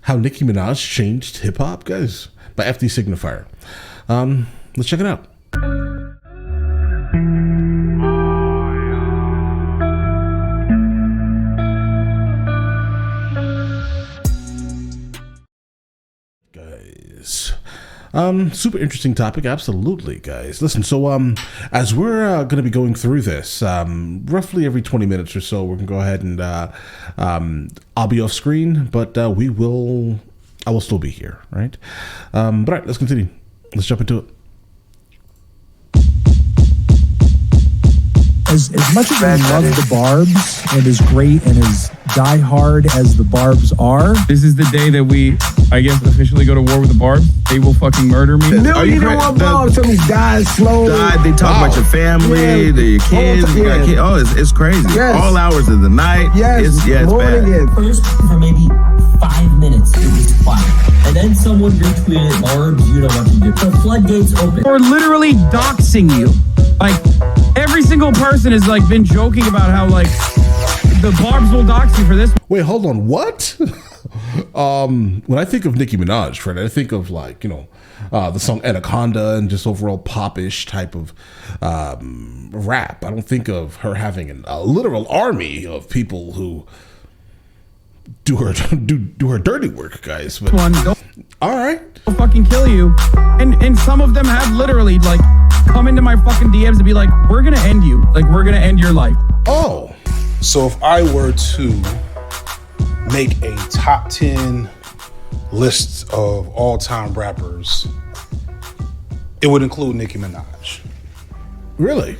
How Nicki Minaj Changed Hip Hop, guys, by FD Signifier. Let's check it out. Guys, super interesting topic, absolutely, guys. Listen, so as we're going to be going through this, roughly every 20 minutes or so, we're gonna go ahead and I'll be off screen, but I will still be here, right? But all right, let's continue. Let's jump into it. As much as I love the Barbz and as great and as diehard as the Barbz are, this is the day that we, I guess, officially go to war with the Barbz. They will fucking murder me. No, you know what, Barbz? Some of these guys slow. They talk about your family, your kids. You got kids. Oh, it's crazy. Yes. All hours of the night. Yes, it's bad. Again. First, for maybe 5 minutes, it was quiet. And then someone retweeted Barbz, you know what to do. The floodgates open. We're literally doxing you. Like, every single person has like been joking about how like the Barbz will dox you for this. Wait, hold on, what? When I think of Nicki Minaj, right, I think of like, the song Anaconda and just overall pop-ish type of rap. I don't think of her having a literal army of people who do her dirty work, guys. But all right, will fucking kill you. And some of them have literally like come into my fucking DMs and be like, we're gonna end you. Like, we're gonna end your life. Oh. So if I were to make a top 10 list of all-time rappers, it would include Nicki Minaj. Really?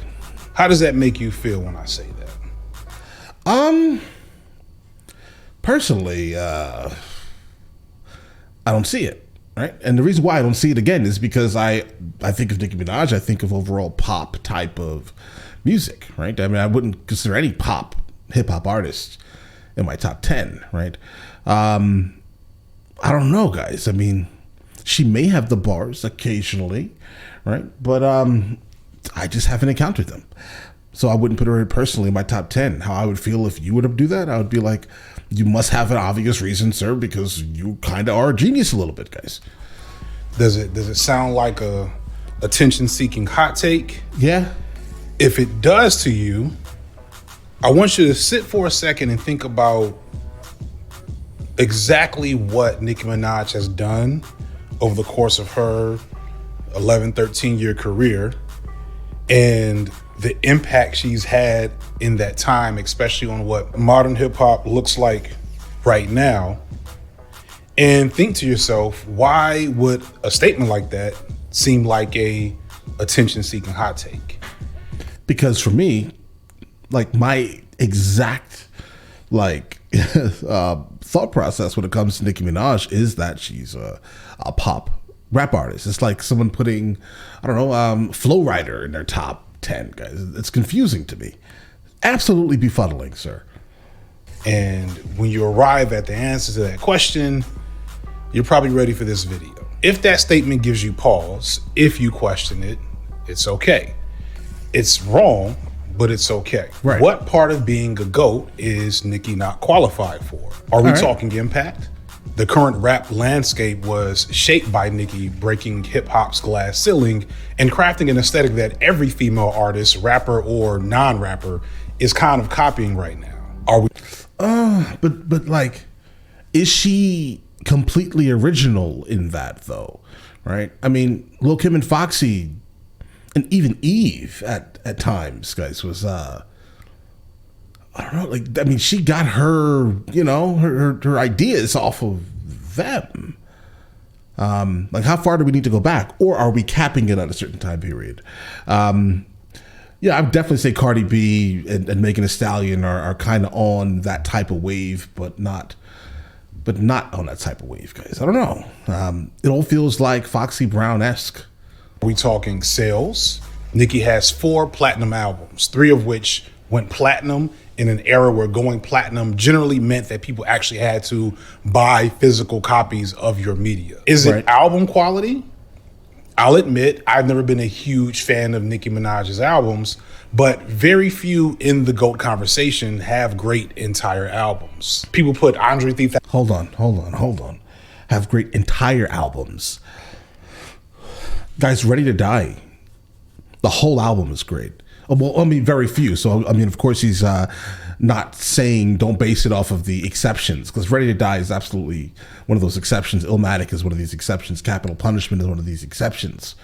How does that make you feel when I say that? Personally, I don't see it, right? And the reason why I don't see it again is because I think of Nicki Minaj, I think of overall pop type of music, right? I mean, I wouldn't consider any pop hip hop artist in my top 10, right? I don't know, guys. I mean, she may have the bars occasionally, right? But I just haven't encountered them. So I wouldn't put her personally in my top 10. How I would feel if you were to do that, I would be like, you must have an obvious reason, sir, because you kind of are a genius a little bit, guys. Does it sound like a attention-seeking hot take? Yeah. If it does to you, I want you to sit for a second and think about exactly what Nicki Minaj has done over the course of her 11, 13-year career and the impact she's had in that time, especially on what modern hip hop looks like right now. And think to yourself, why would a statement like that seem like a attention-seeking hot take? Because for me, like my exact thought process when it comes to Nicki Minaj is that she's a pop rap artist. It's like someone putting, I don't know, Flow Rider in their top 10, guys. It's confusing to me. Absolutely befuddling, sir. And when you arrive at the answer to that question, you're probably ready for this video. If that statement gives you pause, if you question it, it's okay. It's wrong, but it's okay. Right. What part of being a GOAT is Nicki not qualified for? Are we talking impact? The current rap landscape was shaped by Nicki breaking hip hop's glass ceiling and crafting an aesthetic that every female artist, rapper or non-rapper, is kind of copying right now. Are we? But like, is she completely original in that though? Right? I mean, Lil Kim and Foxy, and even Eve at times, guys, was I don't know, like, I mean, she got her, her ideas off of them. Like, how far do we need to go back, or are we capping it at a certain time period? Yeah, I would definitely say Cardi B and Megan Thee Stallion are kind of on that type of wave, but not on that type of wave, guys. I don't know. It all feels like Foxy Brown-esque. Are we talking sales? Nicki has 4 platinum albums, 3 of which went platinum in an era where going platinum generally meant that people actually had to buy physical copies of your media. Is it album quality? I'll admit, I've never been a huge fan of Nicki Minaj's albums, but very few in the GOAT conversation have great entire albums. People put Andre 3000. Hold on. have great entire albums. Guys, Ready to Die, the whole album is great. Well, I mean, very few. So, I mean, of course, he's not saying don't base it off of the exceptions, because Ready to Die is absolutely one of those exceptions. Illmatic is one of these exceptions. Capital Punishment is one of these exceptions,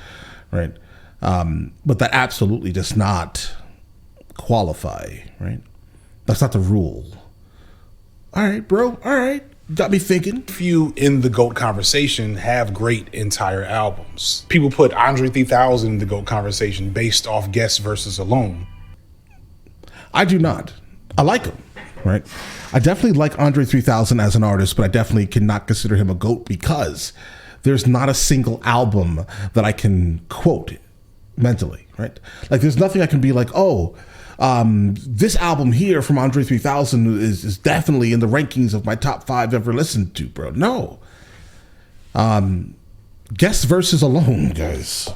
right? But that absolutely does not qualify, right? That's not the rule. All right, bro. All right. Got me thinking. Few in the GOAT conversation have great entire albums. People put Andre 3000 in the GOAT conversation based off guest verses alone. I do not. I like him, right? I definitely like Andre 3000 as an artist, but I definitely cannot consider him a GOAT because there's not a single album that I can quote mentally, right? Like there's nothing I can be like, oh, this album here from Andre 3000 is definitely in the rankings of my top 5 ever listened to, bro. No. Guest verses alone, guys.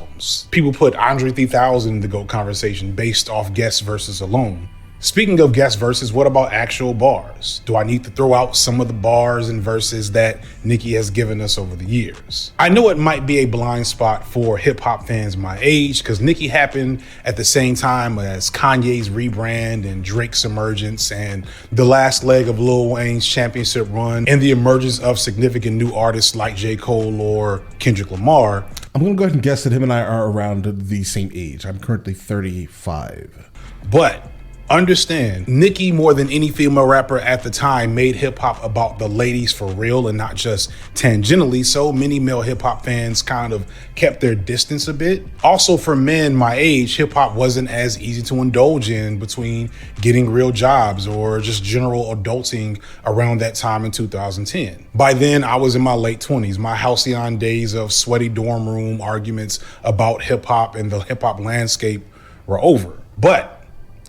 People put Andre 3000 in the GOAT conversation based off guest verses alone. Speaking of guest verses, what about actual bars? Do I need to throw out some of the bars and verses that Nicki has given us over the years? I know it might be a blind spot for hip hop fans my age, because Nicki happened at the same time as Kanye's rebrand and Drake's emergence and the last leg of Lil Wayne's championship run and the emergence of significant new artists like J. Cole or Kendrick Lamar. I'm going to go ahead and guess that him and I are around the same age. I'm currently 35. But understand, Nicki, more than any female rapper at the time, made hip hop about the ladies for real and not just tangentially. So many male hip hop fans kind of kept their distance a bit. Also, for men my age, hip hop wasn't as easy to indulge in between getting real jobs or just general adulting around that time in 2010. By then, I was in my late 20s. My halcyon days of sweaty dorm room arguments about hip hop and the hip hop landscape were over. But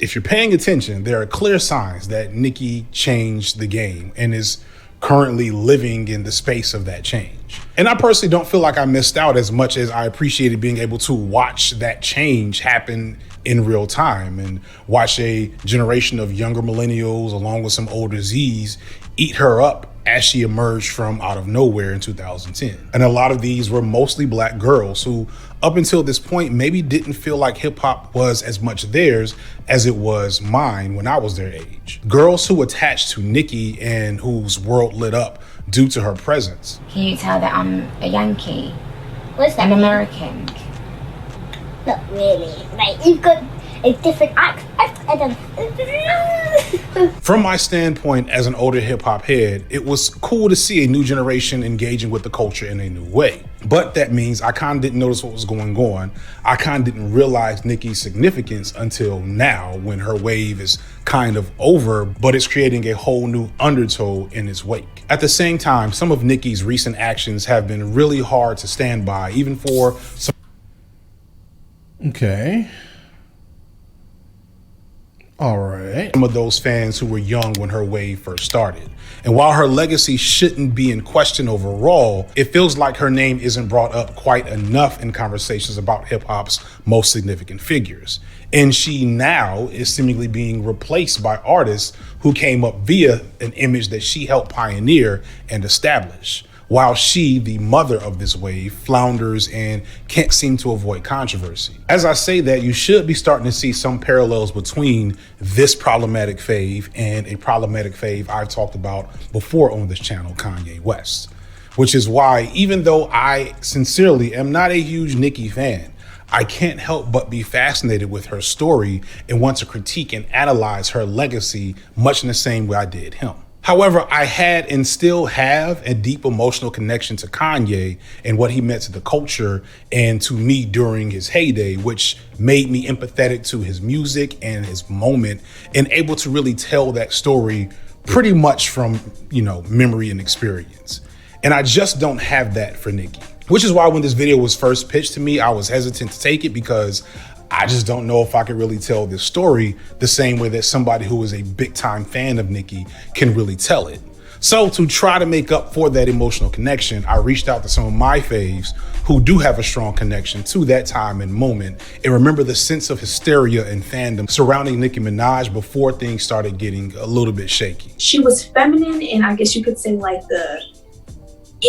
if you're paying attention, there are clear signs that Nicki changed the game and is currently living in the space of that change. And I personally don't feel like I missed out as much as I appreciated being able to watch that change happen in real time and watch a generation of younger millennials along with some older Zs eat her up as she emerged from out of nowhere in 2010. And a lot of these were mostly black girls who, up until this point, maybe didn't feel like hip hop was as much theirs as it was mine when I was their age. Girls who attached to Nicki and whose world lit up due to her presence. Can you tell that I'm a Yankee? What's that? An American? Not really. Like, you've got a different accent. From my standpoint as an older hip hop head, it was cool to see a new generation engaging with the culture in a new way. But that means I kind of didn't notice what was going on. I kind of didn't realize Nicki's significance until now, when her wave is kind of over, but it's creating a whole new undertow in its wake. At the same time, some of Nicki's recent actions have been really hard to stand by, even for some. Okay. All right. Some of those fans who were young when her wave first started. And while her legacy shouldn't be in question overall, it feels like her name isn't brought up quite enough in conversations about hip hop's most significant figures. And she now is seemingly being replaced by artists who came up via an image that she helped pioneer and establish, while she, the mother of this wave, flounders and can't seem to avoid controversy. As I say that, you should be starting to see some parallels between this problematic fave and a problematic fave I've talked about before on this channel, Kanye West. Which is why, even though I sincerely am not a huge Nicki fan, I can't help but be fascinated with her story and want to critique and analyze her legacy much in the same way I did him. However, I had and still have a deep emotional connection to Kanye and what he meant to the culture and to me during his heyday, which made me empathetic to his music and his moment and able to really tell that story pretty much from, memory and experience. And I just don't have that for Nicki, which is why when this video was first pitched to me, I was hesitant to take it because I just don't know if I could really tell this story the same way that somebody who is a big time fan of Nicki can really tell it. So to try to make up for that emotional connection, I reached out to some of my faves who do have a strong connection to that time and moment and remember the sense of hysteria and fandom surrounding Nicki Minaj before things started getting a little bit shaky. She was feminine and I guess you could say like the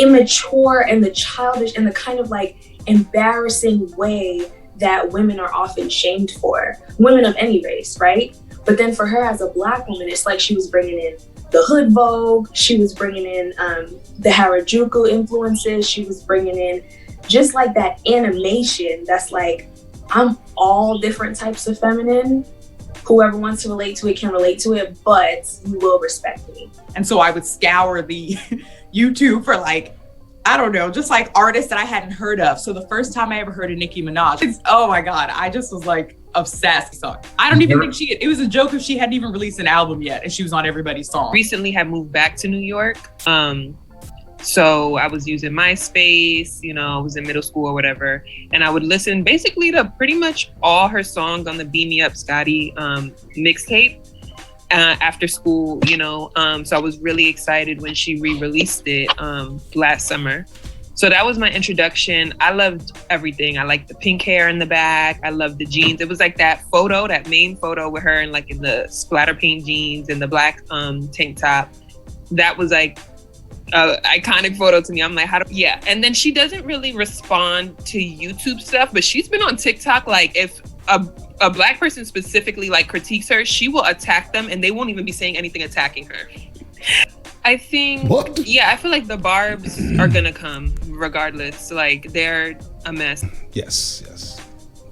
immature and the childish and the kind of like embarrassing way that women are often shamed for, women of any race, right? But then for her as a Black woman, it's like she was bringing in the hood vogue, she was bringing in the Harajuku influences, she was bringing in just like that animation that's like, I'm all different types of feminine. Whoever wants to relate to it can relate to it, but you will respect me. And so I would scour the YouTube for like, I don't know, just like artists that I hadn't heard of. So the first time I ever heard of Nicki Minaj, oh my God, I just was like obsessed. So I don't even think it was a joke if she hadn't even released an album yet and she was on everybody's song. Recently had moved back to New York. So I was using MySpace, you know, I was in middle school or whatever. And I would listen basically to pretty much all her songs on the Beam Me Up Scotty mixtape after school, you know. So I was really excited when she re-released it last summer. So that was my introduction. I loved everything. I liked the pink hair in the back. I loved the jeans. It was like that photo, that main photo with her in like in the splatter paint jeans and the black tank top. That was like iconic photo to me. I'm like, yeah. And then she doesn't really respond to YouTube stuff, but she's been on TikTok. Like if a Black person specifically like critiques her, she will attack them and they won't even be saying anything attacking her. I think, yeah, I feel like the Barbz are gonna come regardless. Like they're a mess. Yes.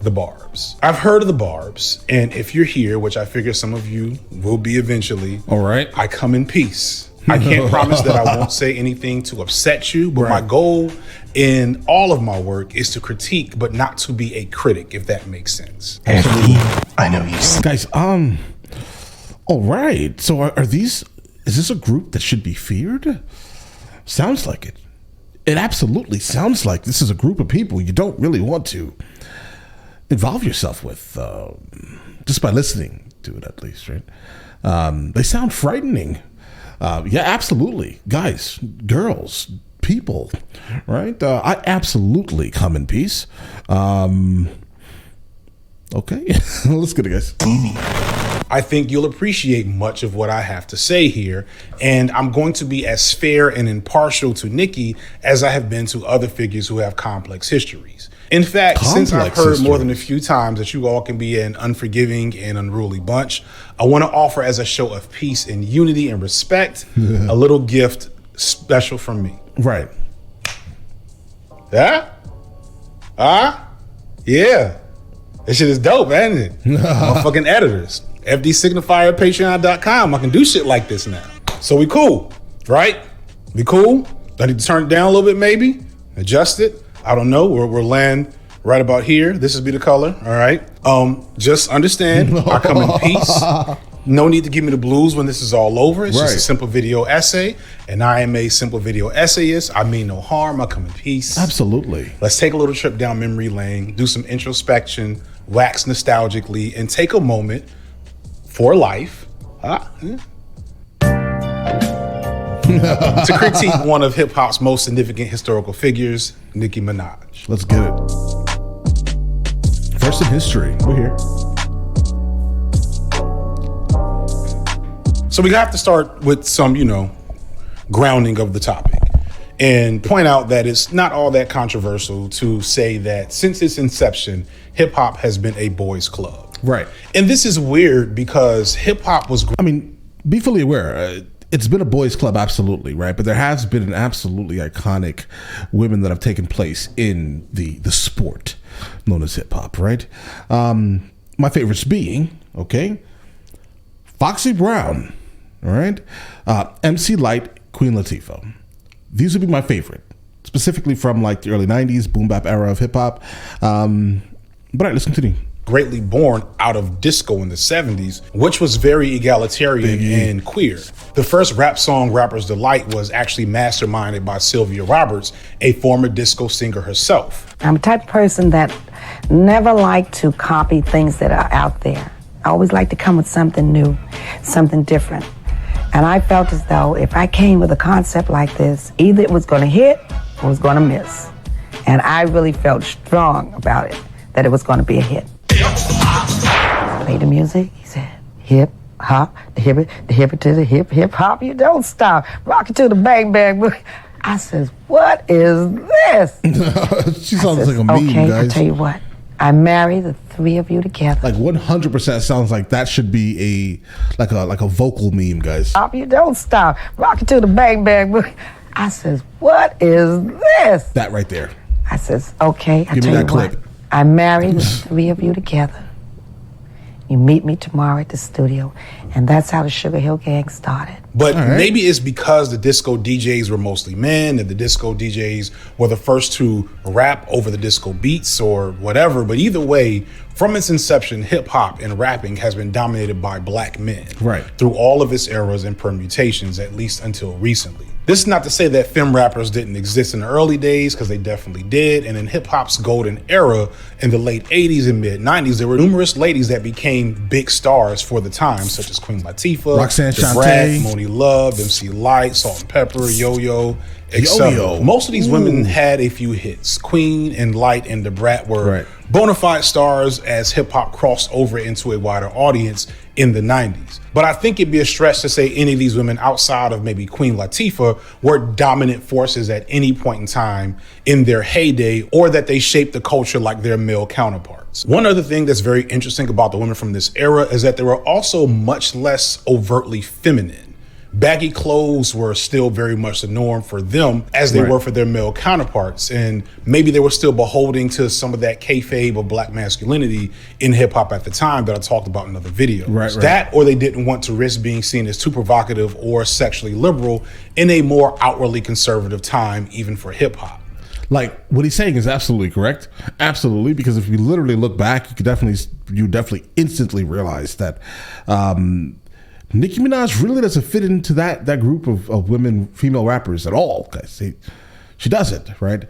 The Barbz. I've heard of the Barbz, and if you're here, which I figure some of you will be eventually, all right, I come in peace. I can't promise that I won't say anything to upset you, but my goal in all of my work is to critique, but not to be a critic, if that makes sense. I know you guys. All right. So are these? Is this a group that should be feared? Sounds like it. It absolutely sounds like this is a group of people you don't really want to involve yourself with, just by listening to it, at least, right? They sound frightening. Yeah, absolutely. Guys, girls, people, right? I absolutely come in peace. Okay, let's get it, guys. I think you'll appreciate much of what I have to say here, and I'm going to be as fair and impartial to Nicki as I have been to other figures who have complex histories. In fact, since I've heard more than a few times that you all can be an unforgiving and unruly bunch, I want to offer as a show of peace and unity and respect, a little gift special from me. Right. Yeah? Yeah. This shit is dope, ain't it? Motherfucking editors. FD Signifier, Patreon.com. I can do shit like this now. So we cool, right? We cool? I need to turn it down a little bit, maybe? Adjust it? I don't know. We'll land right about here. This would be the color, all right? Just understand, I come in peace. No need to give me the blues when this is all over. It's just a simple video essay, and I am a simple video essayist. I mean no harm. I come in peace. Absolutely. Let's take a little trip down memory lane, do some introspection, wax nostalgically, and take a moment for life to critique one of hip-hop's most significant historical figures, Nicki Minaj. Let's get it. First in history. We're here. So we have to start with some, grounding of the topic and point out that it's not all that controversial to say that since its inception, hip-hop has been a boys' club. Right. And this is weird because hip-hop was... be fully aware. It's been a boys' club, absolutely, right? But there has been an absolutely iconic women that have taken place in the sport known as hip-hop, right? My favorites being, Foxy Brown, all right? MC Lyte, Queen Latifah. These would be my favorite, specifically from like the early 90s, boom bap era of hip-hop. But all right, let's continue. Greatly born out of disco in the 70s, which was very egalitarian and queer. The first rap song, Rapper's Delight, was actually masterminded by Sylvia Roberts, a former disco singer herself. I'm a type of person that never like to copy things that are out there. I always like to come with something new, something different. And I felt as though if I came with a concept like this, either it was going to hit or it was going to miss. And I really felt strong about it, that it was going to be a hit. Play the music, he said, hip hop, the hip to the hip hop, you don't stop. Rock it to the bang bang. I says, what is this? She sounds like a meme, okay, guys. I tell you what. I marry the three of you together. Like 100% sounds like that should be a vocal meme, guys. Stop, you don't stop. Rock it to the bang bang boogie. I says, what is this? That right there. I says, okay, I Give me tell you that clip. what. I marry the three of you together. You meet me tomorrow at the studio. And that's how the Sugar Hill Gang started. But maybe it's because the disco DJs were mostly men and the disco DJs were the first to rap over the disco beats or whatever. But either way, from its inception, hip hop and rapping has been dominated by black men. Right. Through all of its eras and permutations, at least until recently. This is not to say that femme rappers didn't exist in the early days, because they definitely did. And in hip hop's golden era in the late 80s and mid 90s, there were numerous ladies that became big stars for the time, such as Queen Latifah, Roxanne Da Shante, Brat, Moni Love, MC Light, Salt and Pepper, Yo-Yo, etc. Yo-Yo. Most of these women had a few hits. Queen and Light and Da Brat were bona fide stars as hip hop crossed over into a wider audience in the 90s. But I think it'd be a stretch to say any of these women outside of maybe Queen Latifah were dominant forces at any point in time in their heyday, or that they shaped the culture like their male counterparts. One other thing that's very interesting about the women from this era is that they were also much less overtly feminine. Baggy clothes were still very much the norm for them as they were for their male counterparts. And maybe they were still beholding to some of that kayfabe of black masculinity in hip hop at the time that I talked about in other videos. That, or they didn't want to risk being seen as too provocative or sexually liberal in a more outwardly conservative time, even for hip hop. Like, what he's saying is absolutely correct. Absolutely, because if you literally look back, you definitely instantly realize that Nicki Minaj really doesn't fit into that group of women, female rappers at all, guys. She doesn't, right?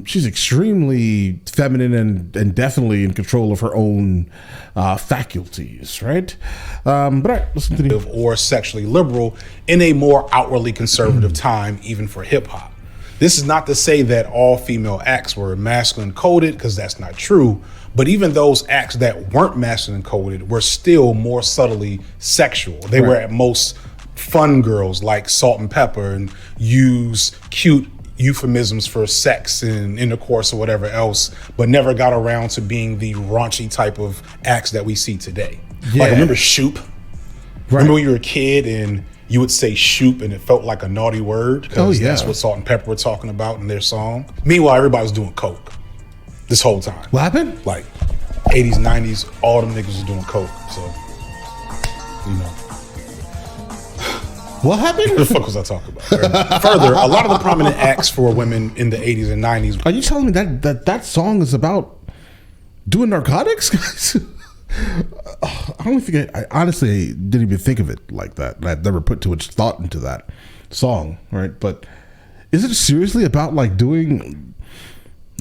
She's extremely feminine and definitely in control of her own faculties, right? But all right, listen to the... Or sexually liberal in a more outwardly conservative time, even for hip hop. This is not to say that all female acts were masculine coded, because that's not true. But even those acts that weren't masculine coded were still more subtly sexual. They were at most fun girls like Salt and Pepper and use cute euphemisms for sex and intercourse or whatever else, but never got around to being the raunchy type of acts that we see today. Like, remember Shoop? Remember when you were a kid and you would say shoop and it felt like a naughty word? Because that's what Salt and Pepper were talking about in their song. Meanwhile, everybody was doing coke this whole time. What happened? Like 80s, 90s, all them niggas was doing coke. So, you know. What happened? What the fuck was I talking about? Further, a lot of the prominent acts for women in the 80s and 90s. Are you telling me that song is about doing narcotics, guys? I don't think I honestly didn't even think of it like that. I never put too much thought into that song, right? But is it seriously about like doing...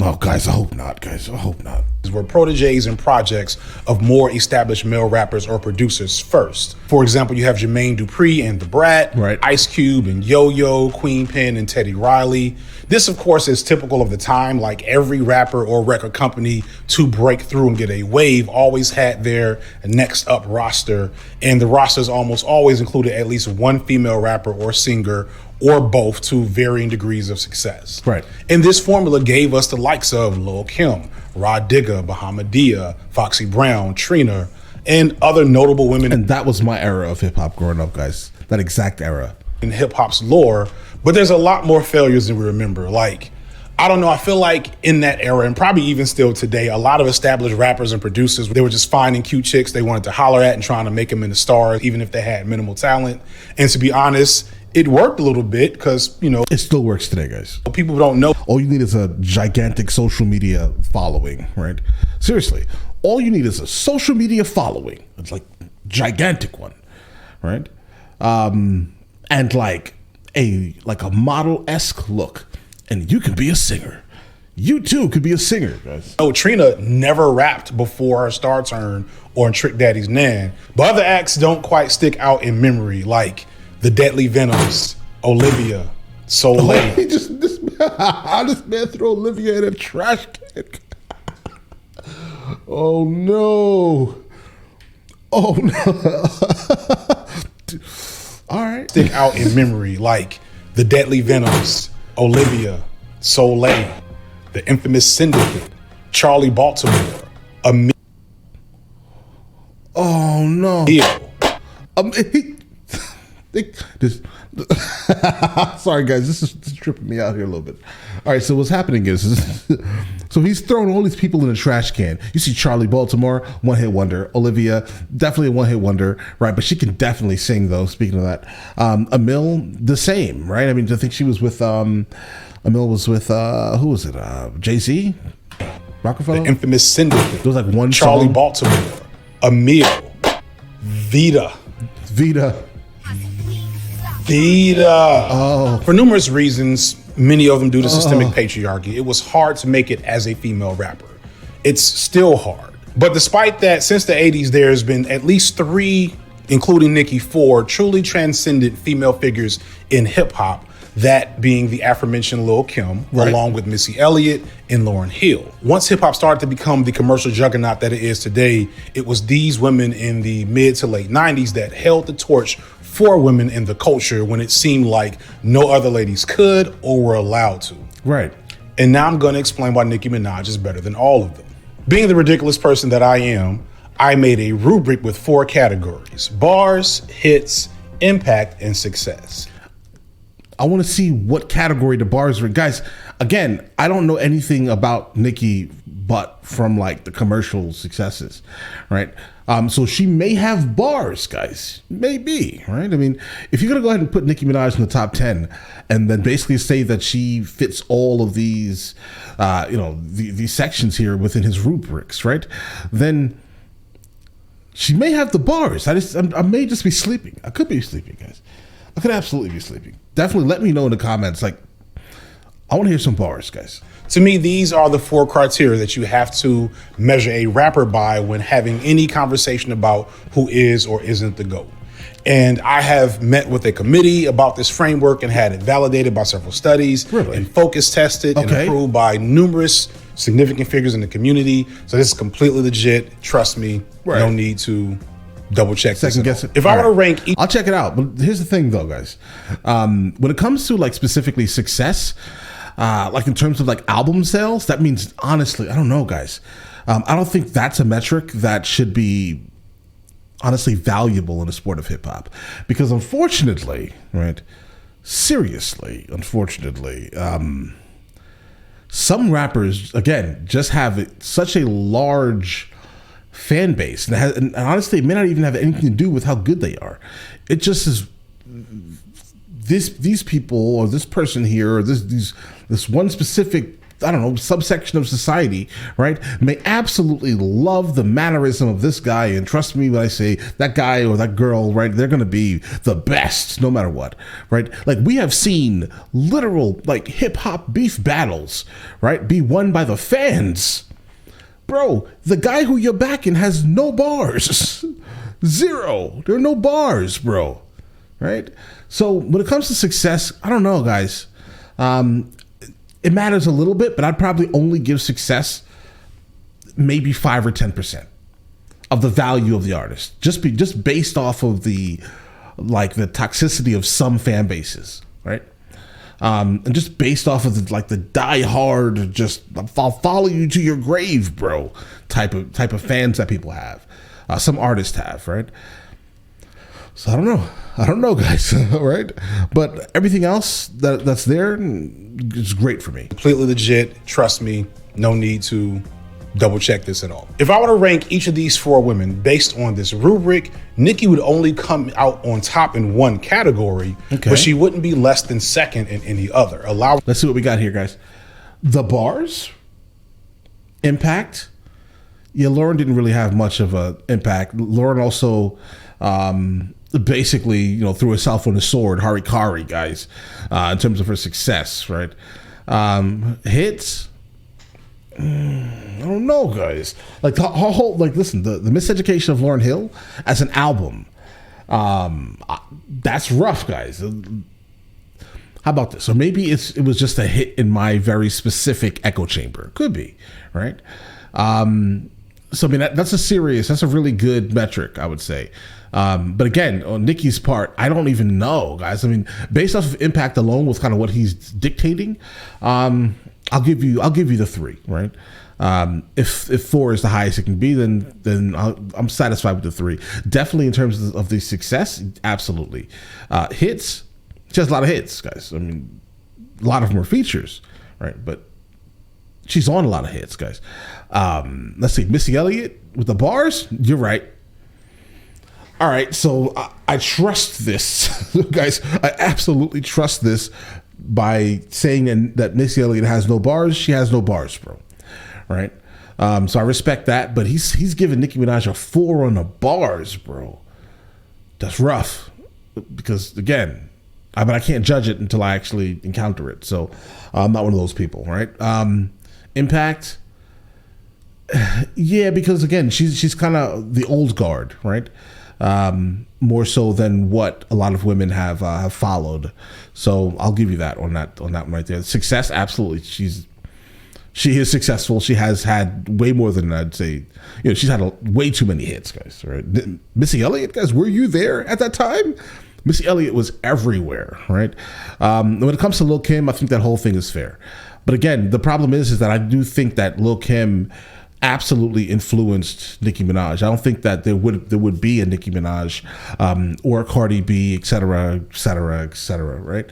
Oh, guys, I hope not, guys. I hope not. Were proteges and projects of more established male rappers or producers first. For example, you have Jermaine Dupri and Da Brat, Ice Cube and Yo-Yo, Queen Pen and Teddy Riley. This, of course, is typical of the time. Like, every rapper or record company to break through and get a wave always had their next up roster, and the rosters almost always included at least one female rapper or singer, or both, to varying degrees of success. And this formula gave us the likes of Lil Kim, Rod Digger, Bahamadia, Foxy Brown, Trina, and other notable women. And that was my era of hip hop growing up, guys. That exact era. In hip hop's lore, but there's a lot more failures than we remember. Like, I don't know, I feel like in that era, and probably even still today, a lot of established rappers and producers, they were just finding cute chicks they wanted to holler at and trying to make them into stars, even if they had minimal talent. And to be honest, it worked a little bit because, you know, it still works today, guys. People don't know. All you need is a gigantic social media following, right? Seriously, all you need is a social media following. It's like gigantic one, right? And like a model-esque look, and you can be a singer. You too could be a singer, guys. Oh, Trina never rapped before her star turn or in Trick Daddy's Nan, but other acts don't quite stick out in memory, like the Deadly Venoms, Olivia, Soleil. How does man throw Olivia in a trash can? Oh no. Oh no. All right. Stick out in memory, like the Deadly Venoms, Olivia, Soleil, the infamous Syndicate, Charlie Baltimore, Oh no! Sorry guys, this is tripping me out here a little bit. All right, so what's happening is so he's throwing all these people in a trash can. You see Charlie Baltimore, one-hit wonder. Olivia, definitely a one-hit wonder, right? But she can definitely sing, though. Speaking of that, Emil, the same, right? I mean, I think she was with Emil was with who was it? Jay-Z, Rockefeller, the infamous Syndicate. There was like one Charlie song. Baltimore, Emil, Vita. Oh. For numerous reasons, many of them due to systemic patriarchy, it was hard to make it as a female rapper. It's still hard. But despite that, since the 80s, there's been at least 3, including Nicki, 4 truly transcendent female figures in hip hop. That being the aforementioned Lil Kim, along with Missy Elliott and Lauryn Hill. Once hip hop started to become the commercial juggernaut that it is today, it was these women in the mid to late 90s that held the torch for women in the culture when it seemed like no other ladies could or were allowed to. Right. And now I'm going to explain why Nicki Minaj is better than all of them. Being the ridiculous person that I am, I made a rubric with 4 categories: bars, hits, impact, and success. I want to see what category the bars were. Guys, again, I don't know anything about Nicki but from like the commercial successes, right? So she may have bars, guys. Maybe, right? I mean, if you're going to go ahead and put Nicki Minaj in the top 10 and then basically say that she fits all of these, these sections here within his rubrics, right? Then she may have the bars. I may just be sleeping. I could be sleeping, guys. I could absolutely be sleeping. Definitely let me know in the comments. Like, I want to hear some bars, guys. To me, these are the 4 criteria that you have to measure a rapper by when having any conversation about who is or isn't the GOAT. And I have met with a committee about this framework and had it validated by several studies and focus tested and approved by numerous significant figures in the community. So this is completely legit. Trust me, no need to double check second guess it. If I were to rank I'll check it out. But here's the thing though, guys. When it comes to like specifically success, like in terms of like album sales, that means honestly, I don't know, guys. I don't think that's a metric that should be honestly valuable in the sport of hip hop, because unfortunately, right? Seriously, unfortunately, some rappers again just have such a large fan base, and honestly, it may not even have anything to do with how good they are. It just is these people or this person here or this one specific, I don't know, subsection of society, right, may absolutely love the mannerism of this guy, and trust me when I say that guy or that girl, right, they're gonna be the best no matter what, right? Like, we have seen literal like hip hop beef battles, right, be won by the fans. Bro, the guy who you're backing has no bars. Zero. There are no bars, bro. Right? So when it comes to success, I don't know, guys. It matters a little bit, but I'd probably only give success maybe 5 or 10% of the value of the artist. Just based off of the toxicity of some fan bases, right? And just based off of the die hard, just I'll follow you to your grave, bro, type of fans that people have, some artists have, right? So I don't know, guys, right? But everything else that's there is great for me. Completely legit. Trust me, no need to double check this at all. If I were to rank each of these 4 women based on this rubric, Nicki would only come out on top in one category, but she wouldn't be less than second in any other. Let's see what we got here, guys. The bars, impact. Yeah, Lauryn didn't really have much of an impact. Lauryn also basically, threw herself on the sword, harikari, guys, in terms of her success, right? Hits. I don't know, guys. Like the whole, listen, the Miseducation of Lauryn Hill as an album, that's rough, guys. How about this? Or maybe it was just a hit in my very specific echo chamber. Could be, right? So I mean that's a really good metric, I would say. But again, on Nicki's part, I don't even know, guys. I mean, based off of impact alone, with kind of what he's dictating, I'll give you the 3, right? If 4 is the highest it can be, then I'm satisfied with the 3. Definitely in terms of the success, absolutely. Hits, she has a lot of hits, guys. I mean, a lot of them are features, right? But she's on a lot of hits, guys. Let's see, Missy Elliott with the bars. You're right. All right, so I trust this, guys. I absolutely trust this by saying that Missy Elliott has no bars. She has no bars, bro. Right? So I respect that, but he's giving Nicki Minaj a 4 on the bars, bro. That's rough, because again, I can't judge it until I actually encounter it. So I'm not one of those people, right? Impact, yeah, because again, she's kind of the old guard, right? More so than what a lot of women have followed. So I'll give you that on that one right there. Success, absolutely. She is successful. She has had way more than I'd say. She's had way too many hits, guys. Right? Missy Elliott, guys, were you there at that time? Missy Elliott was everywhere, right? When it comes to Lil Kim, I think that whole thing is fair. But again, the problem is that I do think that Lil Kim absolutely influenced Nicki Minaj. I don't think that there would be a Nicki Minaj or Cardi B, et cetera, right?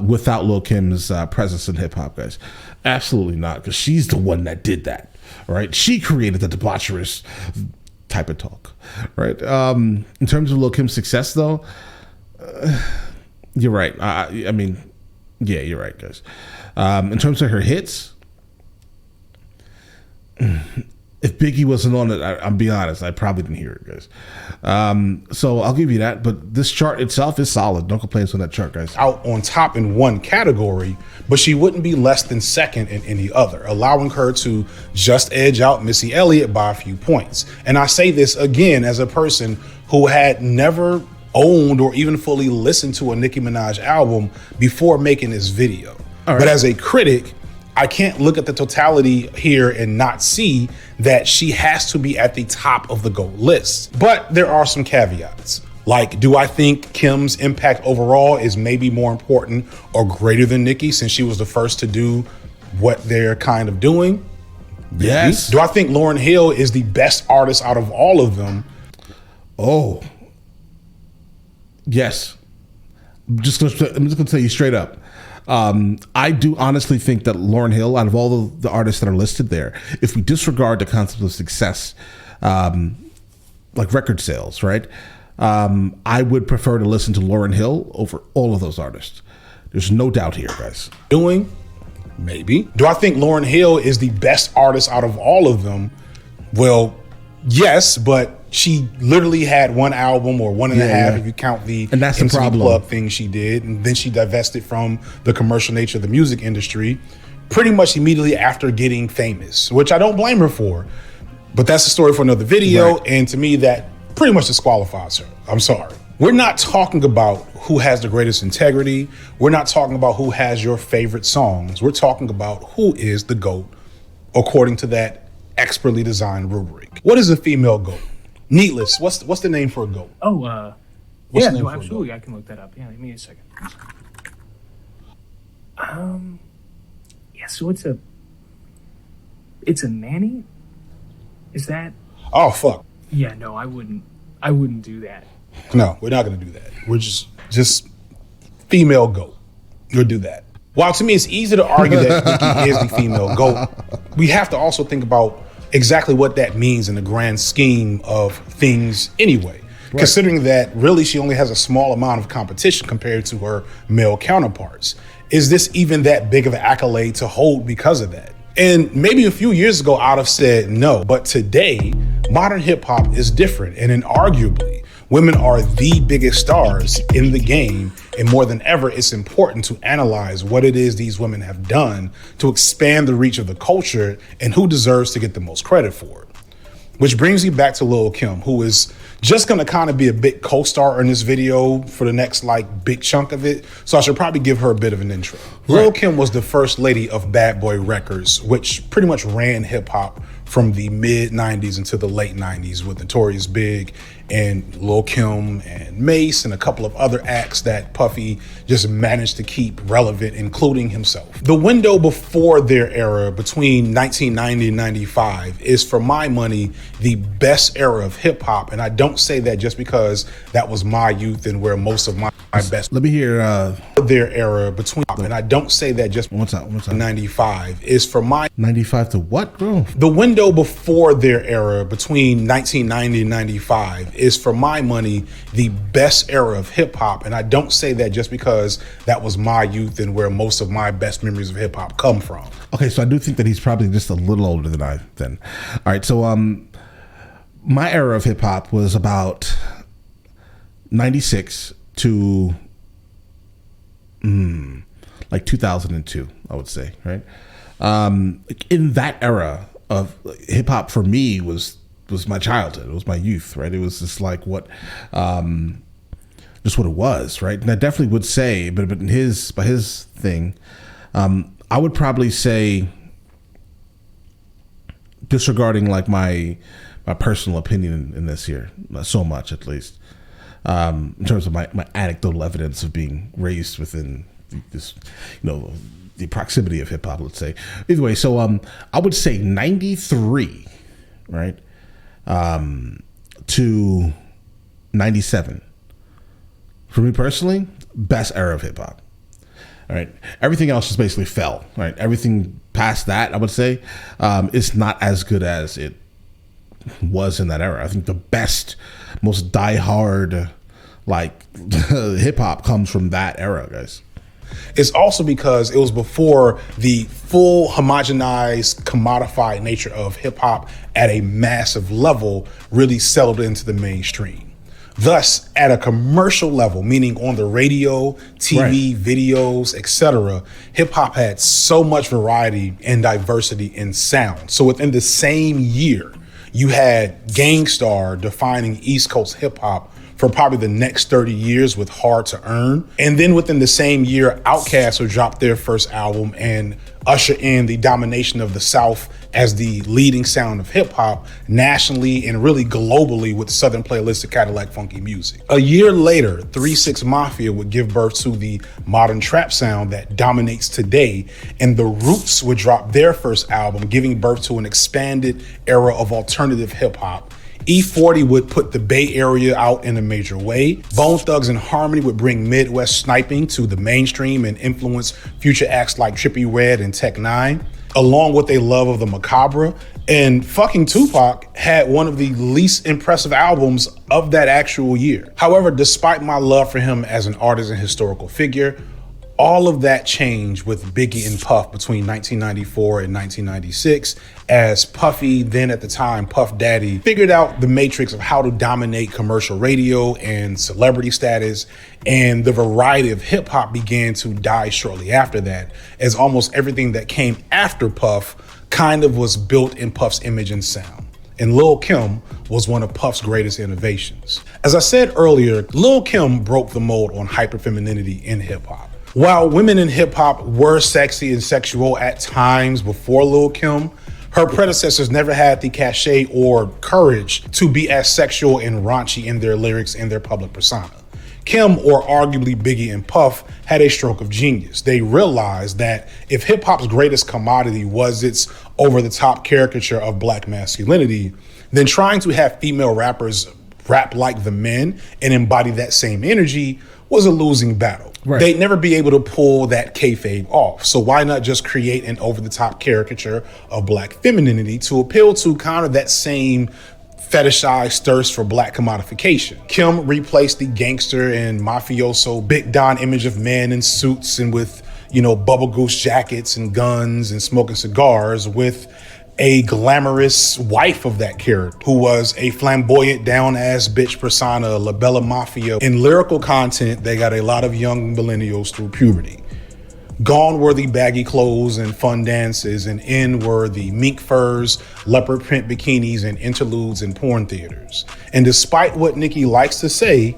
Without Lil Kim's presence in hip hop, guys. Absolutely not, because she's the one that did that, right? She created the debaucherous type of talk, right? In terms of Lil Kim's success, though, you're right. I mean, yeah, you're right, guys. In terms of her hits, if Biggie wasn't on it, I'll be honest, I probably didn't hear it, guys. So I'll give you that. But this chart itself is solid. No complaints on that chart, guys. Out on top in one category, but she wouldn't be less than second in any other, allowing her to just edge out Missy Elliott by a few points. And I say this again as a person who had never owned or even fully listened to a Nicki Minaj album before making this video. Right. But as a critic, I can't look at the totality here and not see that she has to be at the top of the GOAT list. But there are some caveats. Like, do I think Kim's impact overall is maybe more important or greater than Nicki, since she was the first to do what they're kind of doing? Yes. Do I think Lauryn Hill is the best artist out of all of them? Oh, yes. I'm just gonna tell you straight up. I do honestly think that Lauryn Hill, out of all the artists that are listed there, if we disregard the concept of success, like record sales, right? I would prefer to listen to Lauryn Hill over all of those artists. There's no doubt here, guys. Doing? Maybe. Do I think Lauryn Hill is the best artist out of all of them? Well, yes, but she literally had one album or one and a half if you count the and that's the problem. Plug thing she did, and then she divested from the commercial nature of the music industry pretty much immediately after getting famous, which I don't blame her for, but that's a story for another video. Right. And to me, that pretty much disqualifies her. I'm sorry. We're not talking about who has the greatest integrity. We're not talking about who has your favorite songs. We're talking about who is the GOAT according to that expertly designed rubric. What is a female GOAT? Needless. What's the name for a GOAT? Oh, yeah, no, absolutely. I can look that up. Yeah, give me a second. Yeah, so it's a nanny? Is that? Oh, fuck. Yeah, no, I wouldn't do that. No, we're not gonna do that. We're just female GOAT. We'll do that. While to me it's easy to argue that Nicki is the female GOAT, we have to also think about exactly what that means in the grand scheme of things anyway. Right. Considering that really she only has a small amount of competition compared to her male counterparts. Is this even that big of an accolade to hold because of that? And maybe a few years ago I'd have said no, but today modern hip hop is different, and inarguably women are the biggest stars in the game, and more than ever it's important to analyze what it is these women have done to expand the reach of the culture and who deserves to get the most credit for it. Which brings me back to Lil Kim, who is just gonna kind of be a big co-star in this video for the next like big chunk of it. So I should probably give her a bit of an intro. Lil Kim was the first lady of Bad Boy Records, which pretty much ran hip hop from the mid 90s into the late 90s with Notorious Big and Lil Kim and Mace and a couple of other acts that Puffy just managed to keep relevant, including himself. The window before their era, between 1990 and 95, is for my money the best era of hip hop, and I don't say that just because that was my youth and where most of my best. Let me hear their era between, and I don't say that just one time. 95 is for my 95 to what, bro? The window before their era, between 1990 and 95, is for my money the best era of hip hop, and I don't say that just because that was my youth and where most of my best memories of hip hop come from. Okay, so I do think that he's probably just a little older than I then. All right, so my era of hip hop was about 96 to like 2002, I would say, right? In that era of hip hop for me was my childhood. It was my youth, right? It was just like what just what it was, right? And I definitely would say, but by his thing, I would probably say, disregarding like my personal opinion in this here, so much at least, in terms of my anecdotal evidence of being raised within this, the proximity of hip hop, let's say. Either way, so I would say 93, right, to 97. For me personally, best era of hip hop. All right, everything else just basically fell. Right, everything past that, I would say, is not as good as it was in that era. I think the best, most diehard, like hip hop comes from that era, guys. It's also because it was before the full homogenized, commodified nature of hip hop at a massive level really settled into the mainstream. Thus, at a commercial level, meaning on the radio, TV, videos, etc., hip hop had so much variety and diversity in sound. So within the same year, you had Gang Starr defining East Coast hip hop for probably the next 30 years with Hard to Earn. And then within the same year, Outkast would drop their first album and usher in the domination of the South as the leading sound of hip hop nationally and really globally with Southern Playalistic Cadillac Funky Music. A year later, 3 6 Mafia would give birth to the modern trap sound that dominates today, and the Roots would drop their first album, giving birth to an expanded era of alternative hip hop. E40 would put the Bay Area out in a major way. Bone Thugs and Harmony would bring Midwest sniping to the mainstream and influence future acts like Trippie Redd and Tech Nine, along with a love of the macabre. And fucking Tupac had one of the least impressive albums of that actual year. However, despite my love for him as an artist and historical figure, all of that changed with Biggie and Puff between 1994 and 1996, as Puffy, then at the time Puff Daddy, figured out the matrix of how to dominate commercial radio and celebrity status, and the variety of hip hop began to die shortly after that, as almost everything that came after Puff kind of was built in Puff's image and sound. And Lil Kim was one of Puff's greatest innovations. As I said earlier, Lil Kim broke the mold on hyperfemininity in hip hop. While women in hip hop were sexy and sexual at times before Lil Kim, her predecessors never had the cachet or courage to be as sexual and raunchy in their lyrics and their public persona. Kim, or arguably Biggie and Puff, had a stroke of genius. They realized that if hip hop's greatest commodity was its over-the-top caricature of black masculinity, then trying to have female rappers rap like the men and embody that same energy was a losing battle. Right. They'd never be able to pull that kayfabe off. So why not just create an over-the-top caricature of black femininity to appeal to kind of that same fetishized thirst for black commodification? Kim replaced the gangster and mafioso Big Don image of men in suits and with, bubble goose jackets and guns and smoking cigars with a glamorous wife of that character who was a flamboyant down-ass bitch persona, Labella Mafia. In lyrical content, they got a lot of young millennials through puberty. Gone were the baggy clothes and fun dances, and in were the mink furs, leopard print bikinis, and interludes in porn theaters. And despite what Nicki likes to say,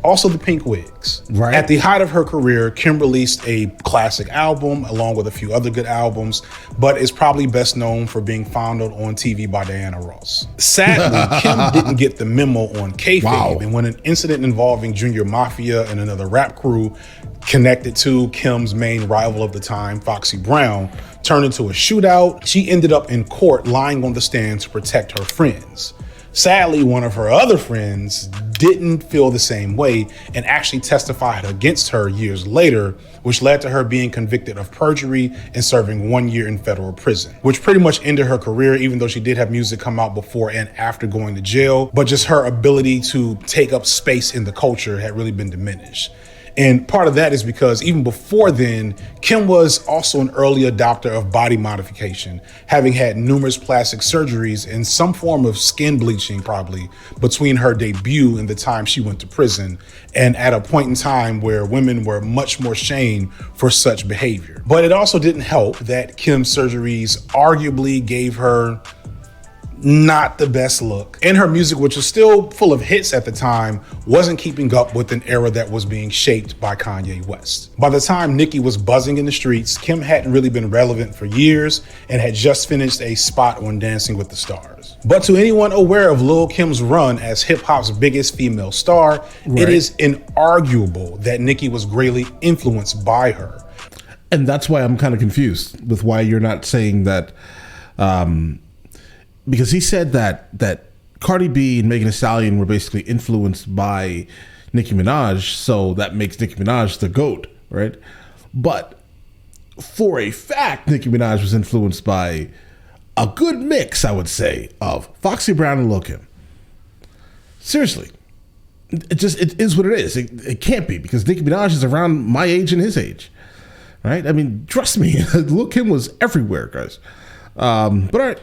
also the pink wigs. Right. At the height of her career, Kim released a classic album along with a few other good albums, but is probably best known for being fondled on TV by Diana Ross. Sadly, Kim didn't get the memo on kayfabe, and when an incident involving Junior Mafia and another rap crew connected to Kim's main rival of the time, Foxy Brown, turned into a shootout, she ended up in court lying on the stand to protect her friends. Sadly, one of her other friends didn't feel the same way and actually testified against her years later, which led to her being convicted of perjury and serving 1 year in federal prison, which pretty much ended her career, even though she did have music come out before and after going to jail. But just her ability to take up space in the culture had really been diminished. And part of that is because even before then, Kim was also an early adopter of body modification, having had numerous plastic surgeries and some form of skin bleaching probably between her debut and the time she went to prison, and at a point in time where women were much more shamed for such behavior. But it also didn't help that Kim's surgeries arguably gave her not the best look. And her music, which was still full of hits at the time, wasn't keeping up with an era that was being shaped by Kanye West. By the time Nicki was buzzing in the streets, Kim hadn't really been relevant for years and had just finished a spot on Dancing with the Stars. But to anyone aware of Lil Kim's run as hip-hop's biggest female star, it is inarguable that Nicki was greatly influenced by her. And that's why I'm kind of confused with why you're not saying that, because he said that Cardi B and Megan Thee Stallion were basically influenced by Nicki Minaj, so that makes Nicki Minaj the GOAT, right? But for a fact, Nicki Minaj was influenced by a good mix, I would say, of Foxy Brown and Lil Kim. Seriously. It is what it is. It can't be, because Nicki Minaj is around my age and his age, right? I mean, trust me, Lil Kim was everywhere, guys. But all right.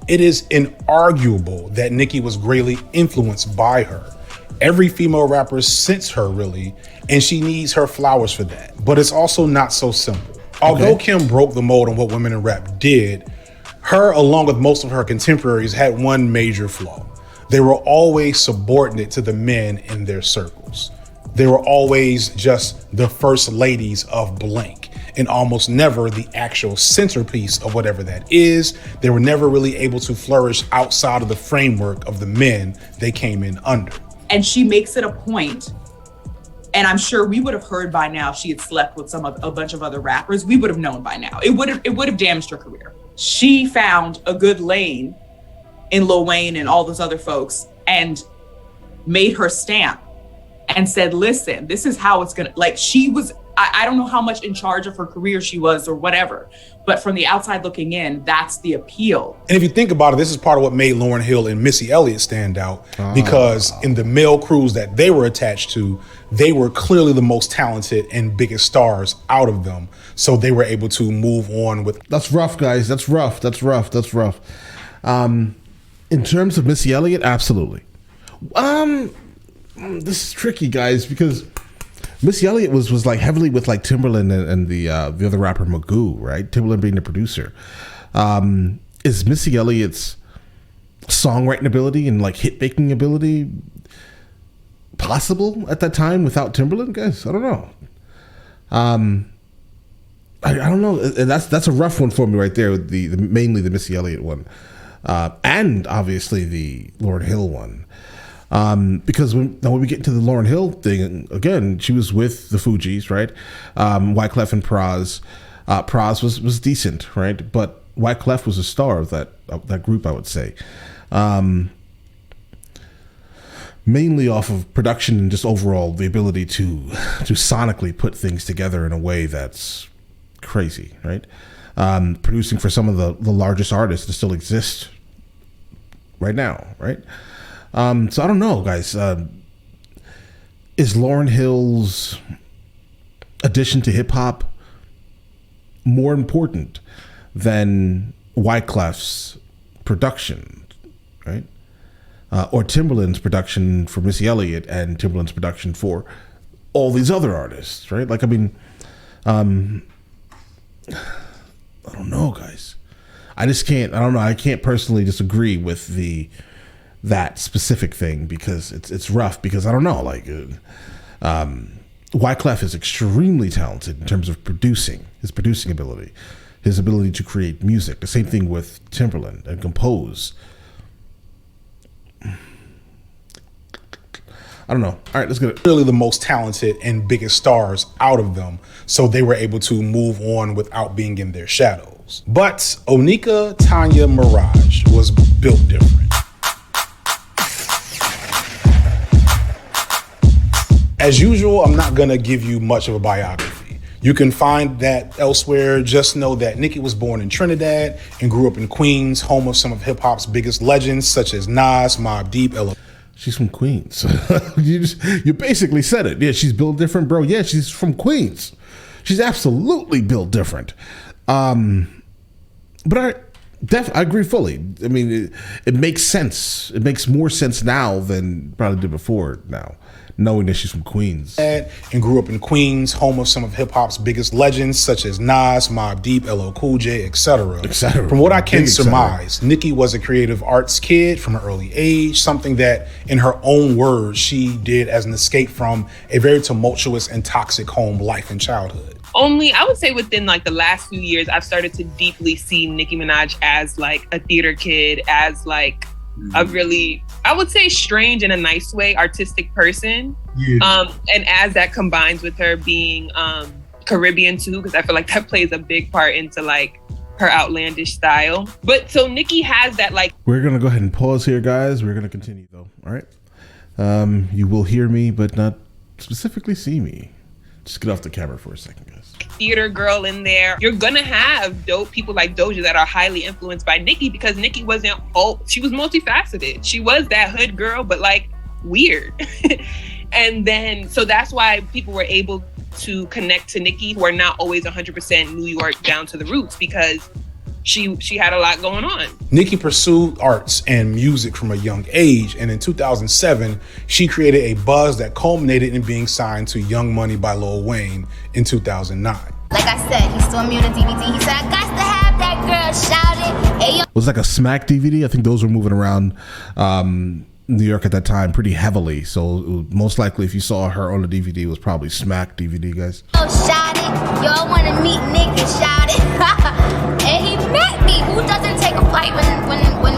It is inarguable that Nicki was greatly influenced by her. Every female rapper since her, really, and she needs her flowers for that. But it's also not so simple. Although Kim broke the mold on what women in rap did, her, along with most of her contemporaries, had one major flaw. They were always subordinate to the men in their circles. They were always just the first ladies of blank, and almost never the actual centerpiece of whatever that is. They were never really able to flourish outside of the framework of the men they came in under. And she makes it a point, and I'm sure we would have heard by now if she had slept with a bunch of other rappers, we would have known by now. It would have damaged her career. She found a good lane in Lil Wayne and all those other folks and made her stamp and said, listen, this is how it's gonna, like, she was, I don't know how much in charge of her career she was or whatever, but from the outside looking in, that's the appeal. And if you think about it, this is part of what made Lauryn Hill and Missy Elliott stand out, because in the male crews that they were attached to, they were clearly the most talented and biggest stars out of them. So they were able to move on with. That's rough, guys. That's rough. In terms of Missy Elliott, absolutely. This is tricky, guys, because Missy Elliott was like heavily with like Timbaland and the other rapper Magoo, right? Timbaland being the producer. Is Missy Elliott's songwriting ability and like hit making ability possible at that time without Timbaland, guys? I don't know. I don't know. That's a rough one for me right there. With the mainly the Missy Elliott one, and obviously the Lauryn Hill one. Because when we get into the Lauryn Hill thing, again, she was with the Fugees, right? Wyclef and Pras. Pras was decent, right? But Wyclef was a star of that group, I would say. Mainly off of production and just overall the ability to sonically put things together in a way that's crazy, right? Producing for some of the largest artists that still exist right now, right? So I don't know, guys. Is Lauryn Hill's addition to hip hop more important than Wyclef's production, right? Or Timbaland's production for Missy Elliott and Timbaland's production for all these other artists, right? Like, I mean, I don't know, guys. I just can't. I don't know. I can't personally disagree with that specific thing because it's rough. Because I don't know. Like, Wyclef is extremely talented in terms of his producing ability, his ability to create music. The same thing with Timberland and compose. I don't know. All right, let's get it. Really the most talented and biggest stars out of them. So they were able to move on without being in their shadows. But Onika Tanya Mirage was built different. As usual, I'm not going to give you much of a biography. You can find that elsewhere. Just know that Nicki was born in Trinidad and grew up in Queens, home of some of hip hop's biggest legends such as Nas, Mobb Deep, She's from Queens. You basically said it. Yeah, she's built different, bro. Yeah, she's from Queens. She's absolutely built different. But I agree fully. I mean, it makes sense. It makes more sense now than probably did before now, knowing that she's from Queens. And grew up in Queens, home of some of hip hop's biggest legends such as Nas, Mobb Deep, LL Cool J, etc. From what I can surmise, Nicki was a creative arts kid from an early age, something that, in her own words, she did as an escape from a very tumultuous and toxic home life and childhood. Only, I would say within like the last few years, I've started to deeply see Nicki Minaj as like a theater kid, as like a really, I would say strange in a nice way, artistic person. Yeah. And as that combines with her being Caribbean too, because I feel like that plays a big part into like her outlandish style. But so Nicki has that like... We're going to go ahead and pause here, guys. We're going to continue though. All right. You will hear me, but not specifically see me. Just get off the camera for a second, guys. Theater girl in there. You're gonna have dope people like Doja that are highly influenced by Nicki because Nicki wasn't she was multifaceted. She was that hood girl, but like weird. And then, so that's why people were able to connect to Nicki who are not always 100% New York down to the roots because she had a lot going on. Nicki pursued arts and music from a young age, and in 2007, she created a buzz that culminated in being signed to Young Money by Lil Wayne in 2009. Like I said, he saw me on the DVD. He said, I got to have that girl shouted. Hey, it was like a Smack DVD. I think those were moving around New York at that time pretty heavily. So most likely if you saw her on the DVD, it was probably Smack DVD, guys. Oh, shout it. Y'all want to meet Nick and shout it. And he met me. Who doesn't take a flight when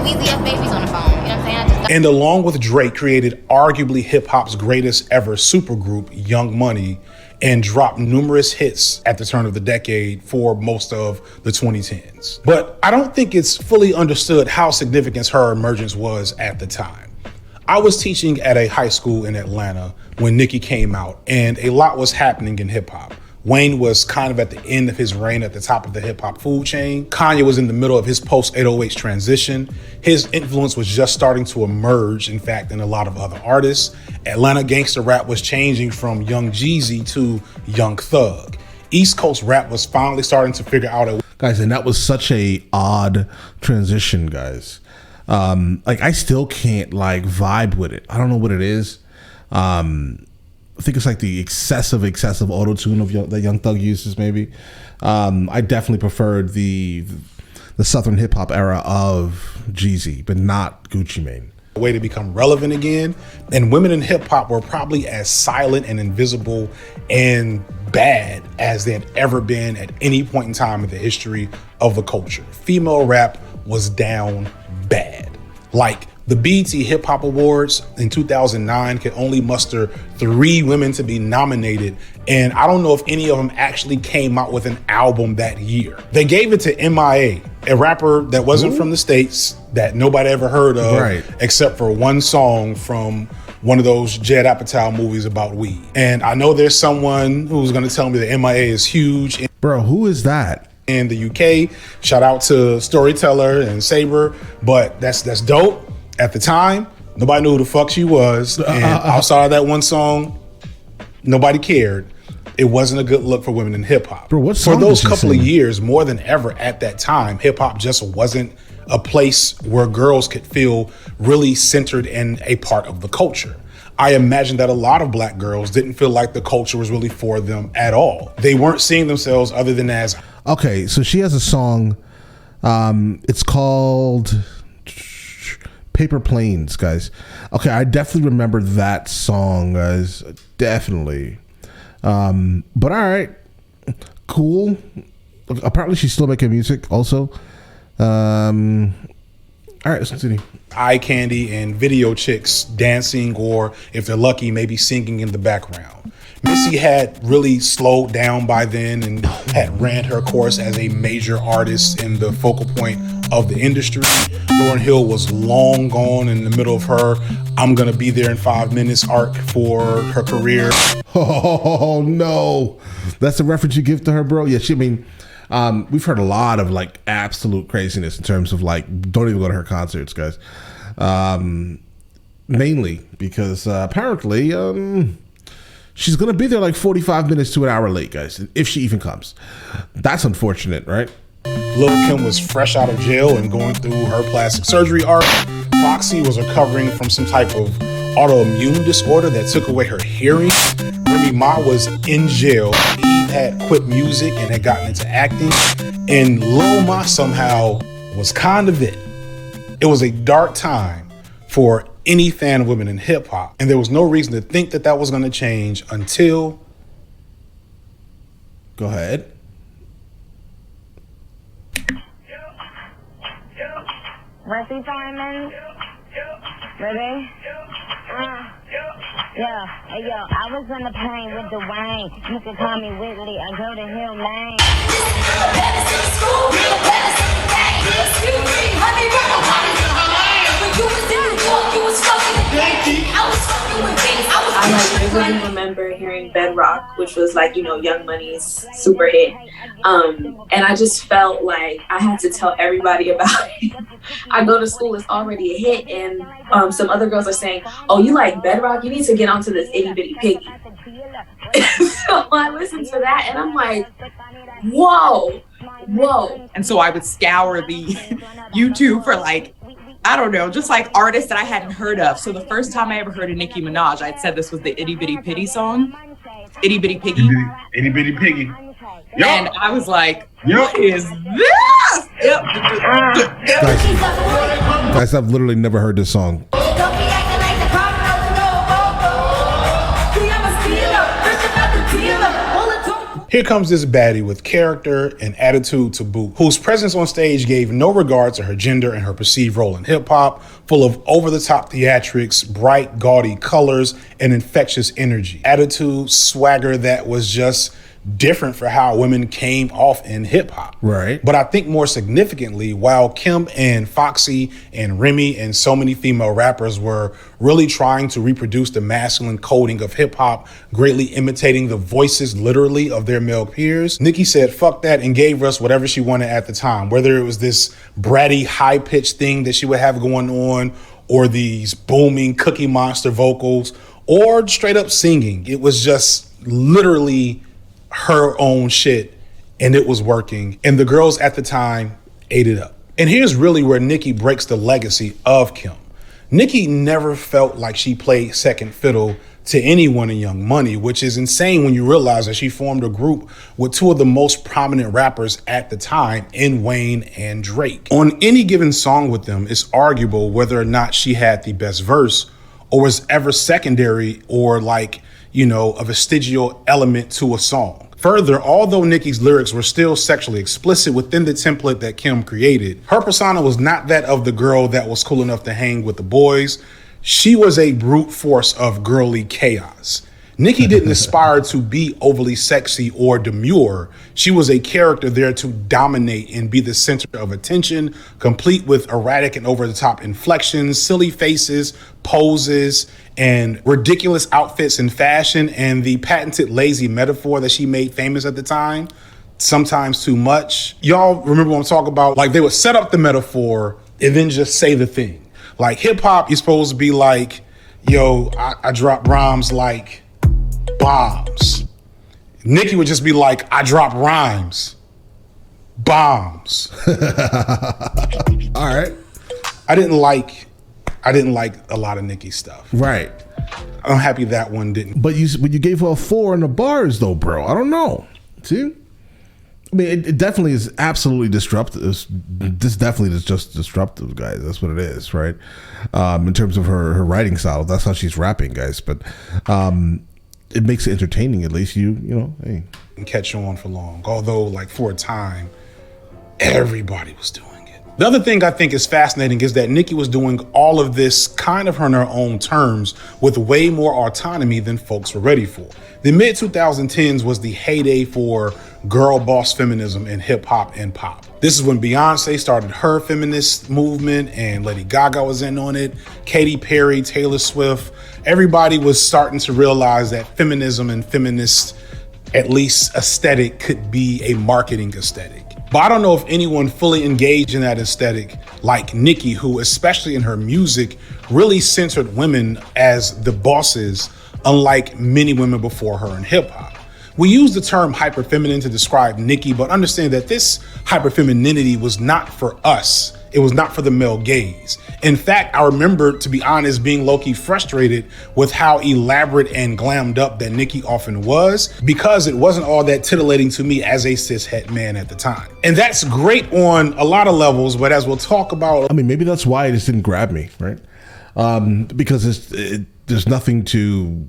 Weezy have babies on the phone? You know what I'm saying? And along with Drake, created arguably hip hop's greatest ever supergroup, Young Money, and dropped numerous hits at the turn of the decade for most of the 2010s. But I don't think it's fully understood how significant her emergence was at the time. I was teaching at a high school in Atlanta when Nicki came out, and a lot was happening in hip hop. Wayne was kind of at the end of his reign at the top of the hip hop food chain. Kanye was in the middle of his post 808s transition. His influence was just starting to emerge, in fact, in a lot of other artists. Atlanta gangster rap was changing from Young Jeezy to Young Thug. East Coast rap was finally starting to figure out a... Guys, and that was such a odd transition, guys. Like I still can't like vibe with it. I don't know what it is. I think it's like the excessive auto-tune of that Young Thug uses maybe. I definitely preferred the Southern hip hop era of Jeezy, but not Gucci Mane. A way to become relevant again. And women in hip hop were probably as silent and invisible and bad as they had ever been at any point in time in the history of the culture. Female rap was down bad. Like the BET Hip Hop Awards in 2009 could only muster 3 women to be nominated, and I don't know if any of them actually came out with an album that year. They gave it to MIA, a rapper that wasn't from the States, that nobody ever heard of, except for one song from one of those Judd Apatow movies about weed. And I know there's someone who's gonna tell me that MIA is huge. Bro, who is that? In the UK, shout out to Storyteller and Saber, but that's dope. At the time, nobody knew who the fuck she was. And outside of that one song, nobody cared. It wasn't a good look for women in hip hop. Bro, what for song those did she couple of sing? years, more than ever at that time, hip hop just wasn't a place where girls could feel really centered and a part of the culture. I imagine that a lot of black girls didn't feel like the culture was really for them at all. They weren't seeing themselves other than as... Okay, so she has a song. It's called Paper Planes, guys. Okay, I definitely remember that song, guys. Definitely. But all right, cool. Apparently she's still making music also. All right, let's continue. Eye candy and video chicks dancing, or if they're lucky, maybe singing in the background. Missy had really slowed down by then and had ran her course as a major artist in the focal point of the industry. Lauryn Hill was long gone in the middle of her I'm gonna be there in 5 minutes arc for her career. Oh no, that's a reference you give to her, bro? Yeah, we've heard a lot of like absolute craziness in terms of like, don't even go to her concerts, guys. Mainly because apparently she's going to be there like 45 minutes to an hour late, guys, if she even comes. That's unfortunate, right? Lil Kim was fresh out of jail and going through her plastic surgery arc. Foxy was recovering from some type of autoimmune disorder that took away her hearing. Remy Ma was in jail. Eve had quit music and had gotten into acting. And Lil Ma somehow was kind of it. It was a dark time for any fan of women in hip hop. And there was no reason to think that that was going to change until... Go ahead. Wesley Fireman. Ready? Yeah, hey yo, I was on the plane with Dwayne. You can call me Whitley. I go to Hill Lane. I vividly remember hearing Bedrock, which was like, Young Money's super hit. And I just felt like I had to tell everybody about it. I go to school, it's already a hit, and some other girls are saying, oh, you like Bedrock? You need to get onto this itty bitty piggy. So I listened to that and I'm like, whoa. And so I would scour the YouTube for like, I don't know, just like artists that I hadn't heard of. So the first time I ever heard of Nicki Minaj, I'd said this was the Itty Bitty Piggy song. Itty Bitty Piggy. Itty Bitty Piggy. Yep. And I was like, what is this? Yep. Guys, I've literally never heard this song. Here comes this baddie with character and attitude to boot, whose presence on stage gave no regard to her gender and her perceived role in hip hop, full of over-the-top theatrics, bright, gaudy colors, and infectious energy. Attitude, swagger that was just different for how women came off in hip hop. Right. But I think more significantly, while Kim and Foxy and Remy and so many female rappers were really trying to reproduce the masculine coding of hip hop, greatly imitating the voices literally of their male peers, Nicki said fuck that and gave us whatever she wanted at the time, whether it was this bratty high-pitched thing that she would have going on, or these booming Cookie Monster vocals, or straight up singing. It was just literally her own shit, and it was working. And the girls at the time ate it up. And here's really where Nicki breaks the legacy of Kim. Nicki never felt like she played second fiddle to anyone in Young Money, which is insane when you realize that she formed a group with two of the most prominent rappers at the time in Wayne and Drake. On any given song with them, it's arguable whether or not she had the best verse or was ever secondary or like, a vestigial element to a song. Further, although Nicki's lyrics were still sexually explicit within the template that Kim created, her persona was not that of the girl that was cool enough to hang with the boys. She was a brute force of girly chaos. Nicki didn't aspire to be overly sexy or demure. She was a character there to dominate and be the center of attention, complete with erratic and over-the-top inflections, silly faces, poses, and ridiculous outfits and fashion, and the patented lazy metaphor that she made famous at the time, sometimes too much. Y'all remember what I'm talking about? Like, they would set up the metaphor and then just say the thing. Like, hip-hop, you're supposed to be like, yo, I drop rhymes like bombs. Nicki would just be like, I drop rhymes. Bombs. All right. I didn't like a lot of Nicki stuff. Right. I'm happy that one didn't. But you gave her a 4 in the bars though, bro. I don't know. See? I mean, it definitely is absolutely disruptive. This definitely is just disruptive, guys. That's what it is, right? In terms of her writing style, that's how she's rapping, guys. But it makes it entertaining. At least you know, hey, and catch on for long. Although, like for a time, everybody was doing it. The other thing I think is fascinating is that Nicki was doing all of this kind of on her own terms with way more autonomy than folks were ready for. The mid 2010s was the heyday for girl boss feminism in hip hop and pop. This is when Beyonce started her feminist movement and Lady Gaga was in on it. Katy Perry, Taylor Swift, everybody was starting to realize that feminism and feminist, at least aesthetic, could be a marketing aesthetic. But I don't know if anyone fully engaged in that aesthetic like Nicki, who, especially in her music, really centered women as the bosses, unlike many women before her in hip hop. We use the term hyperfeminine to describe Nicki, but understand that this hyperfemininity was not for us. It was not for the male gaze. In fact, I remember, to be honest, being low-key frustrated with how elaborate and glammed up that Nicki often was, because it wasn't all that titillating to me as a cishet man at the time. And that's great on a lot of levels, but as we'll talk about... I mean, maybe that's why it just didn't grab me, right? Because there's nothing to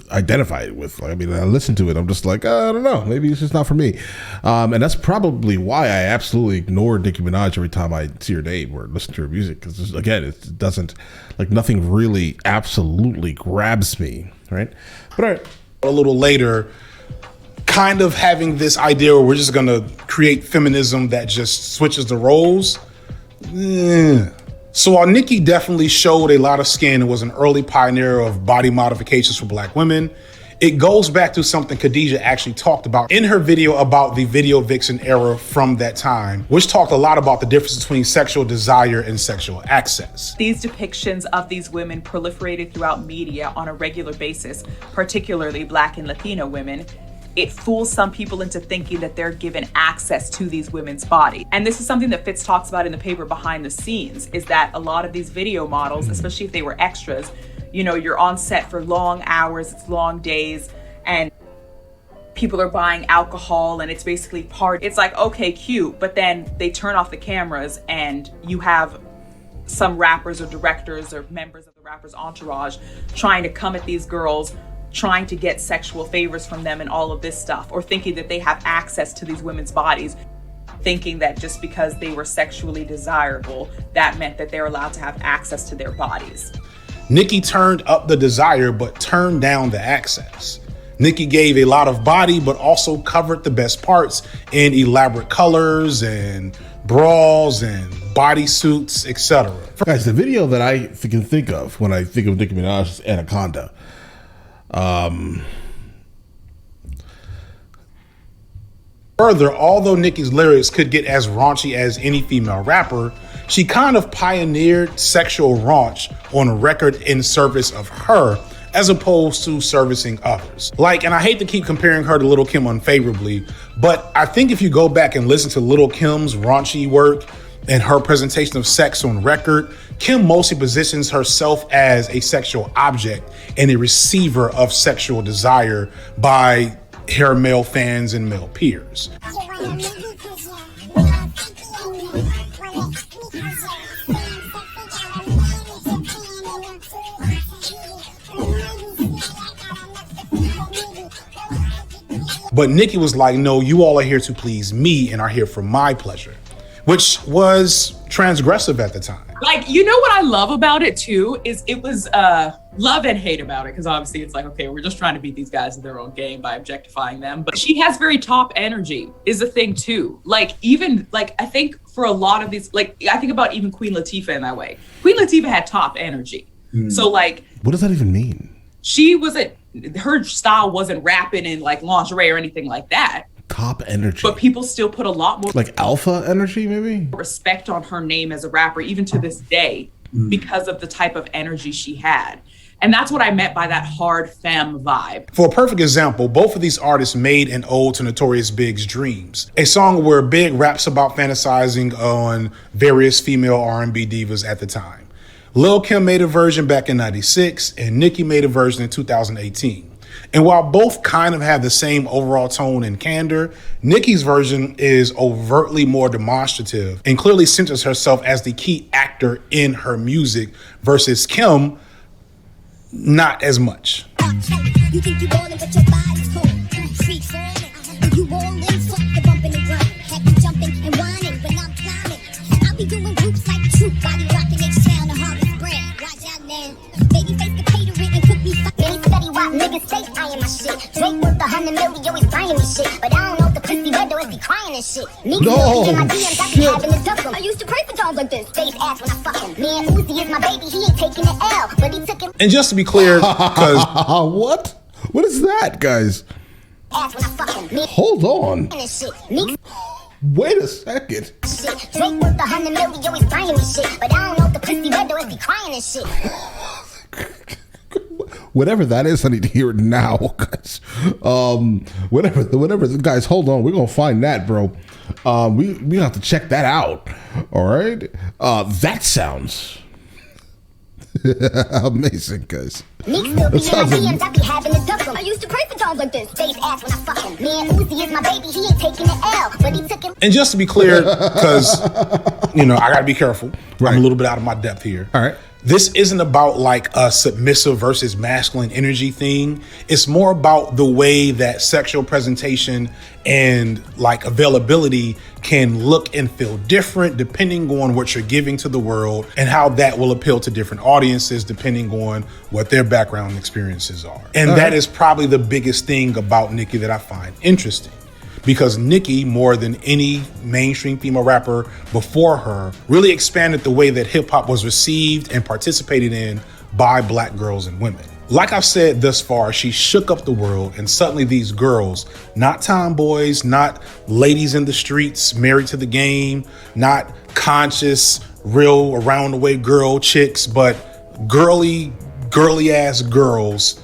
identify it with. I mean, I listen to it, I'm just like, I don't know, maybe it's just not for me. And that's probably why I absolutely ignore Nicki Minaj every time I see her name or listen to her music, because again, it doesn't, like, nothing really absolutely grabs me, right? But all right. A little later, kind of having this idea where we're just gonna create feminism that just switches the roles. So while Nicki definitely showed a lot of skin and was an early pioneer of body modifications for Black women, it goes back to something Khadijah actually talked about in her video about the video vixen era from that time, which talked a lot about the difference between sexual desire and sexual access. These depictions of these women proliferated throughout media on a regular basis, particularly Black and Latino women. It fools some people into thinking that they're given access to these women's bodies. And this is something that Fitz talks about in the paper behind the scenes, is that a lot of these video models, especially if they were extras, you know, you're on set for long hours, it's long days, and people are buying alcohol and it's basically party. It's like, okay, cute, but then they turn off the cameras and you have some rappers or directors or members of the rapper's entourage trying to come at these girls, trying to get sexual favors from them and all of this stuff, or thinking that they have access to these women's bodies, thinking that just because they were sexually desirable, that meant that they're allowed to have access to their bodies. Nicki turned up the desire, but turned down the access. Nicki gave a lot of body, but also covered the best parts in elaborate colors and bras and bodysuits, etc. Guys, the video that I can think of when I think of Nicki Minaj is Anaconda. Further, although Nicki's lyrics could get as raunchy as any female rapper, she kind of pioneered sexual raunch on record in service of her, as opposed to servicing others. Like, and I hate to keep comparing her to Lil Kim unfavorably, but I think if you go back and listen to Lil Kim's raunchy work and her presentation of sex on record, Kim mostly positions herself as a sexual object and a receiver of sexual desire by her male fans and male peers. But Nicki was like, no, you all are here to please me and are here for my pleasure, which was transgressive at the time. Like, you know what I love about it too, is it was love and hate about it, because obviously it's like, okay, we're just trying to beat these guys in their own game by objectifying them. But she has very top energy is a thing too. Like, even, like, I think for a lot of these, like, I think about even Queen Latifah in that way. Queen Latifah had top energy. So like, what does that even mean? She wasn't, her style wasn't rapping in like lingerie or anything like that. Top energy. But people still put a lot more like alpha energy, maybe? Respect on her name as a rapper, even to this day, because of the type of energy she had. And that's what I meant by that hard femme vibe. For a perfect example, both of these artists made an ode to Notorious Big's Dreams, a song where Big raps about fantasizing on various female R&B divas at the time. Lil Kim made a version back in 96 and Nicki made a version in 2018. And while both kind of have the same overall tone and candor, Nicki's version is overtly more demonstrative and clearly centers herself as the key actor in her music versus Kim, not as much. You think you ballin', but your body's cold. Street falling, you ballin', fuck the bumpin' and grind. Have you jumping and whining, but I'm climbing. I'll be doing groups like Troop, body rockin' H sound, the Harvest brand. Watch out, man. Baby face the catering and cook me fucking steady wop. Niggas say I am my shit. Drake worth 100 million, always buying me shit. But I don't know if the pussy red or if he crying and shit. Me no, in my DMs, I be having to duck 'em. I used to pray for dogs like this. Face ass when I fuck him. Man, Uzi is my baby, he ain't taking the L, but he took it. And just to be clear, because what? What is that, guys? Hold on. Wait a second. Drake worth 100 million, always buying me shit. But I don't know if the pussy red or if he crying and shit. Whatever that is, I need to hear it now, guys. Whatever, guys. Hold on, we're gonna find that, bro. We have to check that out. All right. That sounds amazing, guys. That sounds amazing. I used to pray for dogs like this. Face ass when I fuck him. Man, Uzi is my baby, he ain't taking the L, but he took it. And just to be clear, because I gotta be careful. Right. I'm a little bit out of my depth here. All right. This isn't about like a submissive versus masculine energy thing. It's more about the way that sexual presentation and like availability can look and feel different depending on what you're giving to the world and how that will appeal to different audiences depending on what their background experiences are. And that is probably the biggest thing about Nicki that I find interesting. Because Nicki, more than any mainstream female rapper before her, really expanded the way that hip hop was received and participated in by Black girls and women. Like I've said thus far, she shook up the world, and suddenly these girls, not tomboys, not ladies in the streets, married to the game, not conscious, real around the way girl chicks, but girly ass girls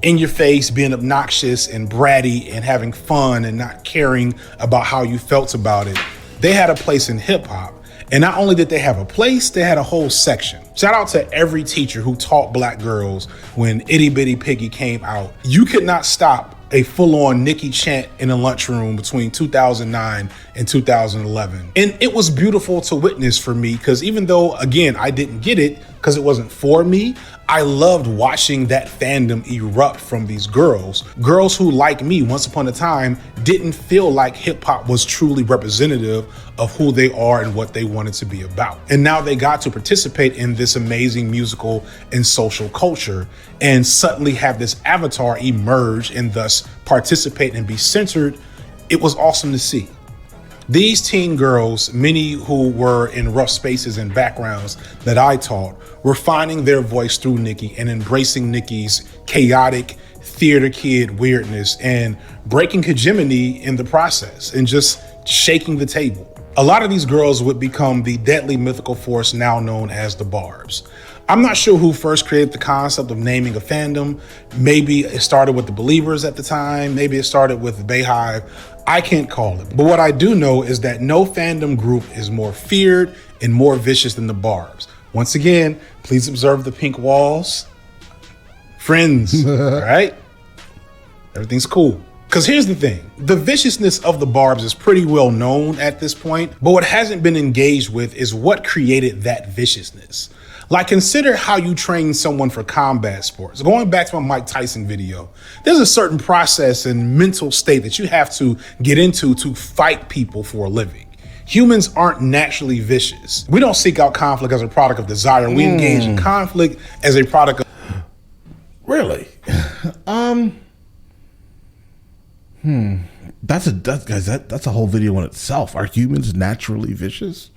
in your face, being obnoxious and bratty and having fun and not caring about how you felt about it. They had a place in hip hop. And not only did they have a place, they had a whole section. Shout out to every teacher who taught Black girls when Itty Bitty Piggy came out. You could not stop a full-on Nicki chant in a lunchroom between 2009 and 2011. And it was beautiful to witness for me, because even though, again, I didn't get it because it wasn't for me, I loved watching that fandom erupt from these girls who, like me, once upon a time, didn't feel like hip hop was truly representative of who they are and what they wanted to be about. And now they got to participate in this amazing musical and social culture and suddenly have this avatar emerge and thus participate and be centered. It was awesome to see. These teen girls, many who were in rough spaces and backgrounds that I taught, were finding their voice through Nicki and embracing Nicki's chaotic theater kid weirdness and breaking hegemony in the process and just shaking the table. A lot of these girls would become the deadly mythical force now known as the Barbz. I'm not sure who first created the concept of naming a fandom. Maybe it started with the Believers at the time. Maybe it started with the Bayhive. I can't call it. But what I do know is that no fandom group is more feared and more vicious than the Barbz. Once again, please observe the pink walls. Friends, right? Everything's cool. Because here's the thing, the viciousness of the Barbz is pretty well known at this point, but what hasn't been engaged with is what created that viciousness. Like, consider how you train someone for combat sports. Going back to my Mike Tyson video, there's a certain process and mental state that you have to get into to fight people for a living. Humans aren't naturally vicious. We don't seek out conflict as a product of desire. We engage in conflict as a product of... Really? That's a whole video in itself. Are humans naturally vicious?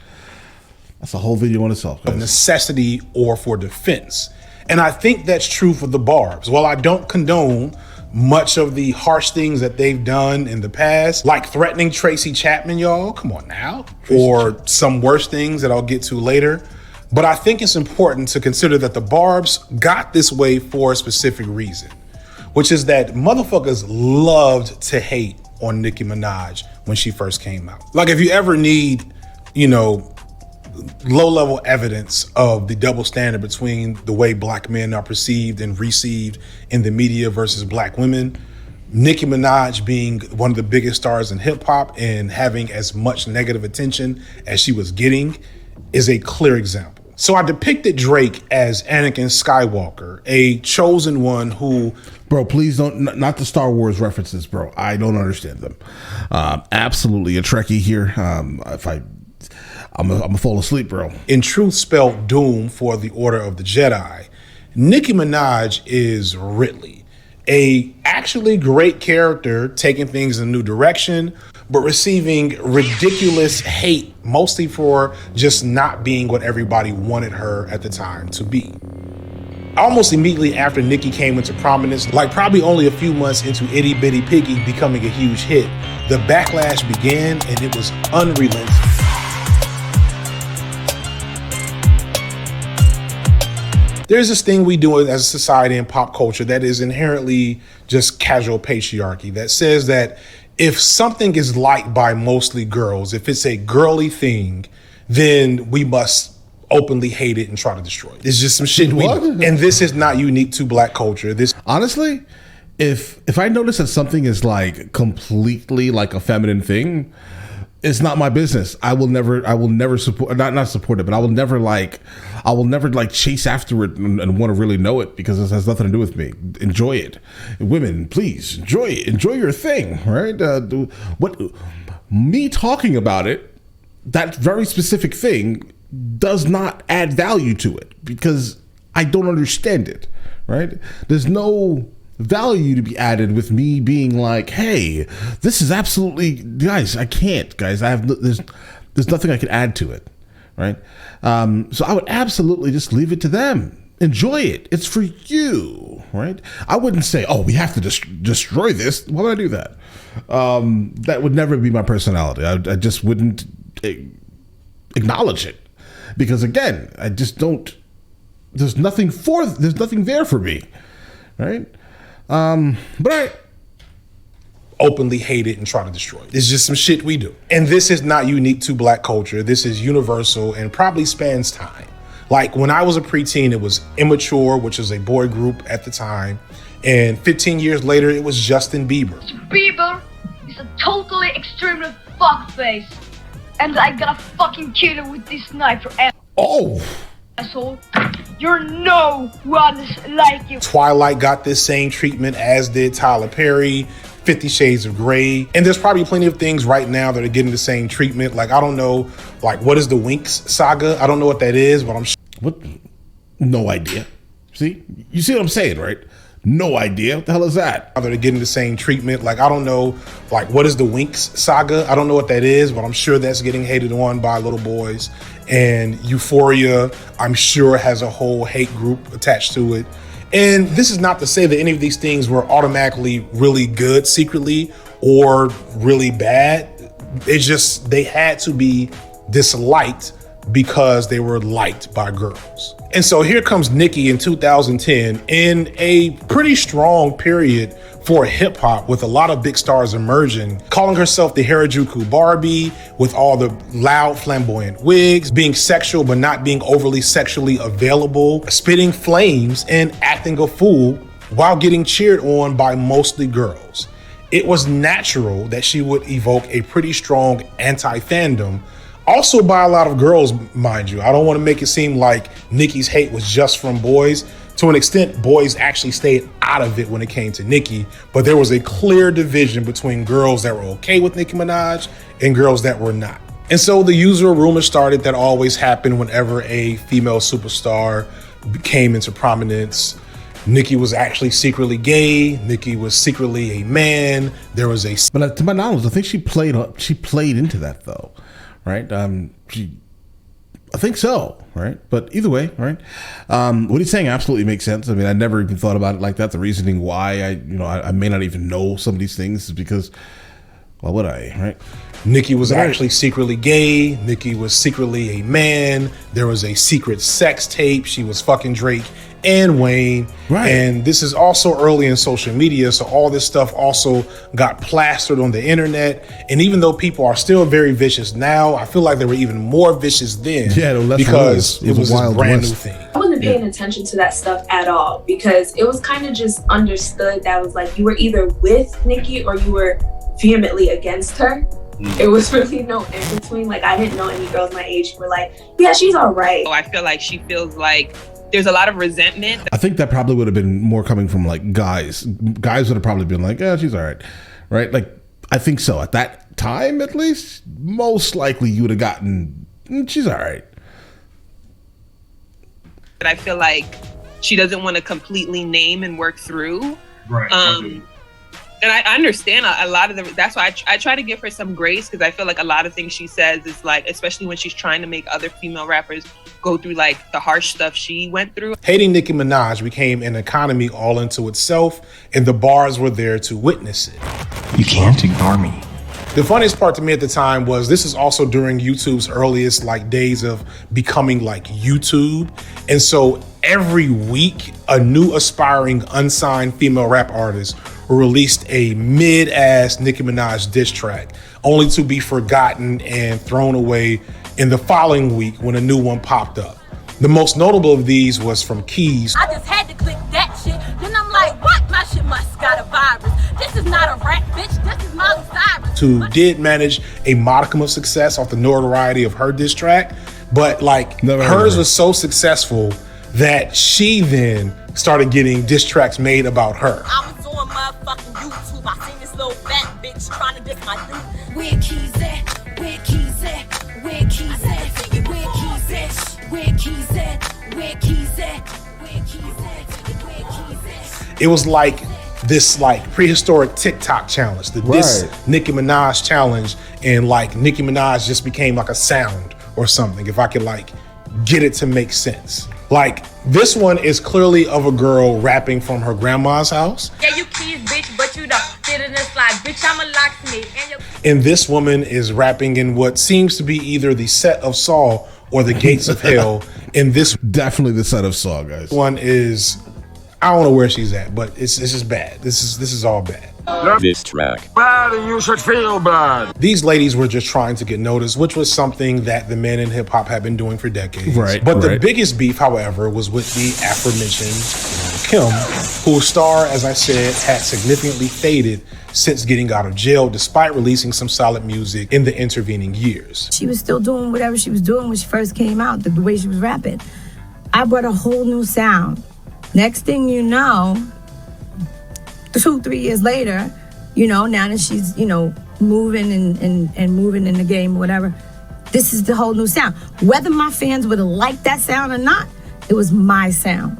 That's a whole video in itself, guys. Of necessity or for defense. And I think that's true for the Barbz. While I don't condone much of the harsh things that they've done in the past, like threatening Tracy Chapman, y'all, come on now, or some worse things that I'll get to later. But I think it's important to consider that the Barbz got this way for a specific reason, which is that motherfuckers loved to hate on Nicki Minaj when she first came out. Like, if you ever need, low-level evidence of the double standard between the way black men are perceived and received in the media versus black women. Nicki Minaj being one of the biggest stars in hip-hop and having as much negative attention as she was getting is a clear example. So I depicted Drake as Anakin Skywalker, a chosen one who... Bro, please don't, not the Star Wars references, bro. I don't understand them. Absolutely a Trekkie here. I'm gonna fall asleep, bro. In truth spelled doom for the Order of the Jedi. Nicki Minaj is Ridley, a actually great character taking things in a new direction, but receiving ridiculous hate, mostly for just not being what everybody wanted her at the time to be. Almost immediately after Nicki came into prominence, like probably only a few months into Itty Bitty Piggy becoming a huge hit, the backlash began and it was unrelenting. There's this thing we do as a society and pop culture that is inherently just casual patriarchy that says that if something is liked by mostly girls, if it's a girly thing, then we must openly hate it and try to destroy it. It's just some shit we do. And this is not unique to black culture. This honestly, if I notice that something is like completely like a feminine thing, it's not my business. I will never support, not support it, but I will never like chase after it and want to really know it because this has nothing to do with me. Enjoy it. Women, please enjoy it. Enjoy your thing, right? Me talking about it, that very specific thing, does not add value to it because I don't understand it, right? There's no value to be added with me being like, hey, this is absolutely, guys, I can't, guys, there's nothing I can add to it, right? So I would absolutely just leave it to them. Enjoy it. It's for you, right? I wouldn't say, oh, we have to destroy this. Why would I do that? That would never be my personality. I just wouldn't acknowledge it. Because again, I just don't, there's nothing there for me, right? But I openly hate it and try to destroy it. It's just some shit we do. And this is not unique to black culture. This is universal and probably spans time. Like when I was a preteen, it was Immature, which is a boy group at the time. And 15 years later, it was Justin Bieber. Bieber is a totally extremely fuckface. And I gotta fucking kill him with this knife. Oh! Asshole. You're no one like you. Twilight got this same treatment, as did Tyler Perry, 50 Shades of Grey. And there's probably plenty of things right now that are getting the same treatment. Like, I don't know, like, what is the Winx saga? I don't know what that is, but I'm what? No idea. See? You see what I'm saying, right? No idea. What the hell is that? They're getting the same treatment. Like, I don't know, like, what is the Winx saga? I don't know what that is, but I'm sure that's getting hated on by little boys. And Euphoria, I'm sure, has a whole hate group attached to it. And this is not to say that any of these things were automatically really good secretly or really bad. It's just they had to be disliked because they were liked by girls. And so here comes Nicki in 2010 in a pretty strong period for hip hop with a lot of big stars emerging, calling herself the Harajuku Barbie with all the loud flamboyant wigs, being sexual but not being overly sexually available, spitting flames and acting a fool while getting cheered on by mostly girls. It was natural that she would evoke a pretty strong anti-fandom, also by a lot of girls, mind you. I don't want to make it seem like Nicki's hate was just from boys. To an extent, boys actually stayed out of it when it came to Nicki, but there was a clear division between girls that were okay with Nicki Minaj and girls that were not. And so the usual rumor started that always happened whenever a female superstar came into prominence. Nicki was actually secretly gay. Nicki was secretly a man. There was a... But to my knowledge, I think she played into that though. Right? I think so, right? But either way, right? What he's saying absolutely makes sense. I mean, I never even thought about it like that. The reasoning why I may not even know some of these things is because, why would I, right? Nicki was actually secretly gay. Nicki was secretly a man. There was a secret sex tape. She was fucking Drake and Wayne. Right. And this is also early in social media, so all this stuff also got plastered on the internet. And even though people are still very vicious now, I feel like they were even more vicious then. Yeah, because it was a brand new thing. I wasn't paying attention to that stuff at all because it was kind of just understood that was like you were either with Nicki or you were vehemently against her. It was really no in between. Like, I didn't know any girls my age who were like, yeah, she's all right. So I feel like she feels like there's a lot of resentment. I think that probably would have been more coming from like guys. Guys would have probably been like, yeah, she's all right. Right? Like, I think so. At that time, at least, most likely you would have gotten, she's all right. But I feel like she doesn't want to completely name and work through. Right. And I understand a lot of that's why I try to give her some grace, because I feel like a lot of things she says is like, especially when she's trying to make other female rappers go through like the harsh stuff she went through. Hating Nicki Minaj became an economy all into itself, and the bars were there to witness it. You can't ignore me. The funniest part to me at the time was this is also during YouTube's earliest like days of becoming like YouTube. And so every week, a new aspiring unsigned female rap artist released a mid-ass Nicki Minaj diss track, only to be forgotten and thrown away in the following week when a new one popped up. The most notable of these was from Keys. I just had to click that shit. Then I'm like, what? My shit must got a virus. This is not a rap, bitch. This is Miley Cyrus. Who did manage a modicum of success off the notoriety of her diss track, but like hers was so successful that she then started getting diss tracks made about her. I was on motherfucking YouTube. I seen this little fat bitch trying to diss my dude. Where Keys at? Where Keys at? Where Keys at? Where Keys at? Where Keys at? Where Keys at? Where Keys at? Where Keys at? It was like this like prehistoric TikTok challenge, the diss Nicki Minaj challenge, and like Nicki Minaj just became like a sound or something, if I could like get it to make sense. Like, this one is clearly of a girl rapping from her grandma's house. Yeah, you Keys, bitch, but you don't fit in this like, bitch, I'm a locksmith. And this woman is rapping in what seems to be either the set of Saw or the gates of hell. And this definitely the set of Saw, guys. One is, I don't know where she's at, but it's just bad. This is all bad. This track. Bad, and you should feel bad. These ladies were just trying to get noticed, which was something that the men in hip hop have been doing for decades. Right. But the biggest beef, however, was with the aforementioned Kim, whose star, as I said, had significantly faded since getting out of jail, despite releasing some solid music in the intervening years. She was still doing whatever she was doing when she first came out, the way she was rapping. I brought a whole new sound. Next thing you know, 2-3 years later, you know, now that she's, you know, moving and moving in the game, whatever, this is the whole new sound. Whether my fans would have liked that sound or not, it was my sound.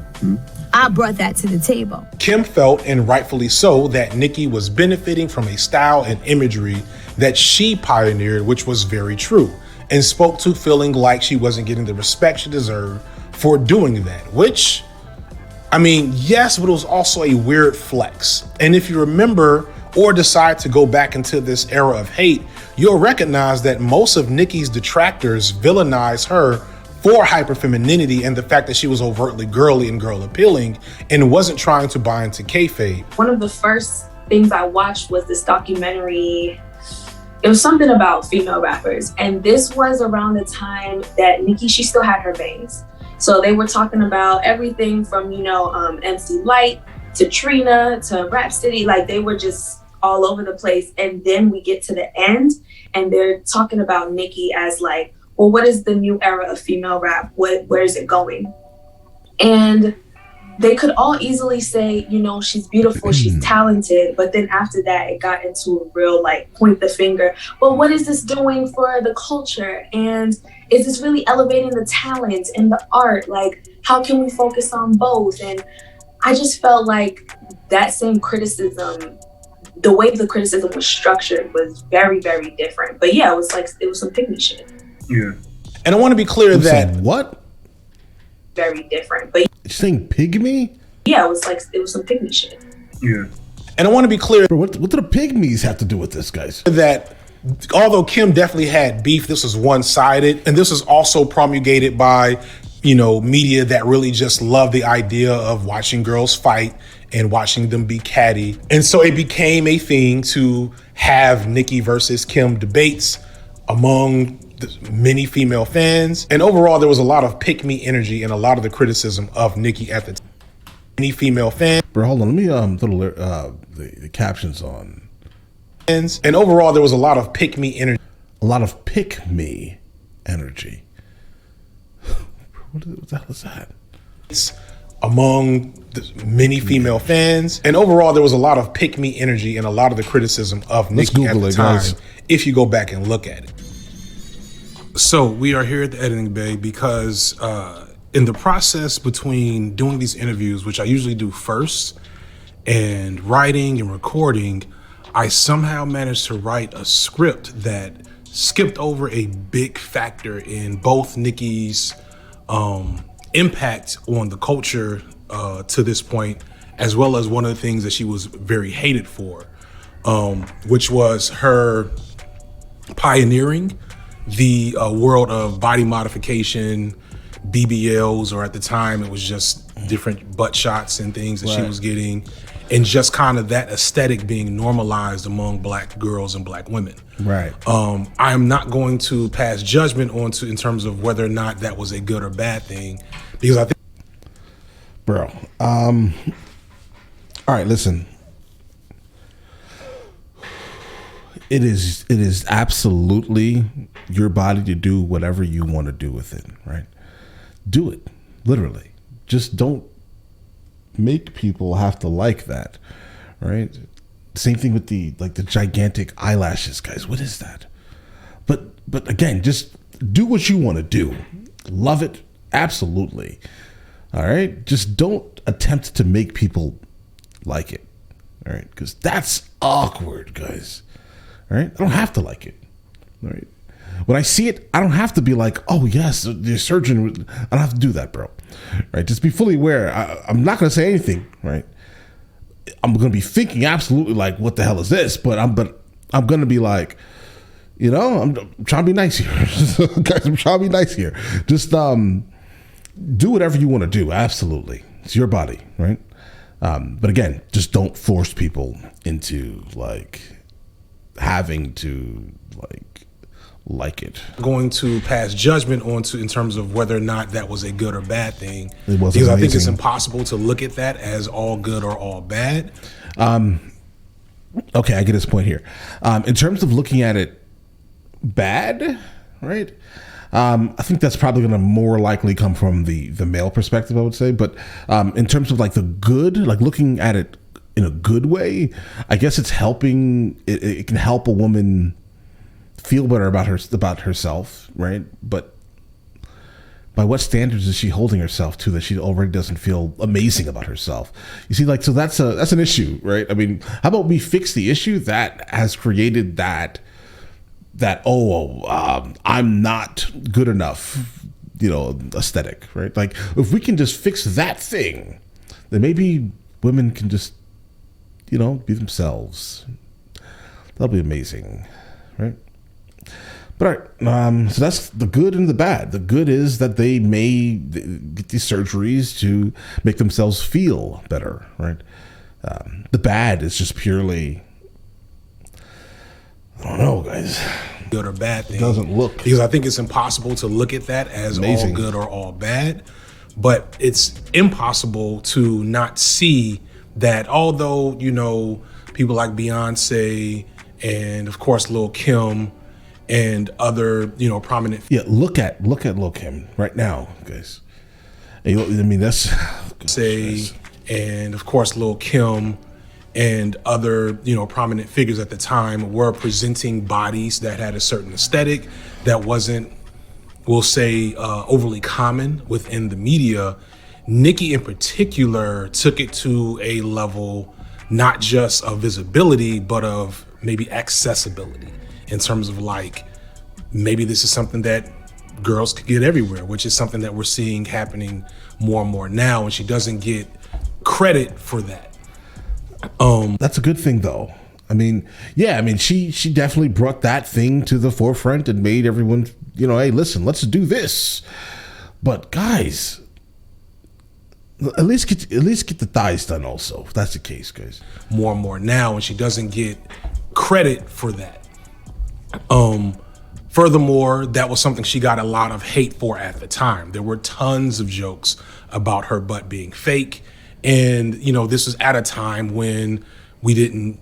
I brought that to the table. Kim felt, and rightfully so, that Nicki was benefiting from a style and imagery that she pioneered, which was very true, and spoke to feeling like she wasn't getting the respect she deserved for doing that, which, I mean, yes, but it was also a weird flex. And if you remember or decide to go back into this era of hate, you'll recognize that most of Nicki's detractors villainize her for hyperfemininity and the fact that she was overtly girly and girl appealing and wasn't trying to buy into kayfabe. One of the first things I watched was this documentary. It was something about female rappers. And this was around the time that Nicki, she still had her bangs. So they were talking about everything from, you know, MC Lyte to Trina to Rhapsody. Like, they were just all over the place. And then we get to the end and they're talking about Nicki as like, well, what is the new era of female rap? Where is it going? And they could all easily say, you know, she's beautiful, she's talented. But then after that, it got into a real like point the finger. Well, what is this doing for the culture? And is this really elevating the talent and the art? Like, how can we focus on both? And I just felt like that same criticism, the way the criticism was structured was very, very different. But yeah, it was some pygmy shit. Yeah. And I want to be clear that what? Very different. But you're saying pygmy? Yeah, it was some pygmy shit. Yeah. And I want to be clear. What do the pygmies have to do with this, guys? That although Kim definitely had beef, this was one-sided, and this was also promulgated by, media that really just love the idea of watching girls fight and watching them be catty. And so it became a thing to have Nicki versus Kim debates among many female fans. And overall, there was a lot of pick-me energy and a lot of the criticism of Nicki at the time. Many female fans. Bro, hold on. Let me throw the captions on. And overall, there was a lot of pick-me energy. A lot of pick-me energy. What the hell is that? It's among many female fans. And overall, there was a lot of pick-me energy and a lot of the criticism of Nicki at the time, if you go back and look at it. So we are here at the editing bay because in the process between doing these interviews, which I usually do first, and writing and recording, I somehow managed to write a script that skipped over a big factor in both Nicki's impact on the culture to this point, as well as one of the things that she was very hated for, which was her pioneering the world of body modification, BBLs, or at the time it was just different butt shots and things that she was getting, and just kind of that aesthetic being normalized among Black girls and Black women. Right. I am not going to pass judgment in terms of whether or not that was a good or bad thing, because I think, bro. All right, listen. It is absolutely your body to do whatever you want to do with it, right? Do it, literally. Just don't make people have to like that, right? Same thing with the gigantic eyelashes, guys. What is that? But again, just do what you want to do. Love it, absolutely. All right, just don't attempt to make people like it, all right? Because that's awkward, guys. All right, I don't have to like it. All right, when I see it, I don't have to be like, oh yes, the surgeon. I don't have to do that, bro. Right, just be fully aware. I'm not going to say anything. Right, I'm going to be thinking absolutely like, what the hell is this? But I'm going to be like, I'm trying to be nice here, guys. I'm trying to be nice here. Just do whatever you want to do. Absolutely, it's your body, right? But again, just don't force people into having to like it. Going to pass judgment in terms of whether or not that was a good or bad thing, because amazing. I think it's impossible to look at that as all good or all bad. Okay, I get his point here. In terms of looking at it bad, right? I think that's probably going to more likely come from the male perspective, I would say. But in terms of the good, looking at it in a good way, I guess it's helping. It can help a woman feel better about herself, right? But by what standards is she holding herself to that she already doesn't feel amazing about herself? You see, so that's an issue, right? I mean, how about we fix the issue that has created that I'm not good enough, aesthetic, right? If we can just fix that thing, then maybe women can just be themselves. That'll be amazing, right? But all right, so that's the good and the bad. The good is that they may get these surgeries to make themselves feel better, right? The bad is just purely, I don't know, guys. Good or bad thing. It doesn't look. Because I think it's impossible to look at that as amazing. All good or all bad. But it's impossible to not see that although, people like Beyonce and of course Lil Kim and other, prominent. Yeah, look at Lil Kim right now, guys. I mean, that's and of course Lil Kim and other, prominent figures at the time were presenting bodies that had a certain aesthetic that wasn't, we'll say, overly common within the media. Nicki in particular took it to a level not just of visibility, but of maybe accessibility in terms of maybe this is something that girls could get everywhere, which is something that we're seeing happening more and more now, and she doesn't get credit for that. That's a good thing though. I mean, yeah, she definitely brought that thing to the forefront and made everyone, hey, listen, let's do this. But guys, at least get the thighs done also, if that's the case, guys. More and more now, and she doesn't get credit for that. Furthermore, that was something she got a lot of hate for at the time. There were tons of jokes about her butt being fake. And, this was at a time when we didn't,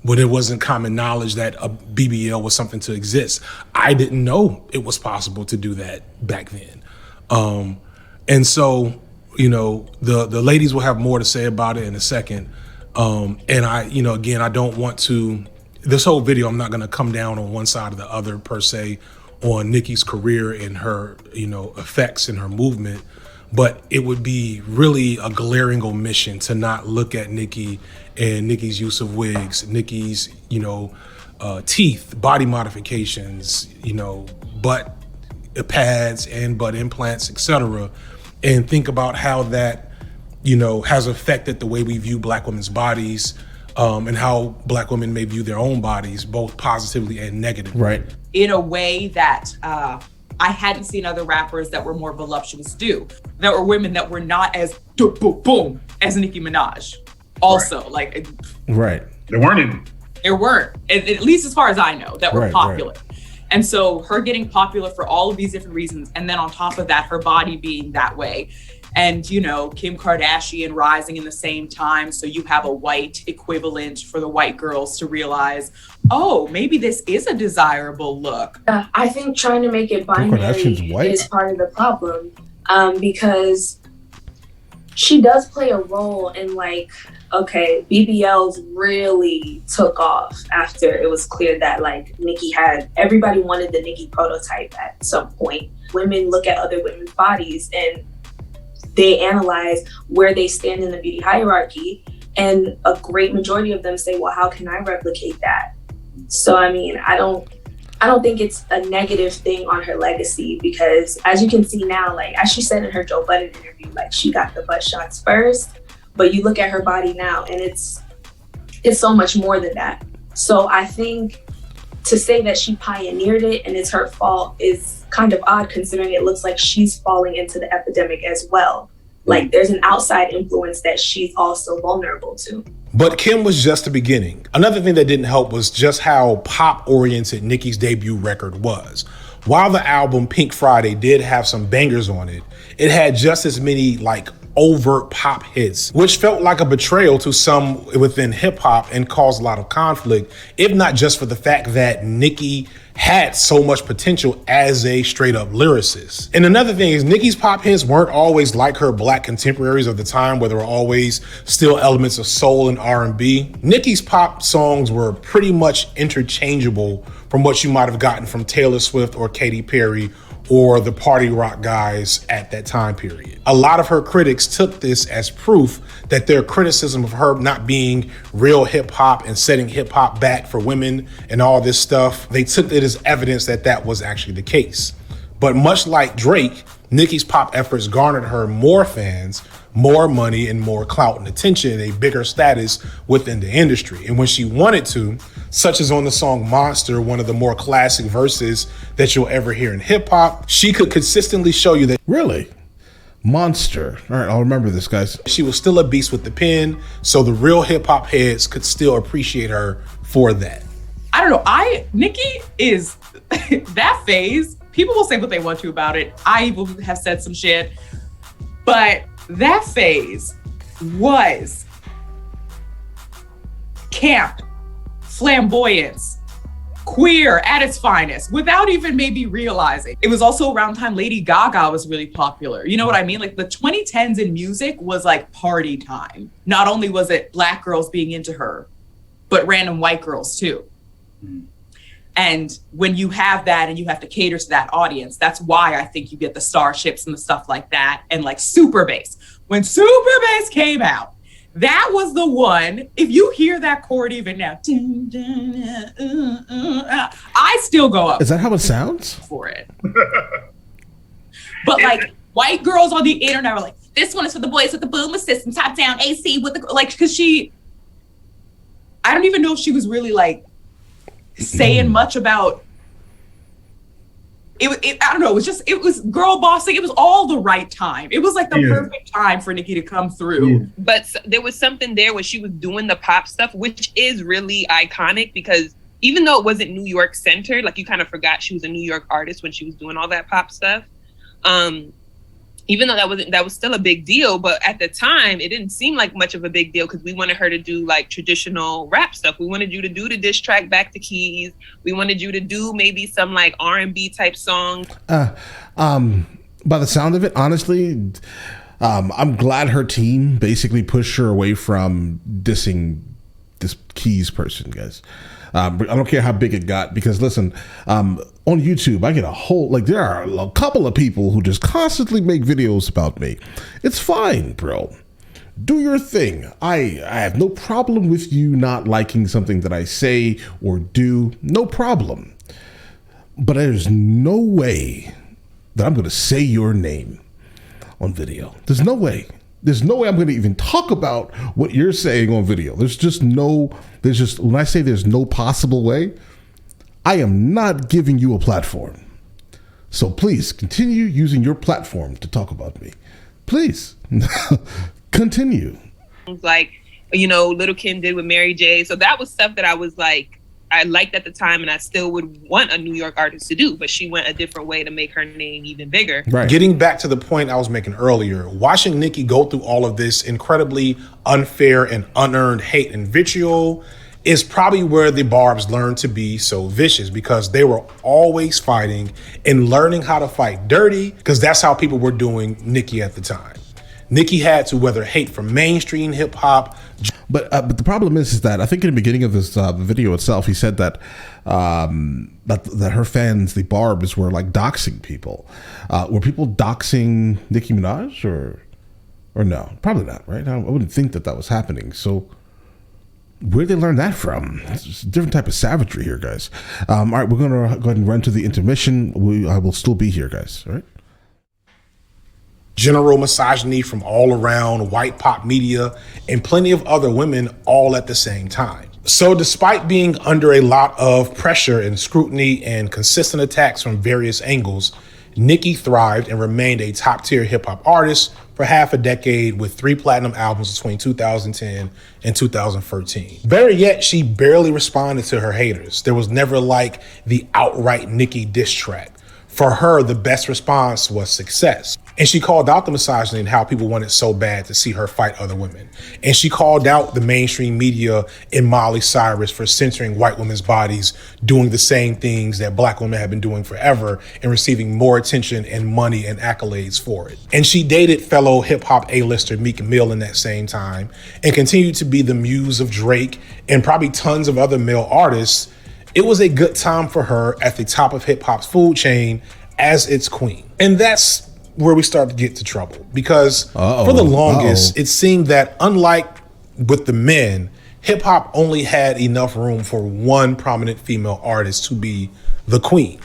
when it wasn't common knowledge that a BBL was something to exist. I didn't know it was possible to do that back then. And so, the ladies will have more to say about it in a second. And I, again, I don't want to, this whole video, I'm not going to come down on one side or the other per se on Nicki's career and her, effects and her movement, but it would be really a glaring omission to not look at Nicki and Nicki's use of wigs, Nicki's, teeth, body modifications, butt pads and butt implants, etc., and think about how that, has affected the way we view Black women's bodies, and how Black women may view their own bodies, both positively and negatively. Right. In a way that I hadn't seen other rappers that were more voluptuous do. There were women that were not as boom as Nicki Minaj. Also, right. There weren't any. There weren't, at least as far as I know, that were popular. Right. And so her getting popular for all of these different reasons, and then on top of that, her body being that way. And, Kim Kardashian rising in the same time. So you have a white equivalent for the white girls to realize, oh, maybe this is a desirable look. I think trying to make it binary is part of the problem, because she does play a role in BBLs really took off after it was clear that everybody wanted the Nicki prototype at some point. Women look at other women's bodies and they analyze where they stand in the beauty hierarchy, and a great majority of them say, well, how can I replicate that? So, I don't think it's a negative thing on her legacy, because as you can see now, as she said in her Joe Budden interview, she got the butt shots first, but you look at her body now and it's so much more than that. So I think to say that she pioneered it and it's her fault is kind of odd, considering it looks like she's falling into the epidemic as well. There's an outside influence that she's also vulnerable to. But Kim was just the beginning. Another thing that didn't help was just how pop-oriented Nicki's debut record was. While the album Pink Friday did have some bangers on it, it had just as many overt pop hits, which felt like a betrayal to some within hip hop and caused a lot of conflict, if not just for the fact that Nicki had so much potential as a straight up lyricist. And another thing is Nicki's pop hits weren't always like her Black contemporaries of the time, where there were always still elements of soul and R&B. Nicki's pop songs were pretty much interchangeable from what you might have gotten from Taylor Swift or Katy Perry or the party rock guys at that time period. A lot of her critics took this as proof that their criticism of her not being real hip hop and setting hip hop back for women and all this stuff, they took it as evidence that that was actually the case. But much like Drake, Nicki's pop efforts garnered her more fans, more money, and more clout and attention, and a bigger status within the industry. And when she wanted to, such as on the song Monster, one of the more classic verses that you'll ever hear in hip hop, she could consistently show you that. Really? Monster. All right, I'll remember this, guys. She was still a beast with the pen, so the real hip hop heads could still appreciate her for that. I don't know. Nicki is that phase. People will say what they want to about it. I even have said some shit, but that phase was camp, flamboyance, queer at its finest, without even maybe realizing. It was also around the time Lady Gaga was really popular. You know what I mean? The 2010s in music was party time. Not only was it Black girls being into her, but random white girls too. And when you have that and you have to cater to that audience, that's why I think you get the starships and the stuff like that. And Super Bass. When Super Bass came out, that was the one. If you hear that chord even now, I still go up. Is that how it sounds? For it. But white girls on the internet were this one is for the boys with the boomer system, top down AC with the, because I don't even know if she was really saying much about I don't know, it was girl bossing. It was all the right time. It was like the perfect time for Nicki to come through. But there was something there where she was doing the pop stuff, which is really iconic because even though it wasn't New York centered, like you kind of forgot she was a New York artist when she was doing all that pop stuff. Even though that was still a big deal, but at the time it didn't seem like much of a big deal because we wanted her to do like traditional rap stuff. We wanted you to do the diss track Back to Keys. We wanted you to do maybe some like R&B type song. By the sound of it, honestly, I'm glad her team basically pushed her away from dissing this Keys person, guys. I don't care how big it got because listen, on YouTube, I get a whole, like there are a couple of people who just constantly make videos about me. It's fine, bro. Do your thing. I have no problem with you not liking something that I say or do. No problem. But there's no way that I'm going to say your name on video. There's no way. There's no way I'm going to even talk about what you're saying on video. When I say there's no possible way, I am not giving you a platform. So please continue using your platform to talk about me. Please continue. Like, Lil Kim did with Mary J. So that was stuff that I was like, I liked at the time and I still would want a New York artist to do, but she went a different way to make her name even bigger. Right. Getting back to the point I was making earlier, watching Nicki go through all of this incredibly unfair and unearned hate and vitriol is probably where the Barbz learned to be so vicious because they were always fighting and learning how to fight dirty because that's how people were doing Nicki at the time. Nicki had to weather hate from mainstream hip hop. But the problem is that I think in the beginning of this video itself, he said that that her fans, the Barbz, were like doxing people. Were people doxing Nicki Minaj or no? Probably not, right? I wouldn't think that was happening. So where'd they learn that from? It's a different type of savagery here, guys. All right, we're gonna go ahead and run to the intermission. I will still be here, guys. All right. General misogyny from all around, white pop media, and plenty of other women all at the same time. So despite being under a lot of pressure and scrutiny and consistent attacks from various angles, Nicki thrived and remained a top-tier hip-hop artist for half a decade with 3 platinum albums between 2010 and 2013. Better yet, she barely responded to her haters. There was never like the outright Nicki diss track. For her, the best response was success. And she called out the misogyny and how people wanted so bad to see her fight other women. And she called out the mainstream media and Miley Cyrus for censoring white women's bodies, doing the same things that black women have been doing forever and receiving more attention and money and accolades for it. And she dated fellow hip hop A-lister Meek Mill in that same time and continued to be the muse of Drake and probably tons of other male artists. It was a good time for her at the top of hip hop's food chain as its queen. And that's where we start to get to trouble because for the longest, it seemed that unlike with the men, hip hop only had enough room for one prominent female artist to be the queen.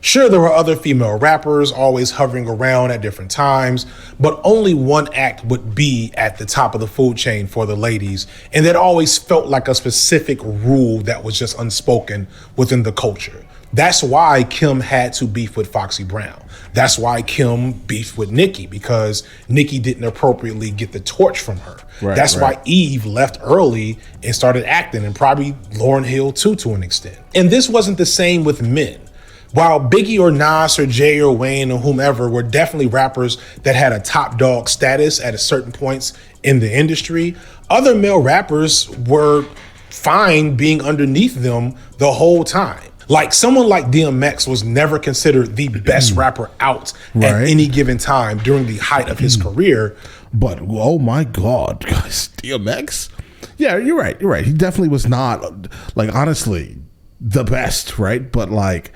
Sure, there were other female rappers always hovering around at different times, but only one act would be at the top of the food chain for the ladies. And that always felt like a specific rule that was just unspoken within the culture. That's why Kim had to beef with Foxy Brown. That's why Kim beefed with Nicki, because Nicki didn't appropriately get the torch from her. That's why Eve left early and started acting, and probably Lauryn Hill too, to an extent. And this wasn't the same with men. While Biggie or Nas or Jay or Wayne or whomever were definitely rappers that had a top dog status at a certain points in the industry, other male rappers were fine being underneath them the whole time. Like someone like DMX was never considered the best rapper out at any given time during the height of his career. But oh my God, guys, DMX? Yeah, you're right. You're right. He definitely was not, like, honestly, the best, right? But like,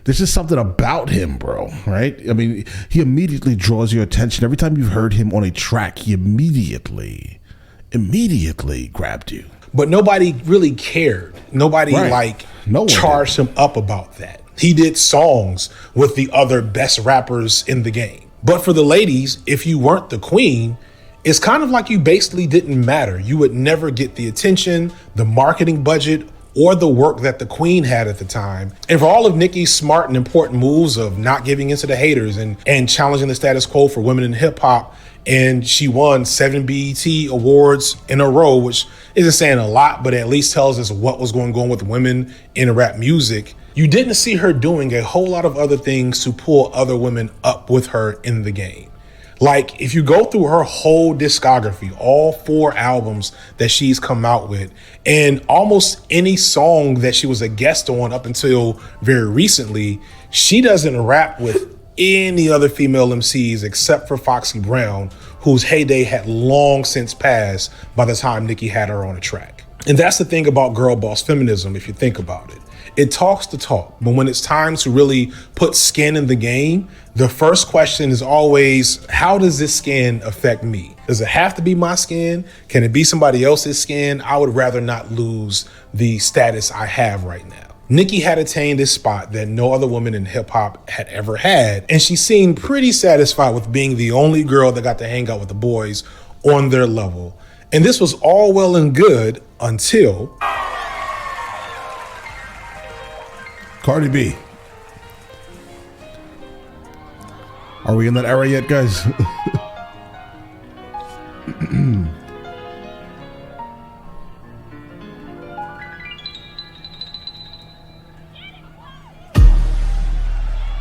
there's just something about him, bro, right? I mean, he immediately draws your attention. Every time you've heard him on a track, he immediately grabbed you. But nobody really cared. Nobody charged him up about that. He did songs with the other best rappers in the game. But for the ladies, if you weren't the queen, it's kind of like you basically didn't matter. You would never get the attention, the marketing budget, or the work that the Queen had at the time. And for all of Nicki's smart and important moves of not giving into the haters and challenging the status quo for women in hip hop, and she won 7 BET awards in a row, which isn't saying a lot, but at least tells us what was going on with women in rap music. You didn't see her doing a whole lot of other things to pull other women up with her in the game. Like, if you go through her whole discography, all 4 albums that she's come out with, and almost any song that she was a guest on up until very recently, she doesn't rap with any other female MCs except for Foxy Brown, whose heyday had long since passed by the time Nicki had her on a track. And that's the thing about girl boss feminism, if you think about it. It talks the talk, but when it's time to really put skin in the game, the first question is always, how does this skin affect me? Does it have to be my skin? Can it be somebody else's skin? I would rather not lose the status I have right now. Nicki had attained this spot that no other woman in hip hop had ever had, and she seemed pretty satisfied with being the only girl that got to hang out with the boys on their level. And this was all well and good until Cardi B. Are we in that era yet, guys?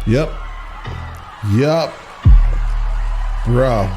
Yep. Bro.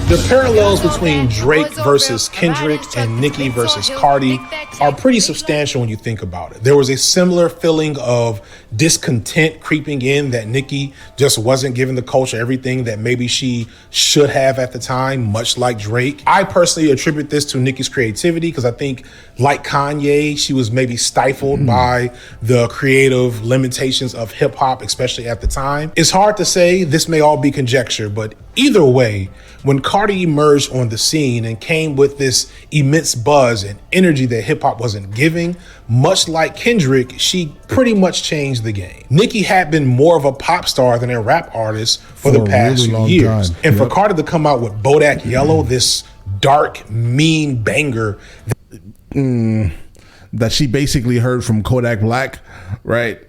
The parallels between Drake versus Kendrick and Nicki versus Cardi are pretty substantial when you think about it. There was a similar feeling of discontent creeping in that Nicki just wasn't giving the culture everything that maybe she should have at the time, much like Drake. I personally attribute this to Nicki's creativity because I think, like Kanye, she was maybe stifled by the creative limitations of hip hop, especially at the time. It's hard to say, this may all be conjecture, but either way, when Cardi emerged on the scene and came with this immense buzz and energy that hip hop wasn't giving, much like Kendrick, she pretty much changed the game. Nicki had been more of a pop star than a rap artist for the past few years. And for Cardi to come out with Bodak Yellow, this dark, mean banger that she basically heard from Kodak Black, right?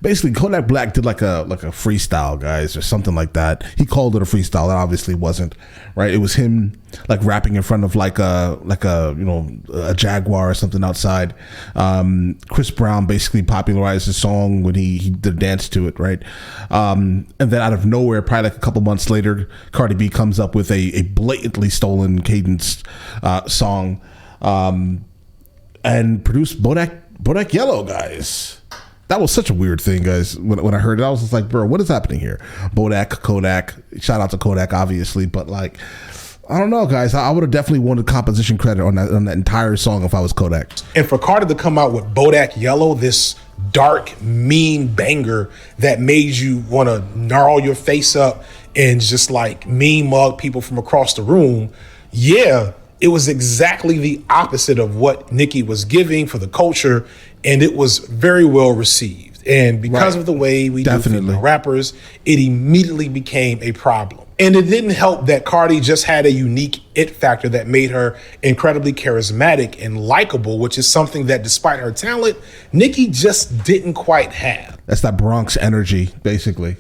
Basically Kodak Black did like a freestyle, guys, or something like that. He called it a freestyle. It obviously wasn't, right? It was him like rapping in front of like a Jaguar or something outside. Chris Brown basically popularized the song when he did a dance to it, right? And then out of nowhere, probably like a couple months later, Cardi B comes up with a blatantly stolen cadence song and produced Bodak Yellow, guys. That was such a weird thing, guys. When I heard it, I was just like, bro, what is happening here? Kodak. Shout out to Kodak, obviously. But like, I don't know, guys. I would have definitely wanted composition credit on that entire song if I was Kodak. And for Cardi to come out with Bodak Yellow, this dark, mean banger that made you want to gnarl your face up and just like mean mug people from across the room. Yeah, it was exactly the opposite of what Nicki was giving for the culture, and it was very well received. And because of the way we do female rappers, it immediately became a problem. And it didn't help that Cardi just had a unique it factor that made her incredibly charismatic and likable, which is something that, despite her talent, Nicki just didn't quite have. That's that Bronx energy, basically.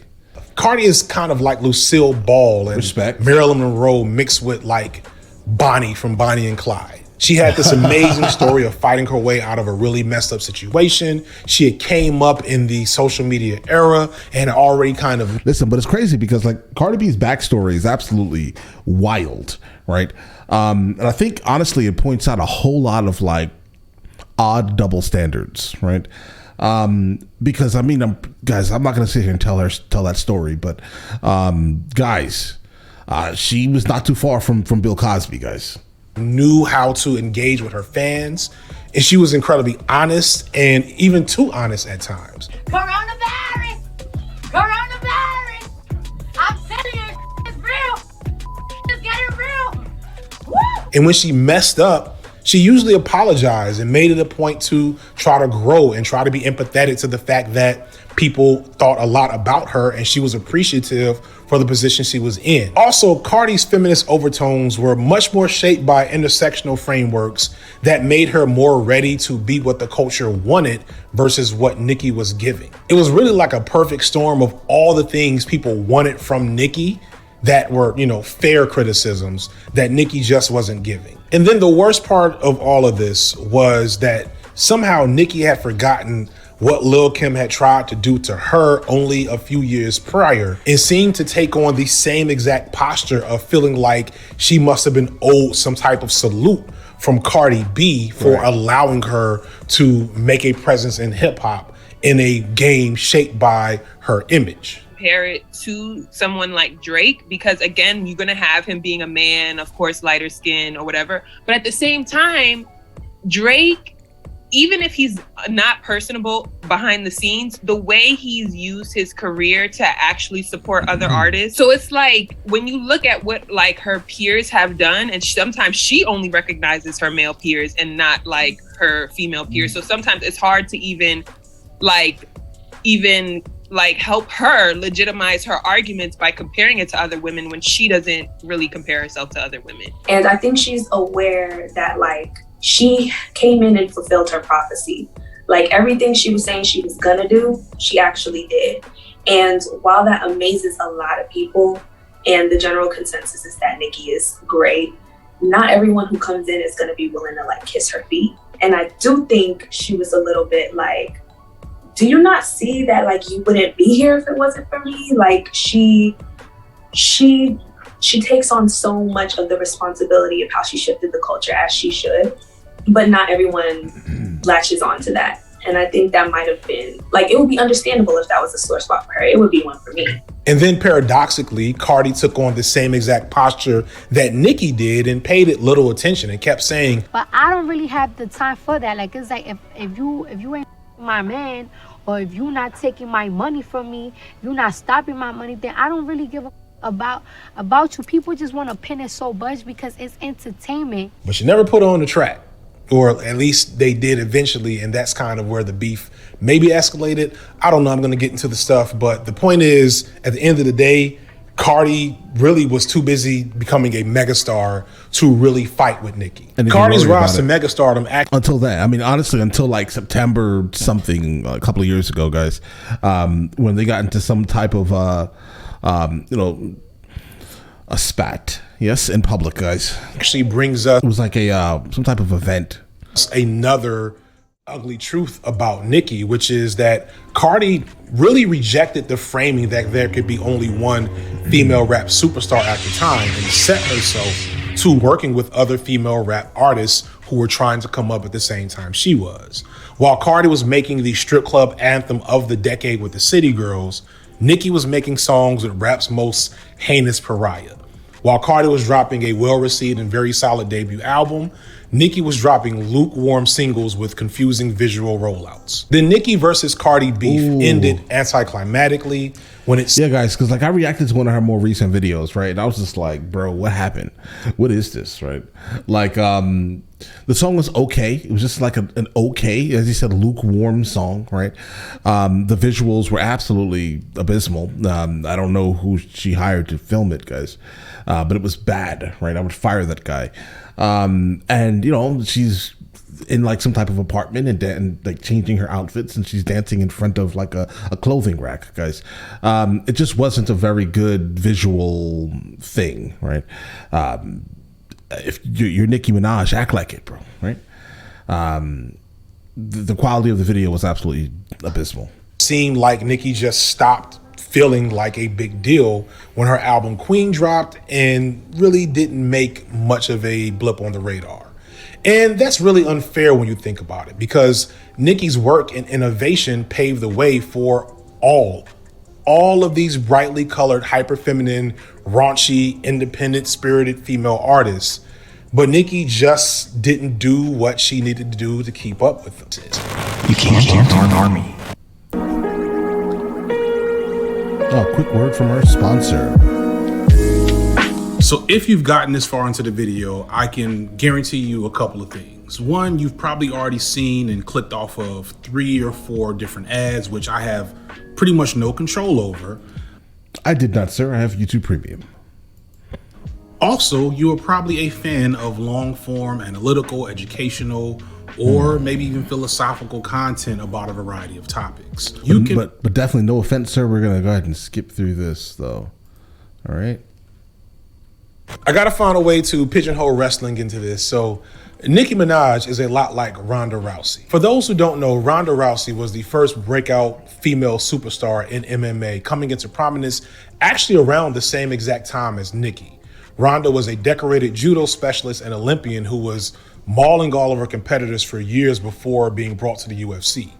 Cardi is kind of like Lucille Ball and Marilyn Monroe mixed with like Bonnie from Bonnie and Clyde. She had this amazing story of fighting her way out of a really messed up situation. She had came up in the social media era and already kind of... Listen, but it's crazy because like Cardi B's backstory is absolutely wild, right? And I think honestly it points out a whole lot of like odd double standards, right? Because I mean, I'm not going to sit here and tell that story, but guys, she was not too far from Bill Cosby, guys. Knew how to engage with her fans, and she was incredibly honest and even too honest at times. Coronavirus! I'm telling you, it's real. It's getting real. Woo! And when she messed up, she usually apologized and made it a point to try to grow and try to be empathetic to the fact that people thought a lot about her and she was appreciative for the position she was in. Also, Cardi's feminist overtones were much more shaped by intersectional frameworks that made her more ready to be what the culture wanted versus what Nicki was giving. It was really like a perfect storm of all the things people wanted from Nicki that were, fair criticisms that Nicki just wasn't giving. And then the worst part of all of this was that somehow Nicki had forgotten what Lil Kim had tried to do to her only a few years prior and seemed to take on the same exact posture of feeling like she must have been owed some type of salute from Cardi B for allowing her to make a presence in hip hop in a game shaped by her image. Compare it to someone like Drake, because again, you're gonna have him being a man, of course, lighter skin or whatever. But at the same time, Drake, even if he's not personable behind the scenes, the way he's used his career to actually support other artists. So it's like, when you look at what like her peers have done, and sometimes she only recognizes her male peers and not like her female peers. So sometimes it's hard to even help her legitimize her arguments by comparing it to other women when she doesn't really compare herself to other women. And I think she's aware that she came in and fulfilled her prophecy. Like everything she was saying she was gonna do, she actually did. And while that amazes a lot of people, and the general consensus is that Nicki is great, not everyone who comes in is gonna be willing to kiss her feet. And I do think she was a little bit do you not see that you wouldn't be here if it wasn't for me? She takes on so much of the responsibility of how she shifted the culture, as she should, but not everyone latches on to that. And I think that might have been, it would be understandable if that was a sore spot for her. It would be one for me. And then paradoxically, Cardi took on the same exact posture that Nicki did and paid it little attention and kept saying, but I don't really have the time for that. It's like, if you ain't my man, or if you're not taking my money from me, you're not stopping my money, then I don't really give a about you. People just want to pin it so much because it's entertainment. But she never put on the track, or at least they did eventually, and that's kind of where the beef maybe escalated. I don't know, I'm going to get into the stuff, but the point is, at the end of the day, Cardi really was too busy becoming a megastar to really fight with Nicki. And Cardi's rise to megastardom until then. I mean, honestly, until September something, a couple of years ago, guys, when they got into some type of a spat, yes, in public, guys. Actually brings us, it was like some type of event. Another ugly truth about Nicki, which is that Cardi really rejected the framing that there could be only one female rap superstar at the time, and set herself to working with other female rap artists who were trying to come up at the same time she was. While Cardi was making the strip club anthem of the decade with the City Girls, Nicki was making songs with rap's most heinous pariah. While Cardi was dropping a well-received and very solid debut album, Nicki was dropping lukewarm singles with confusing visual rollouts. The Nicki versus Cardi beef ended anticlimactically when it's... Yeah, guys, because I reacted to one of her more recent videos, right? And I was just like, bro, what happened? What is this, right? The song was okay. It was just an okay, as you said, lukewarm song, right? The visuals were absolutely abysmal. I don't know who she hired to film it, guys, but it was bad, right? I would fire that guy. And she's in some type of apartment and changing her outfits, and she's dancing in front of a clothing rack, guys. It just wasn't a very good visual thing, right? If you're Nicki Minaj, act like it, bro, right? The quality of the video was absolutely abysmal. Seemed like Nicki just stopped feeling like a big deal when her album Queen dropped and really didn't make much of a blip on the radar. And that's really unfair when you think about it, because Nicki's work and innovation paved the way for all of these brightly colored, hyper feminine, raunchy, independent, spirited female artists. But Nicki just didn't do what she needed to do to keep up with them. You can't ignore me. Oh, quick word from our sponsor. So if you've gotten this far into the video, I can guarantee you a couple of things. One, you've probably already seen and clicked off of 3 or 4 different ads, which I have pretty much no control over. I did not, sir. I have YouTube Premium. Also, you are probably a fan of long-form, analytical, educational, or maybe even philosophical content about a variety of topics. But definitely, no offense, sir. We're gonna go ahead and skip through this, though. All right. I gotta find a way to pigeonhole wrestling into this. So, Nicki Minaj is a lot like Ronda Rousey. For those who don't know, Ronda Rousey was the first breakout female superstar in MMA, coming into prominence actually around the same exact time as Nicki. Ronda was a decorated judo specialist and Olympian who was mauling all of her competitors for years before being brought to the UFC.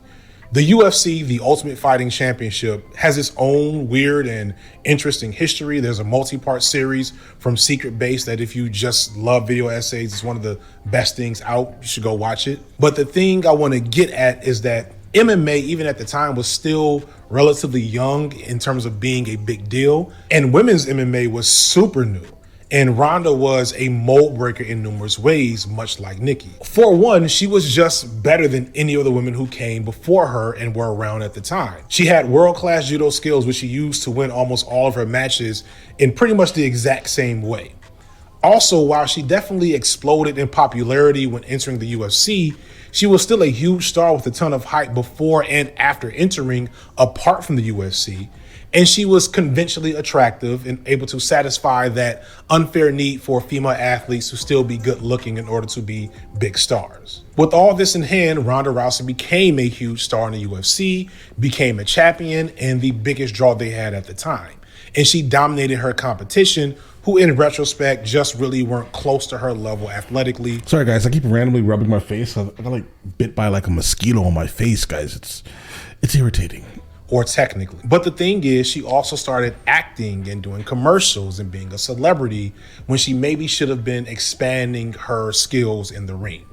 The UFC, the Ultimate Fighting Championship, has its own weird and interesting history. There's a multi-part series from Secret Base that if you just love video essays, it's one of the best things out. You should go watch it. But the thing I want to get at is that MMA, even at the time, was still relatively young in terms of being a big deal. And women's MMA was super new. And Ronda was a mold breaker in numerous ways, much like Nicki. For one, she was just better than any of the women who came before her and were around at the time. She had world-class judo skills, which she used to win almost all of her matches in pretty much the exact same way. Also, while she definitely exploded in popularity when entering the UFC, she was still a huge star with a ton of hype before and after entering, apart from the UFC. And she was conventionally attractive and able to satisfy that unfair need for female athletes to still be good looking in order to be big stars. With all this in hand, Ronda Rousey became a huge star in the UFC, became a champion, and the biggest draw they had at the time. And she dominated her competition, who in retrospect just really weren't close to her level athletically. Sorry guys, I keep randomly rubbing my face. I got like bit by like a mosquito on my face, guys. It's irritating. Or technically. But the thing is, she also started acting and doing commercials and being a celebrity when she maybe should have been expanding her skills in the ring.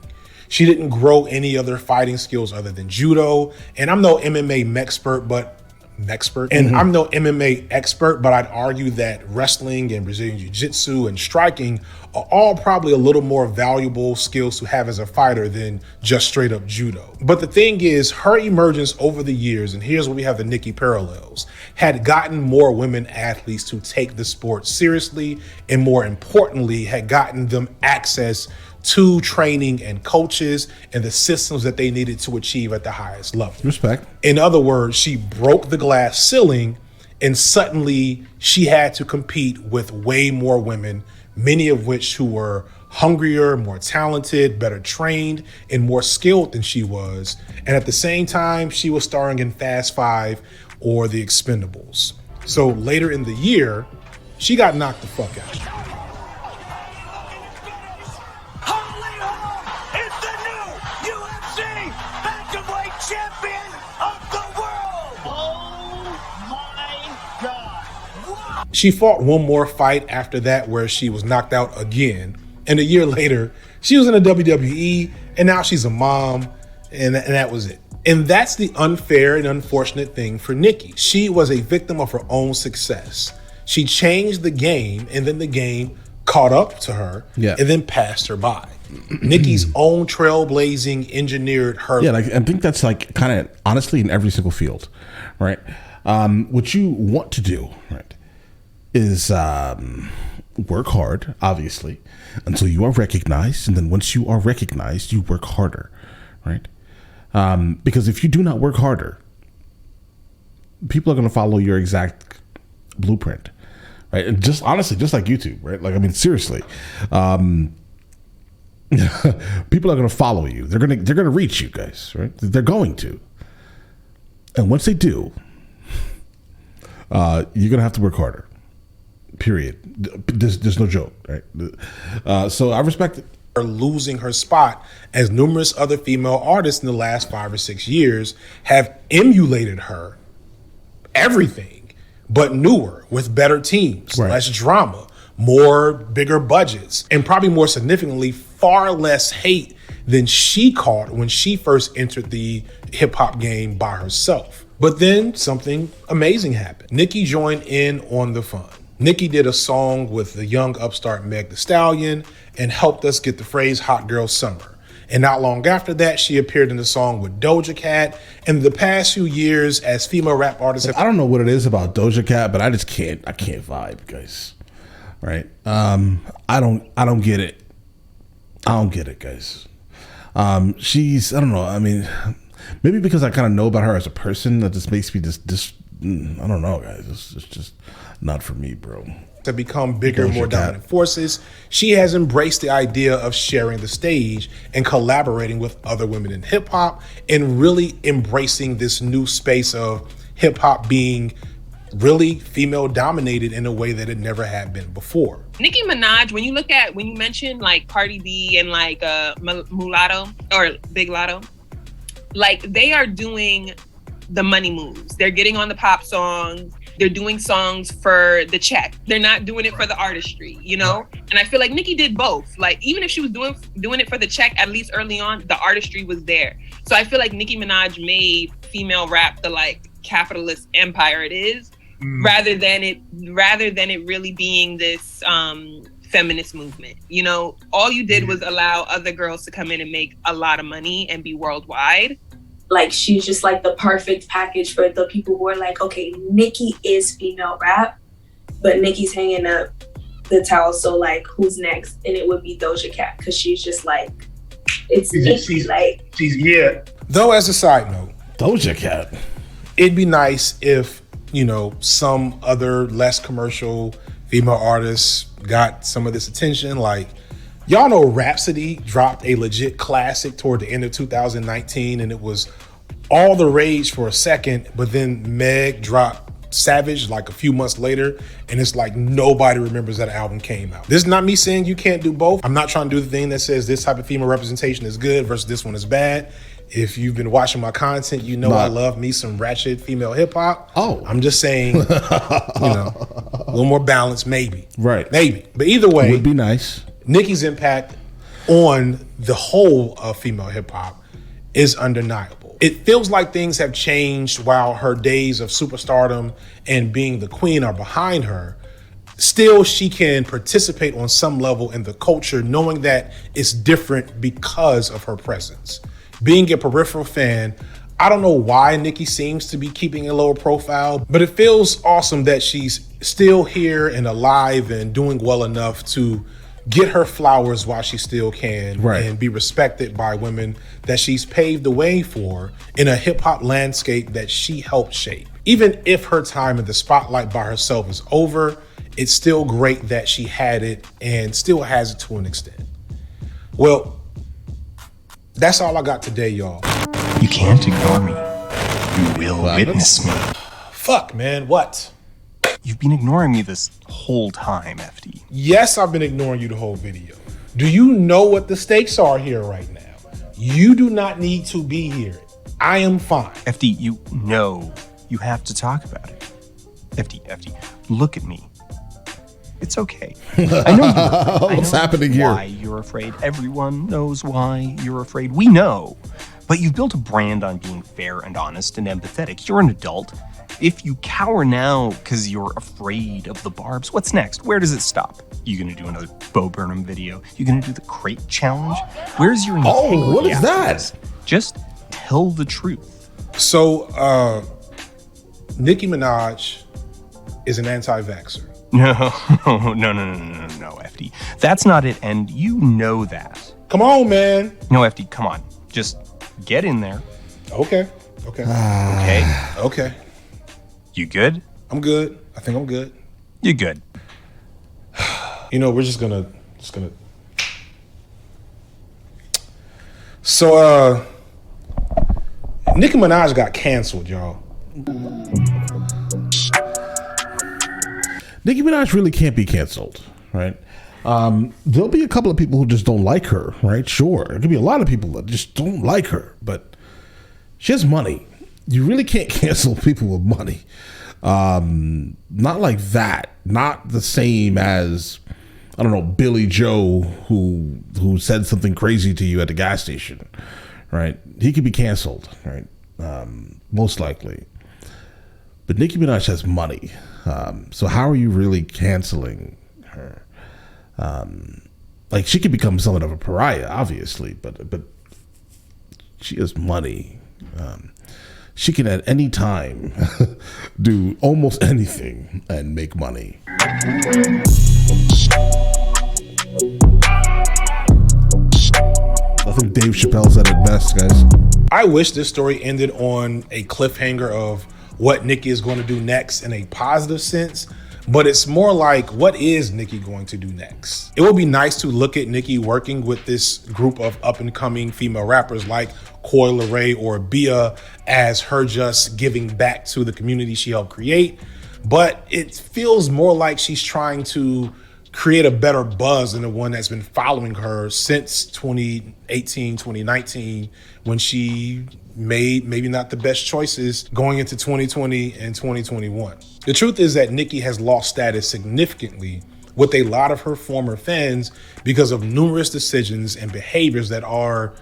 She didn't grow any other fighting skills other than judo. And I'm no MMA expert, but I'm no MMA expert, but I'd argue that wrestling and Brazilian Jiu-Jitsu and striking are all probably a little more valuable skills to have as a fighter than just straight up judo. But the thing is, her emergence over the years, and here's where we have the Nicki parallels, had gotten more women athletes to take the sport seriously, and more importantly, had gotten them access to training and coaches and the systems that they needed to achieve at the highest level. Respect. In other words, she broke the glass ceiling, and suddenly she had to compete with way more women, many of which who were hungrier, more talented, better trained, and more skilled than she was. And at the same time, she was starring in Fast 5 or The Expendables. So later in the year, she got knocked the fuck out. She fought one more fight after that where she was knocked out again. And a year later, she was in the WWE, and now she's a mom, and that was it. And that's the unfair and unfortunate thing for Nicki. She was a victim of her own success. She changed the game, and then the game caught up to her, and then passed her by. Nicki's own trailblazing engineered her. Yeah, like I think that's like kind of honestly in every single field, right? What you want to do, right, is work hard, obviously, until you are recognized. And then once you are recognized, you work harder, right? Because if you do not work harder, people are going to follow your exact blueprint, right? And just honestly, just like YouTube, right? Like, I mean, seriously, people are going to follow you. They're going to reach you guys, right? They're going to. And once they do, you're going to have to work harder. Period. There's no joke, right? So I respect it. Her losing her spot, as numerous other female artists in the last 5 or 6 years have emulated her everything, but newer, with better teams, less drama, bigger budgets, and probably more significantly, far less hate than she caught when she first entered the hip hop game by herself. But then something amazing happened. Nicki joined in on the fun. Nicki did a song with the young upstart Meg Thee Stallion and helped us get the phrase Hot Girl Summer. And not long after that, she appeared in the song with Doja Cat. And the past few years as female rap artists, I don't know what it is about Doja Cat, but I can't vibe, guys. Right? I don't get it. I don't get it, guys. She's, I don't know. I mean, maybe because I kind of know about her as a person, that just makes me just I don't know, guys. It's just not for me, bro. To become bigger, more dominant forces, she has embraced the idea of sharing the stage and collaborating with other women in hip hop and really embracing this new space of hip hop being really female dominated in a way that it never had been before. Nicki Minaj, when you mention like Cardi B and like Mulatto or Big Lotto, like they are doing the money moves. They're getting on the pop songs. They're doing songs for the check. They're not doing it for the artistry, you know? And I feel like Nicki did both. Like, even if she was doing it for the check, at least early on, the artistry was there. So I feel like Nicki Minaj made female rap the like capitalist empire it is, rather than it really being this feminist movement. You know, all you did was allow other girls to come in and make a lot of money and be worldwide. Like, she's just like the perfect package for the people who are like, okay, Nicki is female rap, but Nicki's hanging up the towel, so like, who's next? And it would be Doja Cat, because she's just like, it's Nicki, like. She's, yeah. Though, as a side note, Doja Cat, it'd be nice if, you know, some other less commercial female artists got some of this attention. Like, y'all know Rhapsody dropped a legit classic toward the end of 2019, and it was all the rage for a second, but then Meg dropped Savage like a few months later, and it's like nobody remembers that album came out. This is not me saying you can't do both. I'm not trying to do the thing that says this type of female representation is good versus this one is bad. If you've been watching my content, you know I love me some ratchet female hip hop. Oh. I'm just saying, you know, a little more balance, maybe. Right. Maybe. But either way, it would be nice. Nicki's impact on the whole of female hip hop is undeniable. It feels like things have changed while her days of superstardom and being the queen are behind her. Still, she can participate on some level in the culture, knowing that it's different because of her presence. Being a peripheral fan, I don't know why Nicki seems to be keeping a lower profile, but it feels awesome that she's still here and alive and doing well enough to get her flowers while she still can, and be respected by women that she's paved the way for in a hip hop landscape that she helped shape. Even if her time in the spotlight by herself is over, it's still great that she had it and still has it to an extent. Well, that's all I got today, y'all. You can't ignore me. You will witness me. Fuck, man, what? You've been ignoring me this whole time, FD. Yes, I've been ignoring you the whole video. Do you know what the stakes are here right now? You do not need to be here. I am fine. FD, you know you have to talk about it. FD, look at me. It's okay. I know you're afraid. What's happening here? Why you're afraid. Everyone knows why you're afraid. We know. But you've built a brand on being fair and honest and empathetic. You're an adult. If you cower now because you're afraid of the Barbz, what's next? Where does it stop? You gonna do another Bo Burnham video? You gonna do the crate challenge? Where's your integrity? Oh, what is that? Just tell the truth. So, Nicki Minaj is an anti-vaxxer. No, FD. That's not it, and you know that. Come on, man. No, FD, come on. Just get in there. Okay. Okay. You good? I'm good. I think I'm good. You good? You know, we're just gonna. So, Nicki Minaj got canceled, y'all. Nicki Minaj really can't be canceled, right? There'll be a couple of people who just don't like her, right? Sure. There could be a lot of people that just don't like her, but she has money. You really can't cancel people with money. Not like that. Not the same as, I don't know, Billy Joe who said something crazy to you at the gas station, right? He could be canceled, right? Most likely. But Nicki Minaj has money. So how are you really canceling her? Like, she could become somewhat of a pariah, obviously, but she has money. She can at any time do almost anything and make money. I think Dave Chappelle said it best, guys. I wish this story ended on a cliffhanger of what Nicki is going to do next in a positive sense, but it's more like, what is Nicki going to do next? It would be nice to look at Nicki working with this group of up-and-coming female rappers like Coi Leray or Bia as her just giving back to the community she helped create, but it feels more like she's trying to create a better buzz than the one that's been following her since 2018, 2019, when she made maybe not the best choices going into 2020 and 2021. The truth is that Nicki has lost status significantly with a lot of her former fans because of numerous decisions and behaviors that are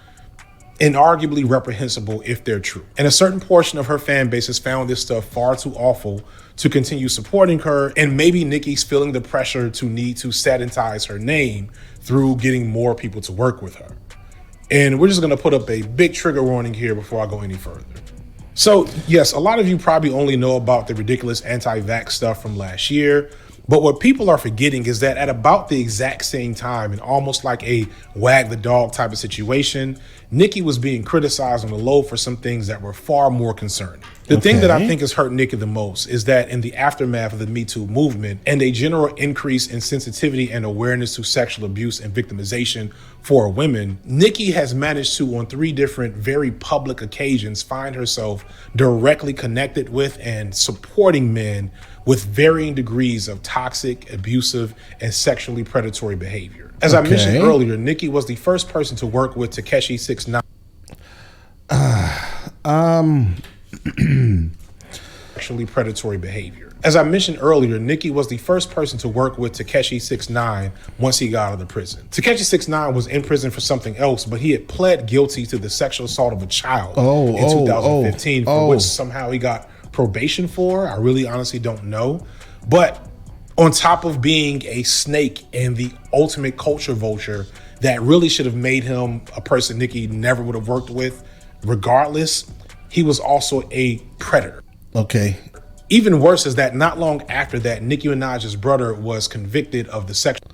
inarguably reprehensible if they're true. And a certain portion of her fan base has found this stuff far too awful to continue supporting her, and maybe Nicki's feeling the pressure to need to sanitize her name through getting more people to work with her. And we're just gonna put up a big trigger warning here before I go any further. So yes, a lot of you probably only know about the ridiculous anti-vax stuff from last year, but what people are forgetting is that at about the exact same time, and almost like a wag the dog type of situation, Nicki was being criticized on the low for some things that were far more concerning. The thing that I think has hurt Nicki the most is that in the aftermath of the Me Too movement and a general increase in sensitivity and awareness to sexual abuse and victimization for women, Nicki has managed to, on 3 different very public occasions, find herself directly connected with and supporting men with varying degrees of toxic, abusive, and sexually predatory behavior. As I mentioned earlier, Nicki was the first person to work with Tekashi 6ix9ine. Sexually predatory behavior. As I mentioned earlier, Nicki was the first person to work with Tekashi 6ix9ine once he got out of the prison. Tekashi 6ix9ine was in prison for something else, but he had pled guilty to the sexual assault of a child in 2015, for which somehow he got probation for. I really honestly don't know. But on top of being a snake and the ultimate culture vulture that really should have made him a person Nicki never would have worked with, regardless, he was also a predator. Okay. Even worse is that not long after that, Nicki Minaj's brother was convicted of the sexual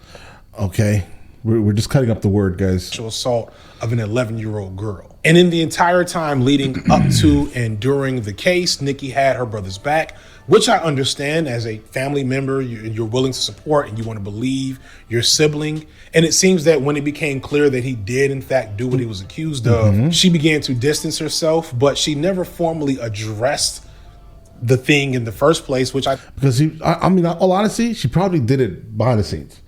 We're just cutting up the word, guys. Sexual assault of an 11-year-old girl. And in the entire time leading up to and during the case, Nicki had her brother's back, which I understand. As a family member, you're willing to support and you want to believe your sibling. And it seems that when it became clear that he did, in fact, do what he was accused of, she began to distance herself, but she never formally addressed the thing in the first place, which because I mean, all honesty, she probably did it behind the scenes.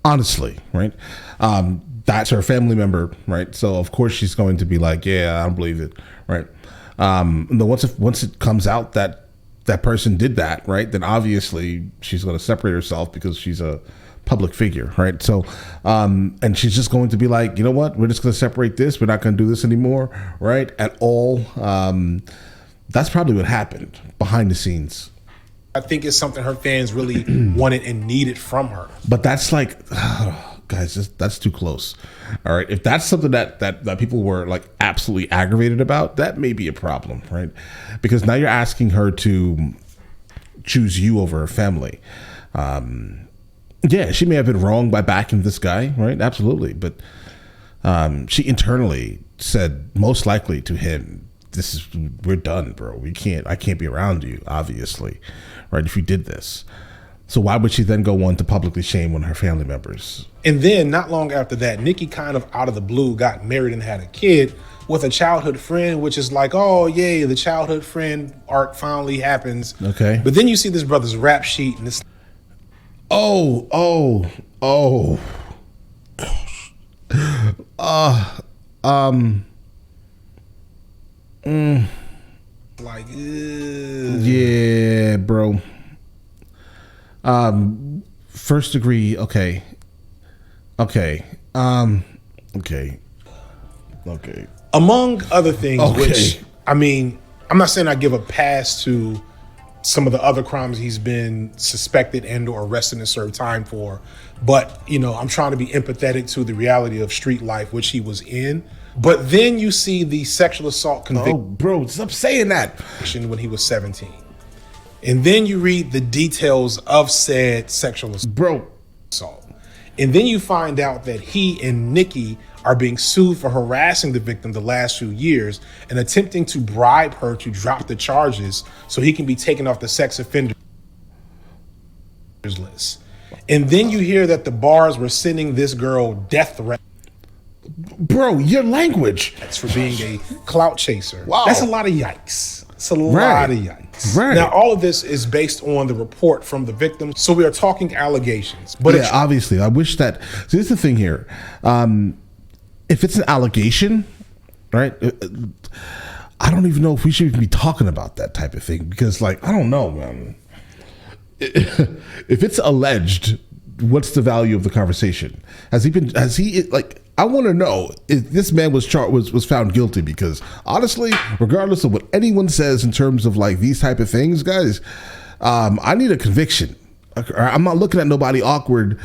Honestly, right? That's her family member, right? So of course she's going to be like, yeah, I don't believe it, right? And then once it comes out that that person did that, right, then obviously she's going to separate herself because she's a public figure, right? So, and she's just going to be like, you know what? We're just going to separate this. We're not going to do this anymore, right? At all. That's probably what happened behind the scenes. I think it's something her fans really wanted and needed from her. But that's like, guys, that's too close. All right. If that's something that people were like absolutely aggravated about, that may be a problem, right? Because now you're asking her to choose you over her family. Yeah, she may have been wrong by backing this guy, right? Absolutely. But she internally said most likely to him, we're done, bro. I can't be around you, obviously, right? If you did this. So why would she then go on to publicly shame one of her family members? And then not long after that, Nicki kind of out of the blue got married and had a kid with a childhood friend, which is like, oh, yay, the childhood friend arc finally happens. Okay. But then you see this brother's rap sheet and it's like, yeah, bro. First degree, okay. Among other things, which, I mean, I'm not saying I give a pass to some of the other crimes he's been suspected and or arrested and served time for, but I'm trying to be empathetic to the reality of street life, which he was in. But then you see the sexual assault conviction. Oh, bro, stop saying that. When he was 17. And then you read the details of said sexual assault. And then you find out that he and Nicki are being sued for harassing the victim the last few years and attempting to bribe her to drop the charges so he can be taken off the sex offenders list. And then you hear that the bars were sending this girl death threats. Bro, your language. That's for being a clout chaser. Wow. That's a lot of yikes. It's a lot of yikes. Right. Now, all of this is based on the report from the victim. So we are talking allegations. But yeah, obviously, I wish that. So here's the thing here. If it's an allegation, right? I don't even know if we should even be talking about that type of thing because, like, I don't know, man. If it's alleged, what's the value of the conversation? Has he like? I want to know if this man was found guilty, because honestly, regardless of what anyone says in terms of like these type of things, guys, I need a conviction. I'm not looking at nobody awkward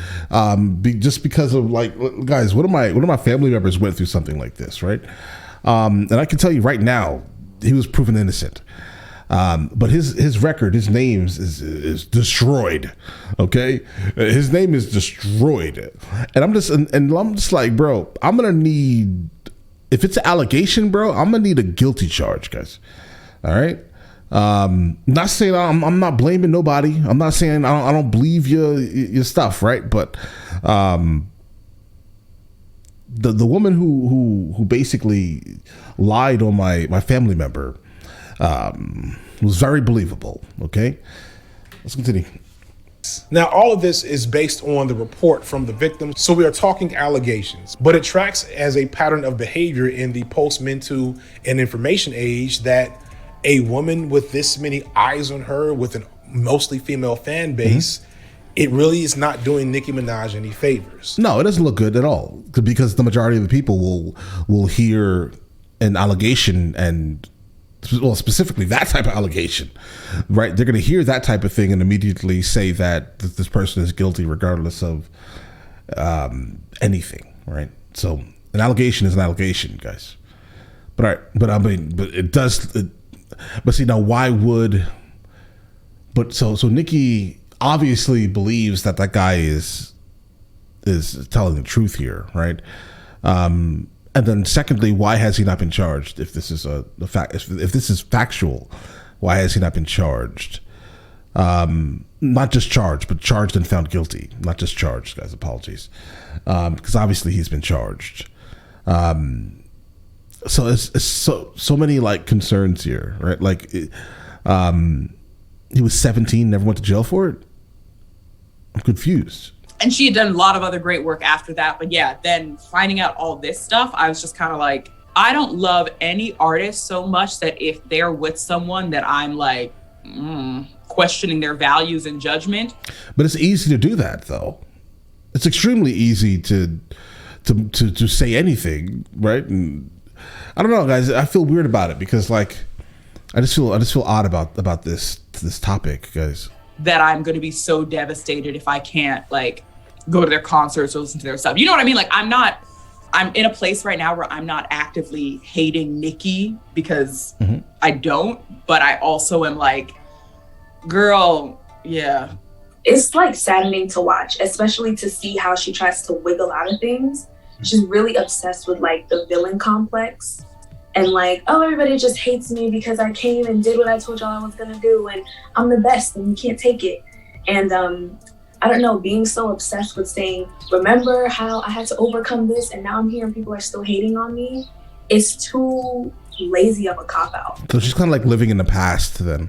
just because of like, guys, one of my family members went through something like this, right? And I can tell you right now, he was proven innocent. But his record, his name is destroyed. Okay, his name is destroyed, and I'm just like, bro, I'm gonna need, if it's an allegation, bro, I'm gonna need a guilty charge, guys. All right. Not saying I'm not blaming nobody. I'm not saying I don't believe your stuff, right? But the woman who basically lied on my family member. Was very believable. Okay, let's continue. Now, all of this is based on the report from the victim, so we are talking allegations, but it tracks as a pattern of behavior in the post-Me Too and information age that a woman with this many eyes on her, with a mostly female fan base, it really is not doing Nicki Minaj any favors. No, it doesn't look good at all, because the majority of the people will hear an allegation and, well, specifically that type of allegation, right? They're going to hear that type of thing and immediately say that this person is guilty regardless of anything, right? So an allegation is an allegation, guys. But all right, but I mean, but it does. But see, now why would? But so Nicki obviously believes that guy is telling the truth here, right? And then secondly, why has he not been charged? If this is a fact, if this is factual, why has he not been charged? Not just charged, but charged and found guilty. Not just charged, guys. Apologies, because obviously he's been charged. So it's so many like concerns here, right? Like, he was 17, never went to jail for it. I'm confused. And she had done a lot of other great work after that. But yeah, then finding out all this stuff, I was just kind of like, I don't love any artist so much that if they're with someone that I'm like questioning their values and judgment. But it's easy to do that, though. It's extremely easy to say anything, right? And I don't know, guys. I feel weird about it because, like, I just feel odd about this topic, guys. That I'm going to be so devastated if I can't like go to their concerts or listen to their stuff. You know what I mean? Like, I'm in a place right now where I'm not actively hating Nicki because I don't, but I also am like, girl, yeah. It's like saddening to watch, especially to see how she tries to wiggle out of things. She's really obsessed with like the villain complex and like, oh, everybody just hates me because I came and did what I told y'all I was gonna do and I'm the best and you can't take it. And I don't know, being so obsessed with saying, remember how I had to overcome this and now I'm here and people are still hating on me, it's too lazy of a cop-out. So she's kind of like living in the past then.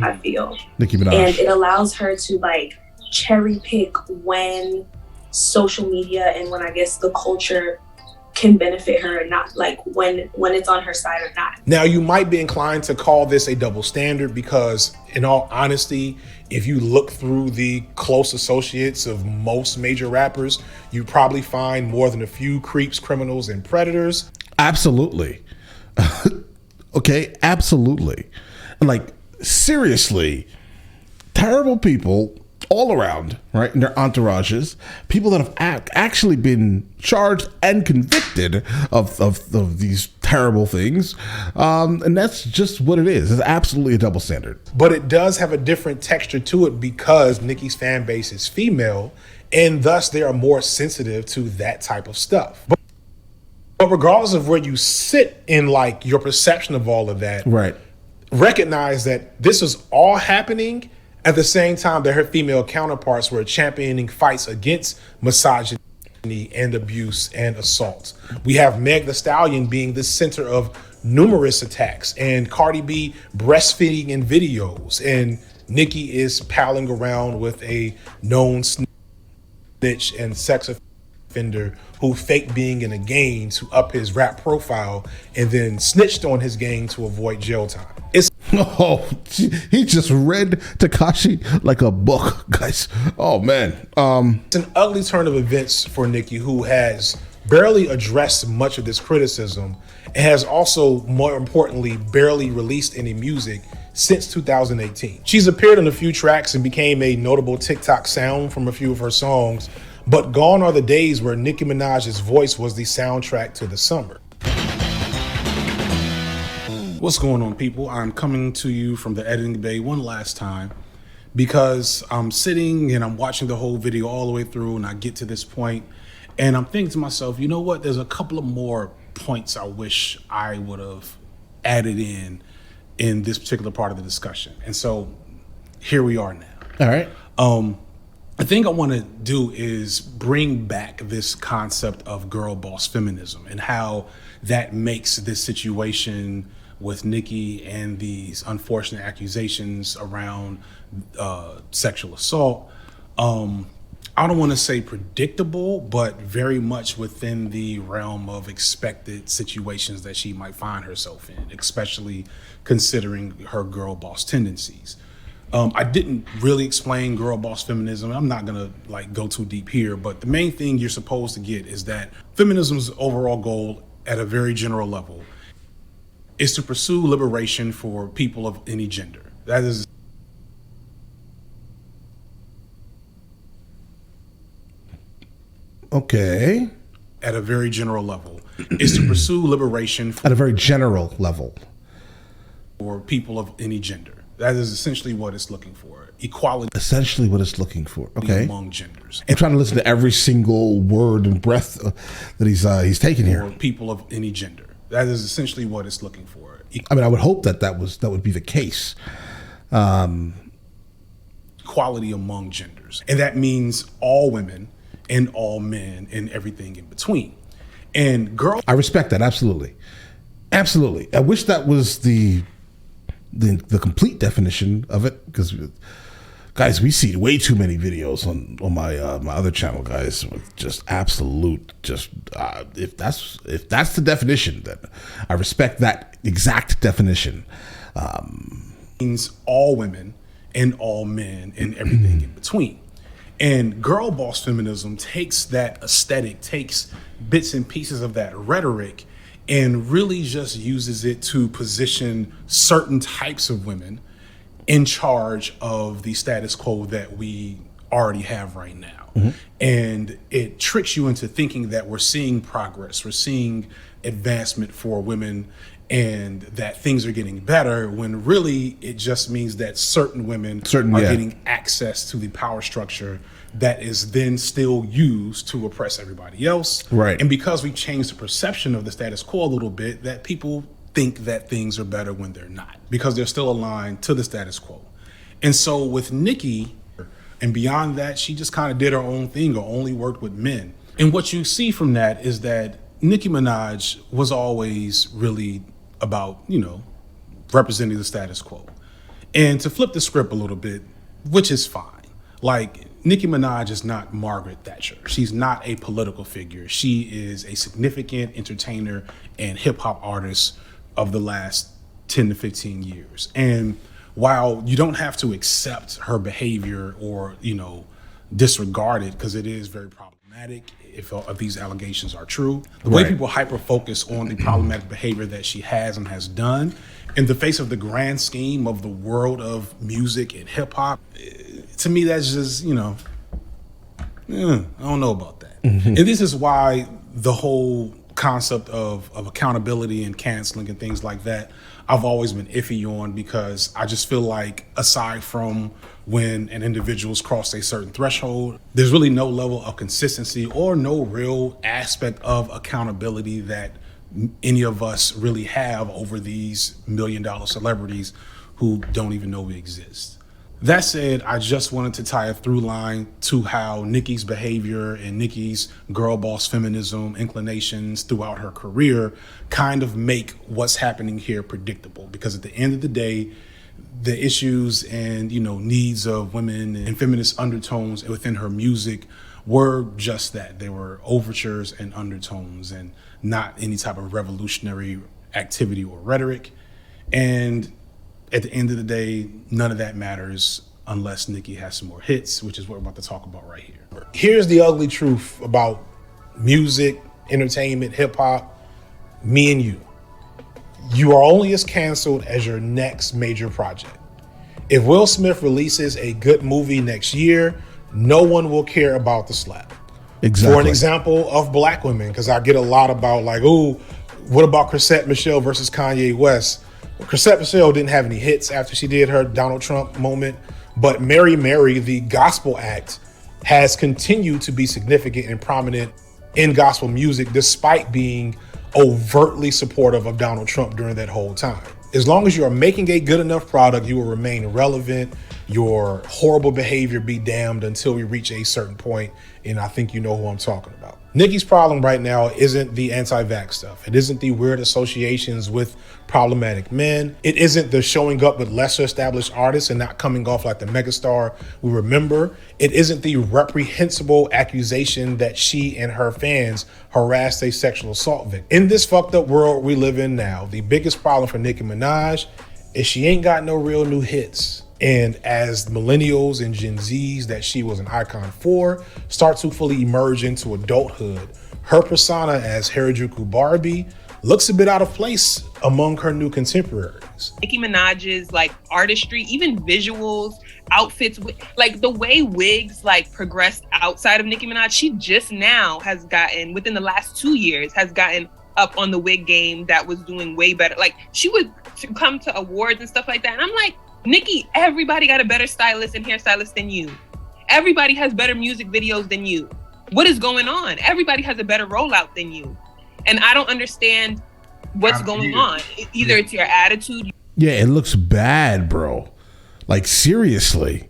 I feel. Nicki Minaj. And it allows her to like cherry pick when social media and when I guess the culture can benefit her and not, like when it's on her side or not. Now, you might be inclined to call this a double standard because, in all honesty, if you look through the close associates of most major rappers, you probably find more than a few creeps, criminals, and predators. Absolutely. Okay, absolutely. Like, seriously, terrible people all around, right? In their entourages, people that have actually been charged and convicted of these terrible things. And that's just what it is. It's absolutely a double standard. But it does have a different texture to it because Nicki's fan base is female, and thus they are more sensitive to that type of stuff. But regardless of where you sit in like your perception of all of that, right, recognize that this is all happening at the same time that her female counterparts were championing fights against misogyny and abuse and assault. We have Meg Thee Stallion being the center of numerous attacks, and Cardi B breastfeeding in videos, and Nicki is palling around with a known snitch and sex offender who faked being in a gang to up his rap profile and then snitched on his gang to avoid jail time. He just read Tekashi like a book, guys. Oh man. It's an ugly turn of events for Nicki, who has barely addressed much of this criticism and has also, more importantly, barely released any music since 2018. She's appeared on a few tracks and became a notable TikTok sound from a few of her songs, but gone are the days where Nicki Minaj's voice was the soundtrack to the summer. What's going on, people? I'm coming to you from the editing bay one last time because I'm sitting and I'm watching the whole video all the way through, and I get to this point and I'm thinking to myself, you know what? There's a couple of more points I wish I would have added in this particular part of the discussion. And so here we are now. All right. The thing I want to do is bring back this concept of girl boss feminism and how that makes this situation with Nicki and these unfortunate accusations around sexual assault. I don't want to say predictable, but very much within the realm of expected situations that she might find herself in, especially considering her girl boss tendencies. I didn't really explain girl boss feminism. I'm not gonna go too deep here, but the main thing you're supposed to get is that feminism's overall goal at a very general level is to pursue liberation for people of any gender. That is okay. At a very general level, is to pursue liberation at a very general level for people of any gender. That is essentially what it's looking for. Equality. Essentially what it's looking for. Okay. Among genders. I'm trying to listen to every single word and breath that he's taking here. For people of any gender. That is essentially what it's looking for. I mean, I would hope that would be the case. Equality among genders. And that means all women and all men and everything in between. And girl, I respect that. Absolutely. Absolutely. I wish that was the complete definition of it, because guys, we see way too many videos on my my other channel, guys, with just absolute if that's the definition, then I respect that exact definition. Means all women and all men and everything in between. And girl boss feminism takes that aesthetic, takes bits and pieces of that rhetoric, and really just uses it to position certain types of women in charge of the status quo that we already have right now. Mm-hmm. And it tricks you into thinking that we're seeing progress, we're seeing advancement for women, and that things are getting better, when really it just means that certain women are getting access to the power structure that is then still used to oppress everybody else. Right. And because we changed the perception of the status quo a little bit, that people think that things are better when they're not, because they're still aligned to the status quo. And so with Nicki, and beyond that, she just kind of did her own thing, or only worked with men. And what you see from that is that Nicki Minaj was always really about, representing the status quo. And to flip the script a little bit, which is fine. Like, Nicki Minaj is not Margaret Thatcher. She's not a political figure. She is a significant entertainer and hip hop artist of the last 10 to 15 years. And while you don't have to accept her behavior or, disregard it, because it is very problematic, If these allegations are true, the way people hyper focus on the problematic behavior that she has and has done in the face of the grand scheme of the world of music and hip hop, to me, that's just, I don't know about that. And this is why the whole concept of accountability and canceling and things like that, I've always been iffy on, because I just feel like aside from when an individual's crossed a certain threshold, there's really no level of consistency or no real aspect of accountability that any of us really have over these $1 million celebrities who don't even know we exist. That said, I just wanted to tie a through line to how Nicki's behavior and Nicki's girl boss feminism inclinations throughout her career kind of make what's happening here predictable. Because at the end of the day, the issues and, needs of women and feminist undertones within her music were just that. They were overtures and undertones and not any type of revolutionary activity or rhetoric. And at the end of the day, none of that matters unless Nicki has some more hits, which is what we're about to talk about right here. Here's the ugly truth about music, entertainment, hip hop, me and you. You are only as canceled as your next major project. If Will Smith releases a good movie next year, no one will care about the slap. Exactly. For an example of black women, because I get a lot about like, oh, what about Chrisette Michele versus Kanye West? Chrisette Michele didn't have any hits after she did her Donald Trump moment, but Mary Mary, the gospel act, has continued to be significant and prominent in gospel music despite being overtly supportive of Donald Trump during that whole time. As long as you are making a good enough product, you will remain relevant. Your horrible behavior be damned until we reach a certain point, and I think you know who I'm talking about. Nicki's problem right now isn't the anti-vax stuff. It isn't the weird associations with problematic men. It isn't the showing up with lesser established artists and not coming off like the megastar we remember. It isn't the reprehensible accusation that she and her fans harassed a sexual assault victim. In this fucked up world we live in now, the biggest problem for Nicki Minaj is she ain't got no real new hits. And as millennials and Gen Zs that she was an icon for start to fully emerge into adulthood, her persona as Harajuku Barbie looks a bit out of place among her new contemporaries. Nicki Minaj's like artistry, even visuals, outfits, like the way wigs like progressed outside of Nicki Minaj, she just now has gotten, within the last 2 years, has gotten up on the wig game that was doing way better. Like she would come to awards and stuff like that. And I'm like, Nicki, everybody got a better stylist and hairstylist than you. Everybody has better music videos than you. What is going on? Everybody has a better rollout than you. And I don't understand what's going on. Either it's your attitude. Yeah, it looks bad, bro. Like seriously.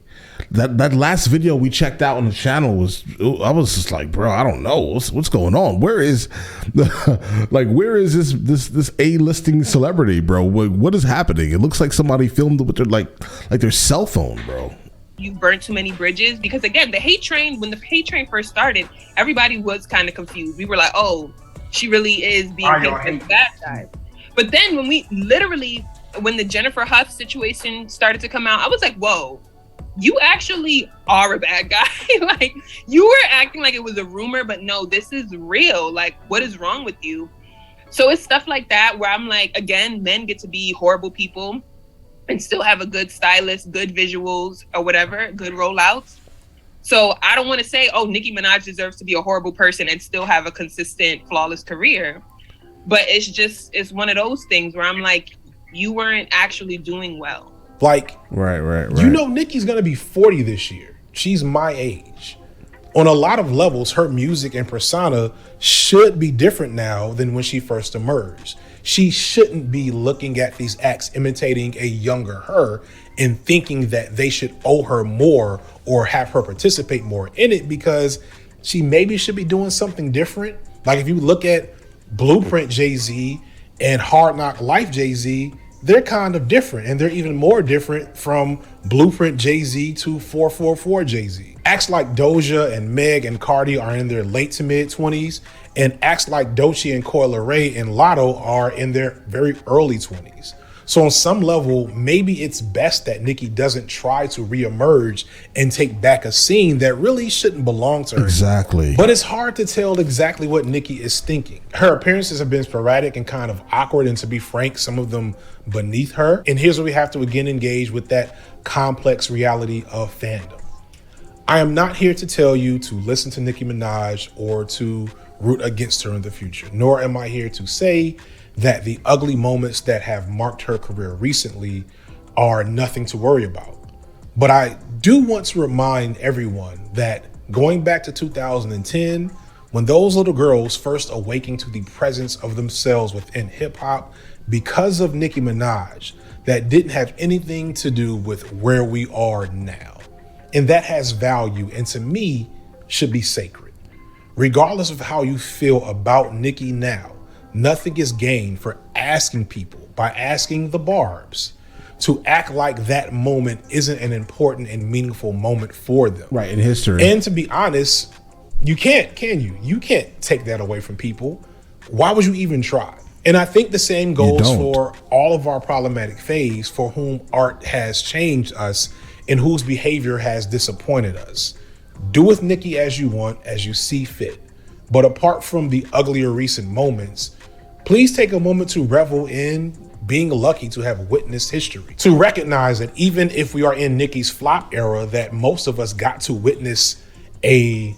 That last video we checked out on the channel was, I was just like, bro, I don't know what's going on. Where is this A-listing celebrity, bro? What is happening? It looks like somebody filmed it with their cell phone, bro. You burnt too many bridges, because again, when the hate train first started, everybody was kind of confused. We were like, oh, she really is being picked for that guy. But then when the Jennifer Huff situation started to come out, I was like, whoa. You actually are a bad guy. Like you were acting like it was a rumor, but no, this is real. Like what is wrong with you? So it's stuff like that where I'm like, again, men get to be horrible people and still have a good stylist, good visuals or whatever, good rollouts. So I don't want to say, oh, Nicki Minaj deserves to be a horrible person and still have a consistent, flawless career. But it's one of those things where I'm like, you weren't actually doing well. Like, right. You know, Nicki's gonna be 40 this year. She's my age. On a lot of levels, her music and persona should be different now than when she first emerged. She shouldn't be looking at these acts imitating a younger her and thinking that they should owe her more or have her participate more in it, because she maybe should be doing something different. Like if you look at Blueprint Jay-Z and Hard Knock Life Jay-Z, they're kind of different, and they're even more different from Blueprint Jay-Z to 444 Jay-Z. Acts like Doja and Meg and Cardi are in their late to mid 20s, and acts like Doechii and Coi Leray and Lotto are in their very early 20s. So on some level, maybe it's best that Nicki doesn't try to reemerge and take back a scene that really shouldn't belong to her. Exactly. But it's hard to tell exactly what Nicki is thinking. Her appearances have been sporadic and kind of awkward, and to be frank, some of them beneath her. And here's where we have to again engage with that complex reality of fandom. I am not here to tell you to listen to Nicki Minaj or to root against her in the future, nor am I here to say that the ugly moments that have marked her career recently are nothing to worry about. But I do want to remind everyone that going back to 2010, when those little girls first awakened to the presence of themselves within hip hop because of Nicki Minaj, that didn't have anything to do with where we are now. And that has value, and to me, should be sacred. Regardless of how you feel about Nicki now, nothing is gained for asking people, by asking the Barbz, to act like that moment isn't an important and meaningful moment for them. Right, in history. And to be honest, you can't, can you? You can't take that away from people. Why would you even try? And I think the same goes for all of our problematic faves for whom art has changed us and whose behavior has disappointed us. Do with Nicki as you want, as you see fit. But apart from the uglier recent moments, please take a moment to revel in being lucky to have witnessed history. To recognize that even if we are in Nicki's flop era, that most of us got to witness a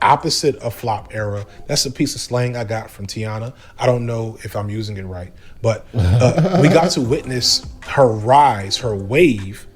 opposite of flop era. That's a piece of slang I got from Tiana. I don't know if I'm using it right, but we got to witness her rise, her wave,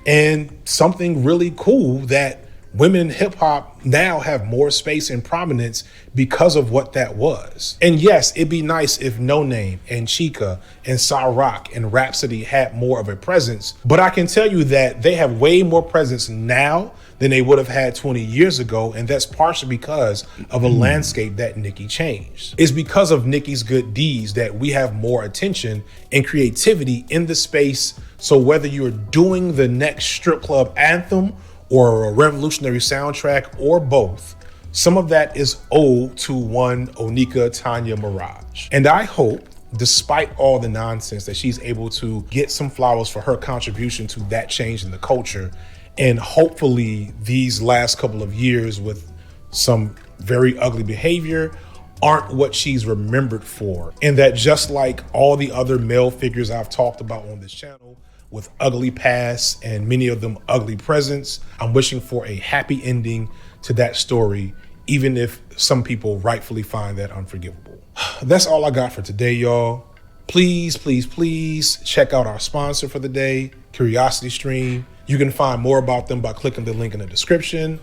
and something really cool that women in hip hop now have more space and prominence because of what that was. And yes, it'd be nice if No Name and Chica and Rock and Rhapsody had more of a presence, but I can tell you that they have way more presence now than they would have had 20 years ago, and that's partially because of a landscape that Nicki changed. It's because of Nicki's good deeds that we have more attention and creativity in the space. So whether you're doing the next strip club anthem or a revolutionary soundtrack or both, some of that is owed to one Onika Tanya Mirage. And I hope, despite all the nonsense, that she's able to get some flowers for her contribution to that change in the culture. And hopefully these last couple of years with some very ugly behavior aren't what she's remembered for. And that just like all the other male figures I've talked about on this channel, with ugly past and many of them ugly presents, I'm wishing for a happy ending to that story, even if some people rightfully find that unforgivable. That's all I got for today, y'all. Please, please, please check out our sponsor for the day, Curiosity Stream. You can find more about them by clicking the link in the description.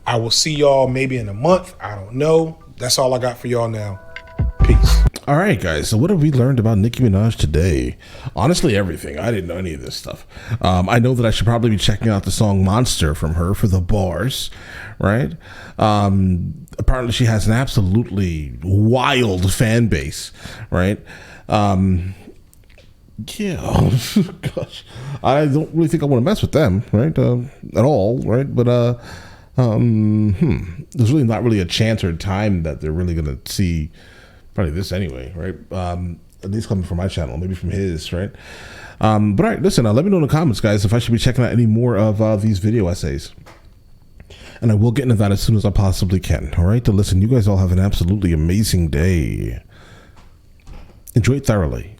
I will see y'all maybe in a month. I don't know. That's all I got for y'all now. Peace. All right, guys. So what have we learned about Nicki Minaj today? Honestly, everything. I didn't know any of this stuff. I know that I should probably be checking out the song Monster from her for the bars, right? Apparently she has an absolutely wild fan base, right? Yeah, gosh, I don't really think I want to mess with them, right? At all, right? But there's really not really a chance or time that they're really gonna see probably this anyway, right? At least coming from my channel, maybe from his, right? But all right, listen, let me know in the comments, guys, if I should be checking out any more of these video essays. And I will get into that as soon as I possibly can, all right? So listen, you guys all have an absolutely amazing day. Enjoy it thoroughly.